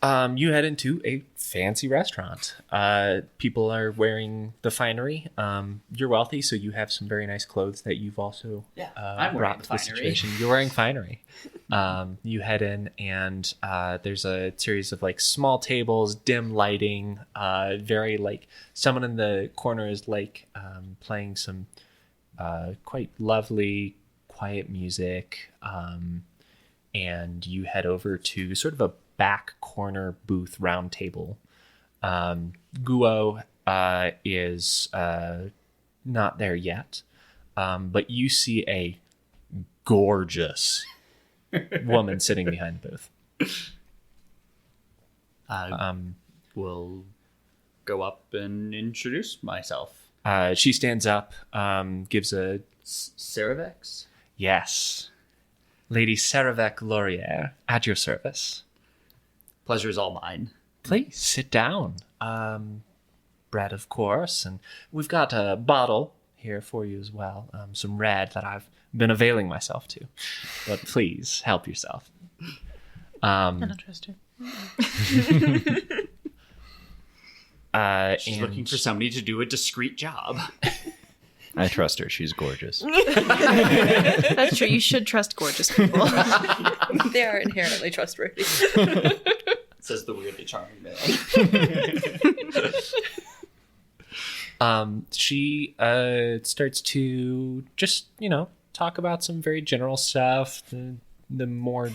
You head into a fancy restaurant. People are wearing the finery. You're wealthy, so you have some very nice clothes that you've also I'm wearing brought to the finery. situation. You're wearing finery. You head in, and there's a series of like small tables, dim lighting. Very like someone in the corner is like playing some quite lovely, quiet music. And you head over to sort of a back corner booth round table. Guo is not there yet, but you see a gorgeous woman sitting behind the booth. We'll go up and introduce myself. She stands up, gives a Cerevex? yes. Lady Saravek Laurier, at your service. Pleasure's all mine. Please sit down. Bread, of course, and we've got a bottle here for you as well. Some red that I've been availing myself to. But please help yourself. I don't trust her. She's looking for somebody to do a discreet job. I trust her. She's gorgeous. That's true. You should trust gorgeous people. They are inherently trustworthy. Says the weirdly charming man. She starts to just, talk about some very general stuff, the more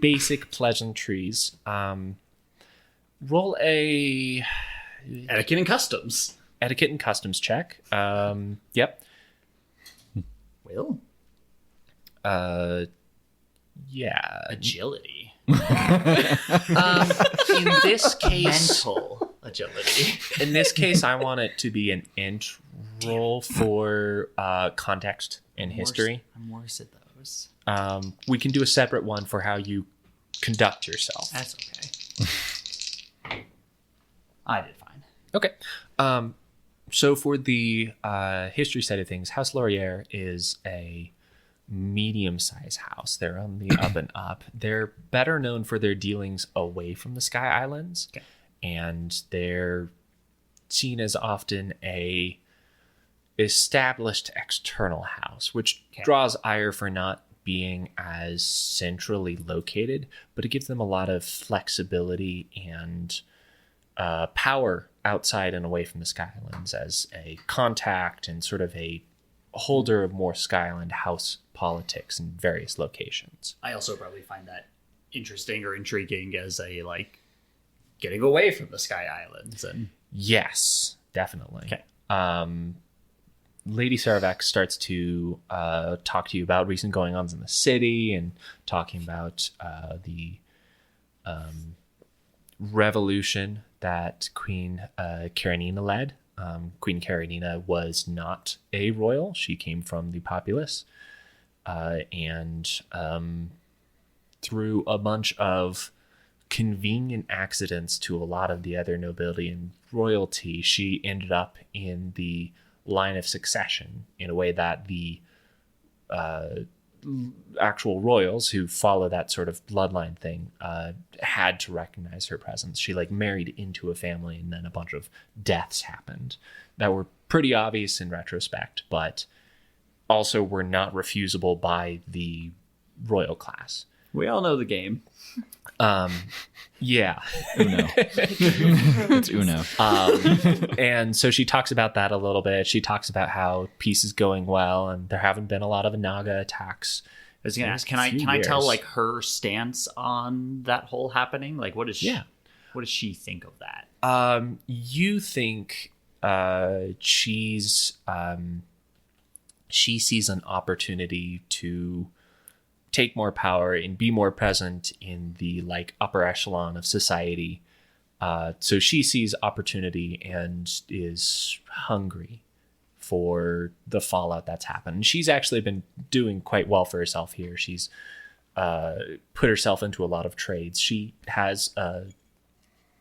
basic pleasantries. Roll a Etiquette and customs. etiquette and customs check. Yep. Will? Yeah. Agility. In this case, Mental agility. I want it to be an int roll for context and history. I'm worse at those. We can do a separate one for how you conduct yourself. That's okay. I did fine. Okay. So for the history side of things, House Laurier is a medium-sized house. They're on the up and up. They're better known for their dealings away from the Sky Islands, and they're seen as often a established external house, which draws ire for not being as centrally located, but it gives them a lot of flexibility and power outside and away from the Sky Islands as a contact and sort of a holder of more Sky Island house politics in various locations. I also probably find that interesting or intriguing as a, getting away from the Sky Islands. And Yes, definitely. Okay. Lady Saravek starts to talk to you about recent goings-ons in the city and talking about the revolution that Queen Karenina led. Queen Karenina was not a royal. She came from the populace. And through a bunch of convenient accidents to a lot of the other nobility and royalty, she ended up in the line of succession in a way that the actual royals who follow that sort of bloodline thing had to recognize her presence. She married into a family, and then a bunch of deaths happened that were pretty obvious in retrospect, but also were not refusable by the royal class. we all know the game. Yeah. Uno. It's Uno. And so she talks about that a little bit. She talks about how peace is going well and there haven't been a lot of Naga attacks. I was gonna ask, can I tell her stance on that whole happening? What does she think of that? You think she sees an opportunity to take more power and be more present in the upper echelon of society, So she sees opportunity and is hungry for the fallout that's happened. She's actually been doing quite well for herself here. She's put herself into a lot of trades. She has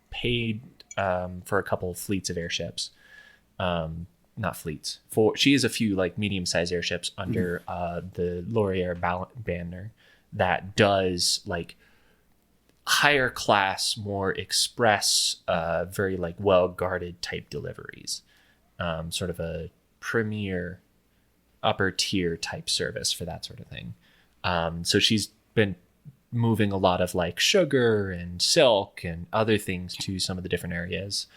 paid for a couple of fleets of airships. Not fleets. She has a few like medium-sized airships under the Laurier banner that does like higher class, more express, very like well-guarded type deliveries. Sort of a premier upper tier type service for that sort of thing. So she's been moving a lot of like sugar and silk and other things to some of the different areas.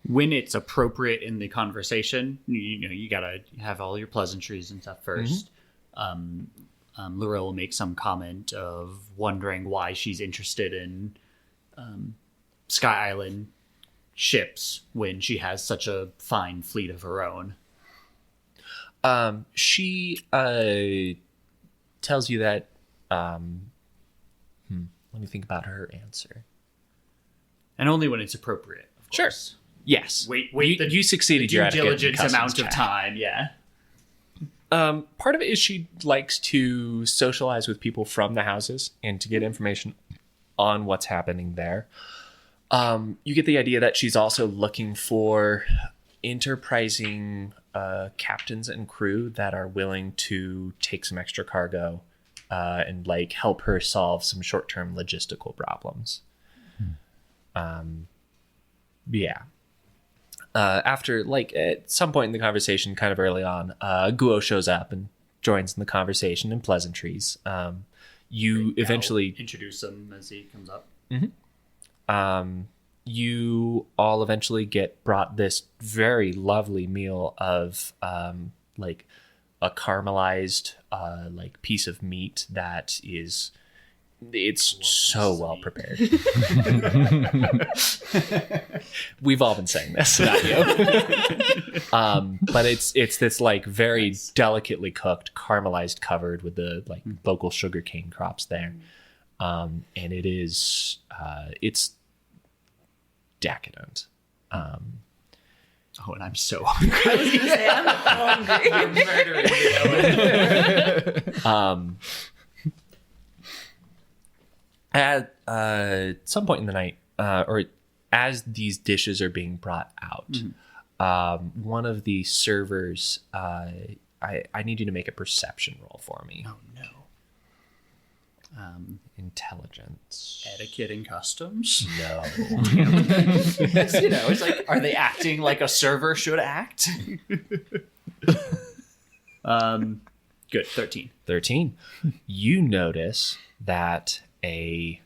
When it's appropriate in the conversation, you gotta have all your pleasantries and stuff first. Laura will make some comment of wondering why she's interested in Sky Island ships when she has such a fine fleet of her own. She tells you that. Let me think about her answer. And only when it's appropriate, of course. Sure. Yes. Wait. You succeeded due your diligence amount check. of time. Yeah. Part of it is she likes to socialize with people from the houses and to get information on what's happening there. You get the idea that she's also looking for enterprising captains and crew that are willing to take some extra cargo and like help her solve some short-term logistical problems. After like at some point in the conversation, kind of early on, Guo shows up and joins in the conversation and pleasantries. You eventually introduce him as he comes up. You all eventually get brought this very lovely meal of like a caramelized like piece of meat that is so well prepared. We've all been saying this, not you. But it's this like very delicately cooked, caramelized, covered with the like local sugarcane crops there, and it is it's decadent. Oh, and I'm so hungry. I was gonna say I'm hungry. At some point in the night, or as these dishes are being brought out, one of the servers, I need you to make a perception roll for me. Oh no. Intelligence. Etiquette and customs? No. It's like, are they acting like a server should act? Good, 13. 13. You notice that the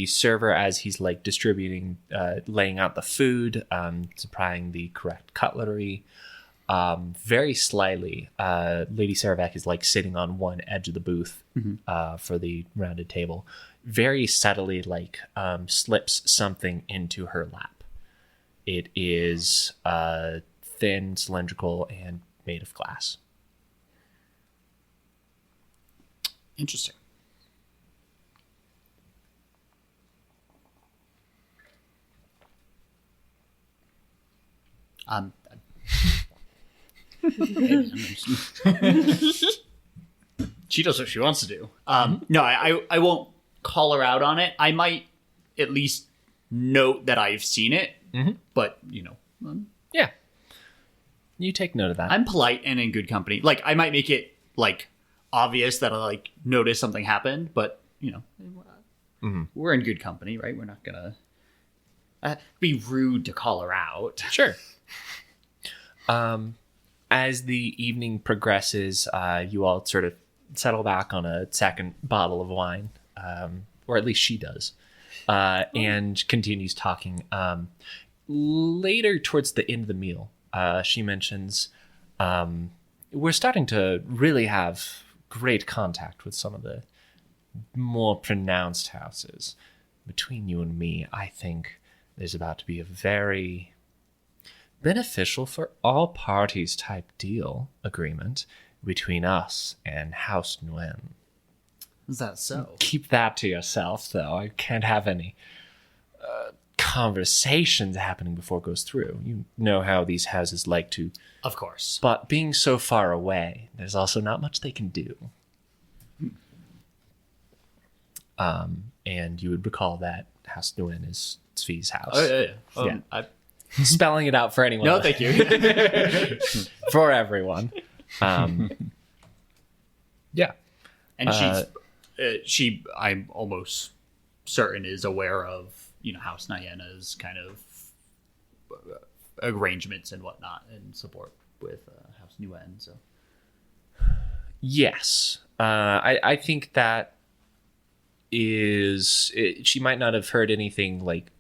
server, as he's like distributing, laying out the food, supplying the correct cutlery, very slyly, Lady Saravek is like sitting on one edge of the booth for the rounded table, very subtly like slips something into her lap. It is thin, cylindrical, and made of glass. Interesting. She does what she wants to do. No, I won't call her out on it. I might at least note that I've seen it, but Yeah. You take note of that. I'm polite and in good company. Like, I might make it like obvious that I like notice something happened, but we're in good company, right? We're not gonna be rude to call her out. Sure. As the evening progresses, you all sort of settle back on a second bottle of wine, or at least she does, and continues talking. Later, towards the end of the meal, she mentions, we're starting to really have great contact with some of the more pronounced houses. Between you and me, I think there's about to be a very beneficial for all parties type deal agreement. between us and House Nguyen. Is that so? Keep that to yourself, though. I can't have any conversations happening before it goes through. You know how these houses like to. Of course. But being so far away, there's also not much they can do. And you would recall that House Nguyen is Svi's house. Oh, yeah. Yeah. Spelling it out for anyone. No, thank you. For everyone. Yeah. And I'm almost certain is aware of, House Nyena's kind of arrangements and whatnot and support with House Nguyen. So yes, I think that she might not have heard anything like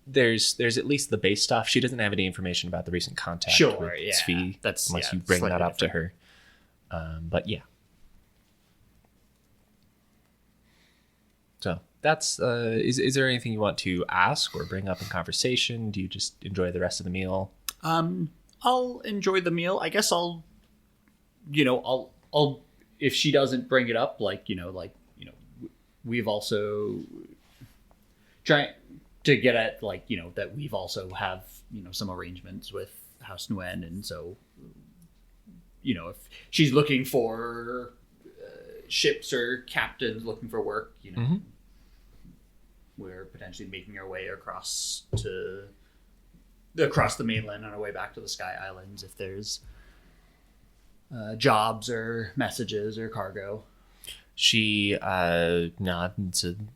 there's at least the base stuff. She doesn't have any information about the recent contact with Svi, unless you bring that up to her. But yeah. So that's is there anything you want to ask or bring up in conversation? Do you just enjoy the rest of the meal? I'll enjoy the meal. I guess I'll if she doesn't bring it up, we've also trying to get at that we've also have some arrangements with House Nguyen, and so if she's looking for ships or captains looking for work, we're potentially making our way across the mainland on our way back to the Sky Islands if there's jobs or messages or cargo. She nods and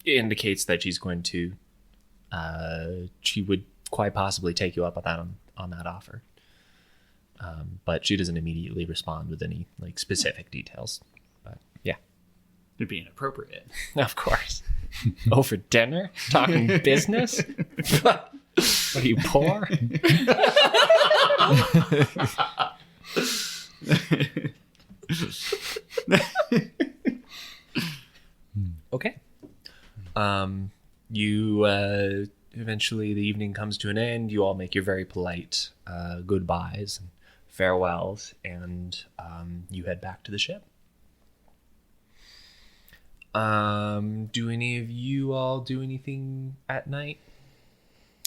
indicates that she's going to she would quite possibly take you up on that offer. But she doesn't immediately respond with any specific details. But yeah. It'd be inappropriate. Of course. Over dinner? Talking business? What are you, poor? Okay. You eventually the evening comes to an end. You all make your very polite goodbyes and farewells, and you head back to the ship. Do any of you all do anything at night?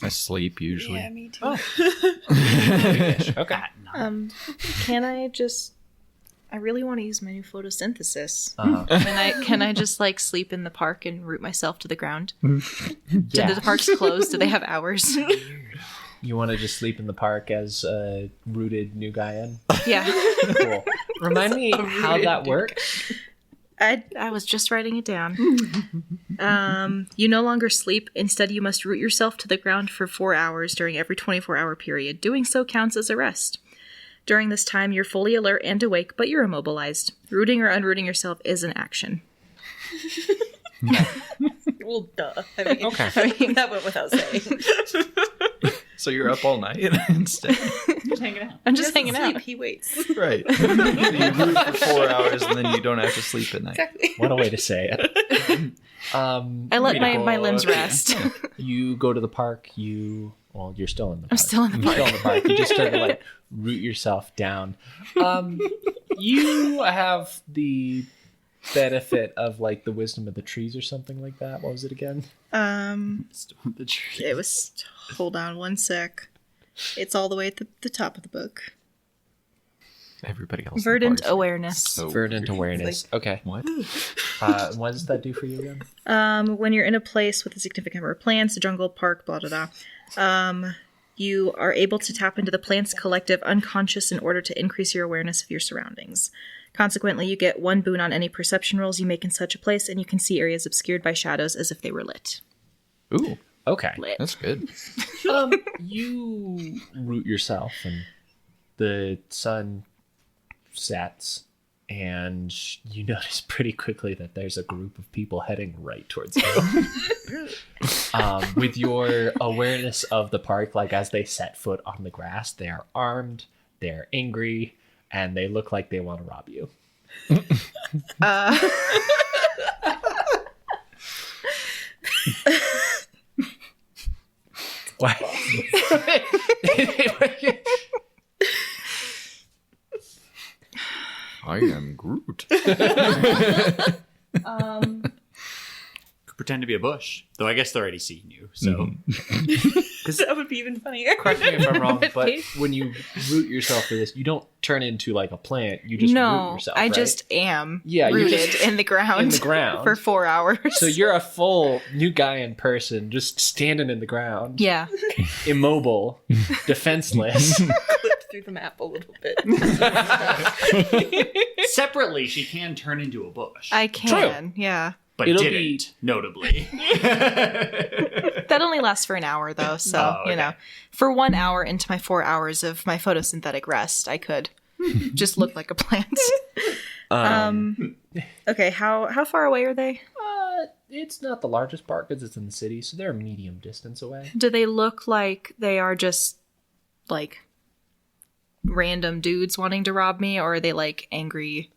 I sleep usually. Yeah, me too. Oh. Okay. Can I just? I really want to use my new photosynthesis. Uh-huh. Can I just sleep in the park and root myself to the ground? Yeah. Did the parks close? Do they have hours? You want to just sleep in the park as a rooted new guy in? Yeah. Cool. Remind me how that works. I was just writing it down. You no longer sleep. Instead, you must root yourself to the ground for 4 hours during every 24-hour period. Doing so counts as a rest. During this time, you're fully alert and awake, but you're immobilized. Rooting or unrooting yourself is an action. Well, duh. I Okay. that went without saying. So you're up all night instead? Just hanging out. I'm just hanging out. He waits. Right. You root for 4 hours and then you don't have to sleep at night. Exactly. What a way to say it. I let my limbs rest. You go to the park. You're still in the park. I'm still in the You're still park. in the park. You just start to root yourself down. You have the benefit of the wisdom of the trees or something like that. What was it again? The tree. It was. Hold on one sec. It's all the way at the top of the book. Everybody else. Verdant awareness. So Verdant weird. awareness. Okay. What? What does that do for you again? When you're in a place with a significant number of plants, a jungle, park, blah, blah, blah, you are able to tap into the plant's collective unconscious in order to increase your awareness of your surroundings. Consequently, you get 1 boon on any perception rolls you make in such a place, and you can see areas obscured by shadows as if they were lit. Ooh, Okay. Lit. that's good. You root yourself, and the sun sets, and you notice pretty quickly that there's a group of people heading right towards you. With your awareness of the park, as they set foot on the grass, they are armed, they're angry, and they look like they want to rob you. Why? I am Groot. Could pretend to be a bush, though I guess they're already seeing you. So That would be even funnier. Correct me if I'm wrong, but when you root yourself for this, you don't turn into like a plant. You just root No, yourself. I right? just am Yeah, you're rooted just in the ground. in the ground. For 4 hours. So you're a full new guy in person, just standing in the ground, yeah. immobile, defenseless. Clip through the map a little bit. separately, she can turn into a bush, I can. Yeah. but It'll didn't, notably. That only lasts for an hour, though. So, Oh, okay. you know, for 1 hour into my 4 hours of my photosynthetic rest, I could just look like a plant. Okay, how far away are they? It's not the largest park because it's in the city, so they're a medium distance away. Do they look like they are just, like, random dudes wanting to rob me, or are they, like, angry...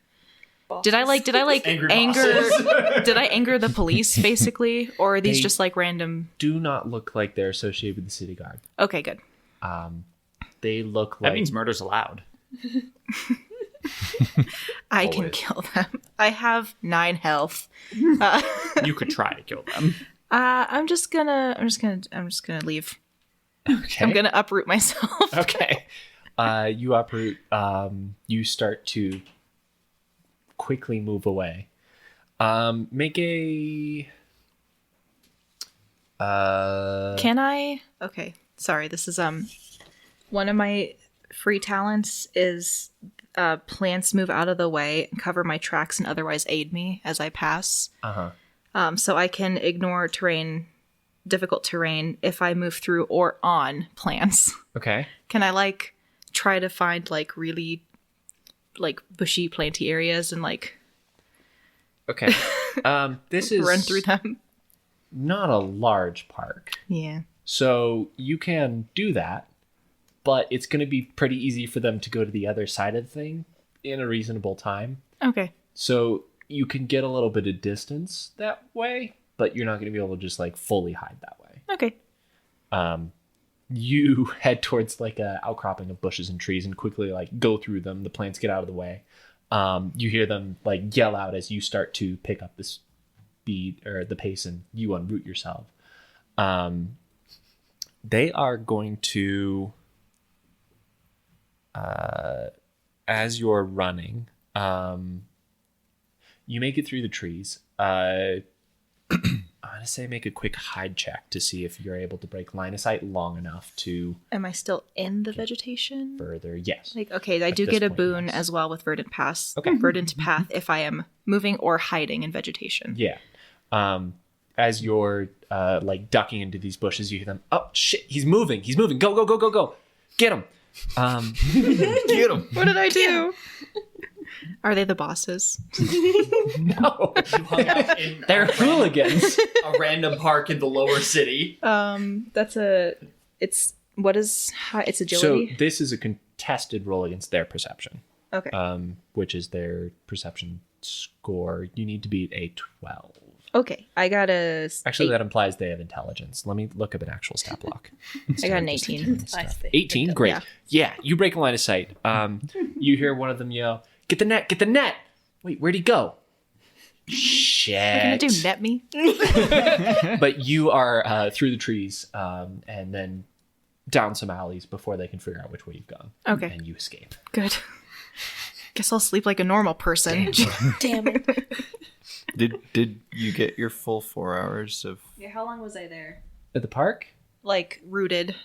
Did I Angry anger bosses. did I anger the police basically, or are these They- just like random? Do not look like they're associated with the city guard. Okay, good. They look That like means murder's allowed. I can Always. kill them. I have 9 health. You could try to kill them. I'm just gonna leave. okay. I'm gonna uproot myself. Okay. You uproot. You start to quickly move away. Make a. Can I? Okay, sorry. This is one of my free talents is plants move out of the way and cover my tracks and otherwise aid me as I pass. So I can ignore difficult terrain if I move through or on plants. Okay. Can I like try to find like really like bushy planty areas and like Okay. This is run through them? not a large park, Yeah. so you can do that, but it's going to be pretty easy for them to go to the other side of the thing in a reasonable time. Okay. So you can get a little bit of distance that way, but you're not going to be able to just like fully hide that way. Okay. You head towards like a outcropping of bushes and trees and quickly like go through them. The plants get out of the way. You hear them like yell out as you start to pick up the speed or the pace and you unroot yourself. They are going to, as you're running, you make it through the trees. I'm going to say make a quick hide check to see if you're able to break line of sight long enough to Am I still in the vegetation? further. Yes. Like, okay, I At do this get a point, boon yes. as well with verdant pass. Okay. Verdant path if I am moving or hiding in vegetation. Yeah. As you're like ducking into these bushes, you hear them. Oh shit! He's moving. He's moving. Go! Go! Go! Go! Go! Get him! Get him. What did I do? Are they the bosses? No, You hung out in they're hooligans. a random park in the lower city. It's So agility. this is a contested roll against their perception, Okay. which is their perception score. You need to beat a 12. Okay. I got Actually, eight. that implies they have intelligence. Let me look up an actual stat block. I got an 18. Nice thing. 18, great. Yeah. Yeah, you break a line of sight. You hear one of them yell, "Get the net! Get the net!" Wait, where'd he go? Shit. You're gonna do net me? But you are through the trees and then down some alleys before they can figure out which way you've gone. Okay. And you escape. Good. Guess I'll sleep like a normal person. Damn it. Did you get your full 4 hours of? Yeah, how long was I there? At the park, Like rooted,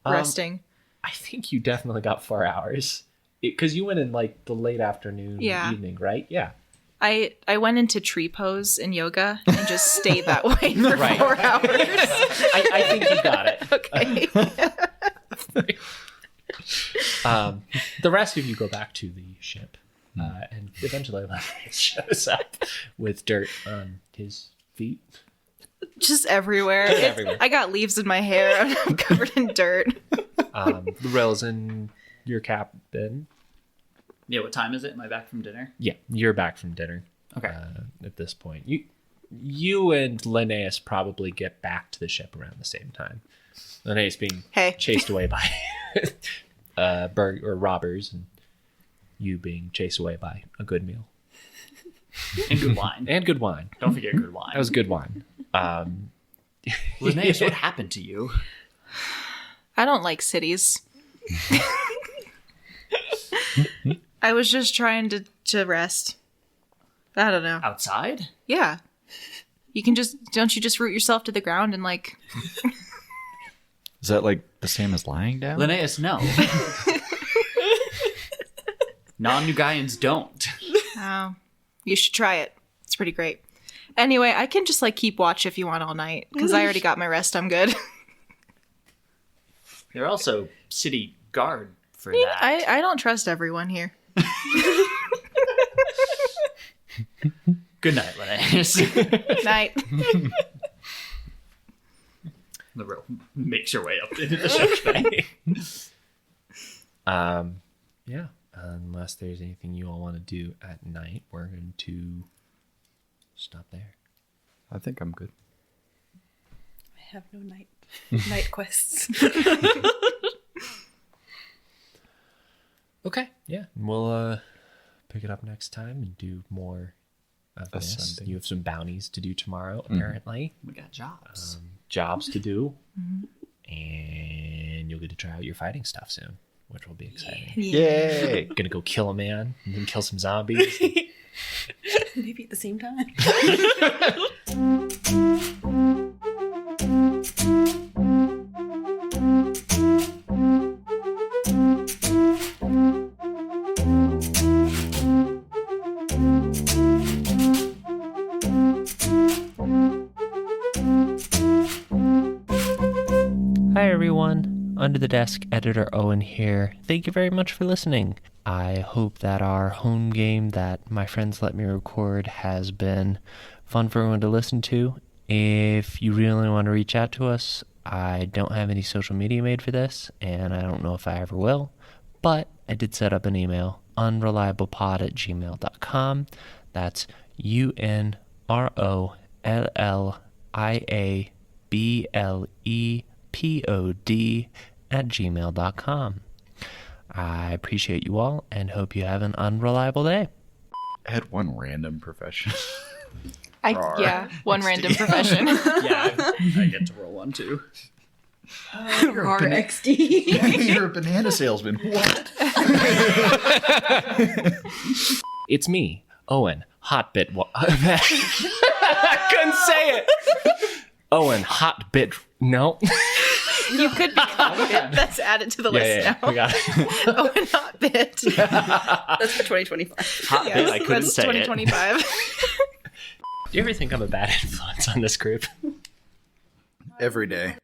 resting. I think you definitely got 4 hours. Because you went in like the late afternoon, Yeah. evening, right? Yeah. I went into tree pose in yoga and just stayed that way for Right. 4 hours. I think you got it. Okay. The rest of you go back to the ship. And eventually Leviathan shows up with dirt on his feet. Just everywhere. Everywhere. I got leaves in my hair. I'm covered in dirt. The rails in your cabin. Yeah, what time is it? Am I back from dinner? Yeah, you're back from dinner. Okay. At this point, you and Linnaeus probably get back to the ship around the same time. Linnaeus being Hey. chased away by robbers, and you being chased away by a good meal. And good wine. And good wine. Don't forget good wine. That was good wine. Linnaeus, what happened to you? I don't like cities. I was just trying to rest. I don't know. Outside? Yeah. Don't you just root yourself to the ground and like... Is that like the same as lying down? Linnaeus, no. Non-Nugaians don't. Oh, you should try it. It's pretty great. Anyway, I can just like keep watch if you want all night because I already got my rest. I'm good. You're also city guard for that. I don't trust everyone here. Good night, Linnaeus. Night. The rope makes your way up into the ship's bay. Yeah. Unless there's anything you all want to do at night, we're going to stop there. I think I'm good. I have no night quests. Okay. Yeah. We'll pick it up next time and do more of this. Ascending. You have some bounties to do tomorrow, apparently. We got jobs. Jobs to do. And you'll get to try out your fighting stuff soon, which will be exciting. Yay! Gonna go kill a man and then kill some zombies. Maybe at the same time. Hi everyone, Under the Desk editor Owen here. Thank you very much for listening. I hope that our home game that my friends let me record has been fun for everyone to listen to. If you really want to reach out to us, I don't have any social media made for this, and I don't know if I ever will, but I did set up an email, unrolliablepod@gmail.com. That's unrolliablepod@gmail.com. I appreciate you all and hope you have an unreliable day. I had one random profession. One random profession. Yeah, I get to roll one too. RXD. You're a banana salesman. What? It's me, Owen, Hotbit. I couldn't say it. Owen, Hotbit. No. You could be Hotbit. That's added to the list now. We got it. Oh, and Hotbit. That's for 2025. Hotbit, I couldn't That's say 2025. Do you ever think I'm a bad influence on this group? Every day.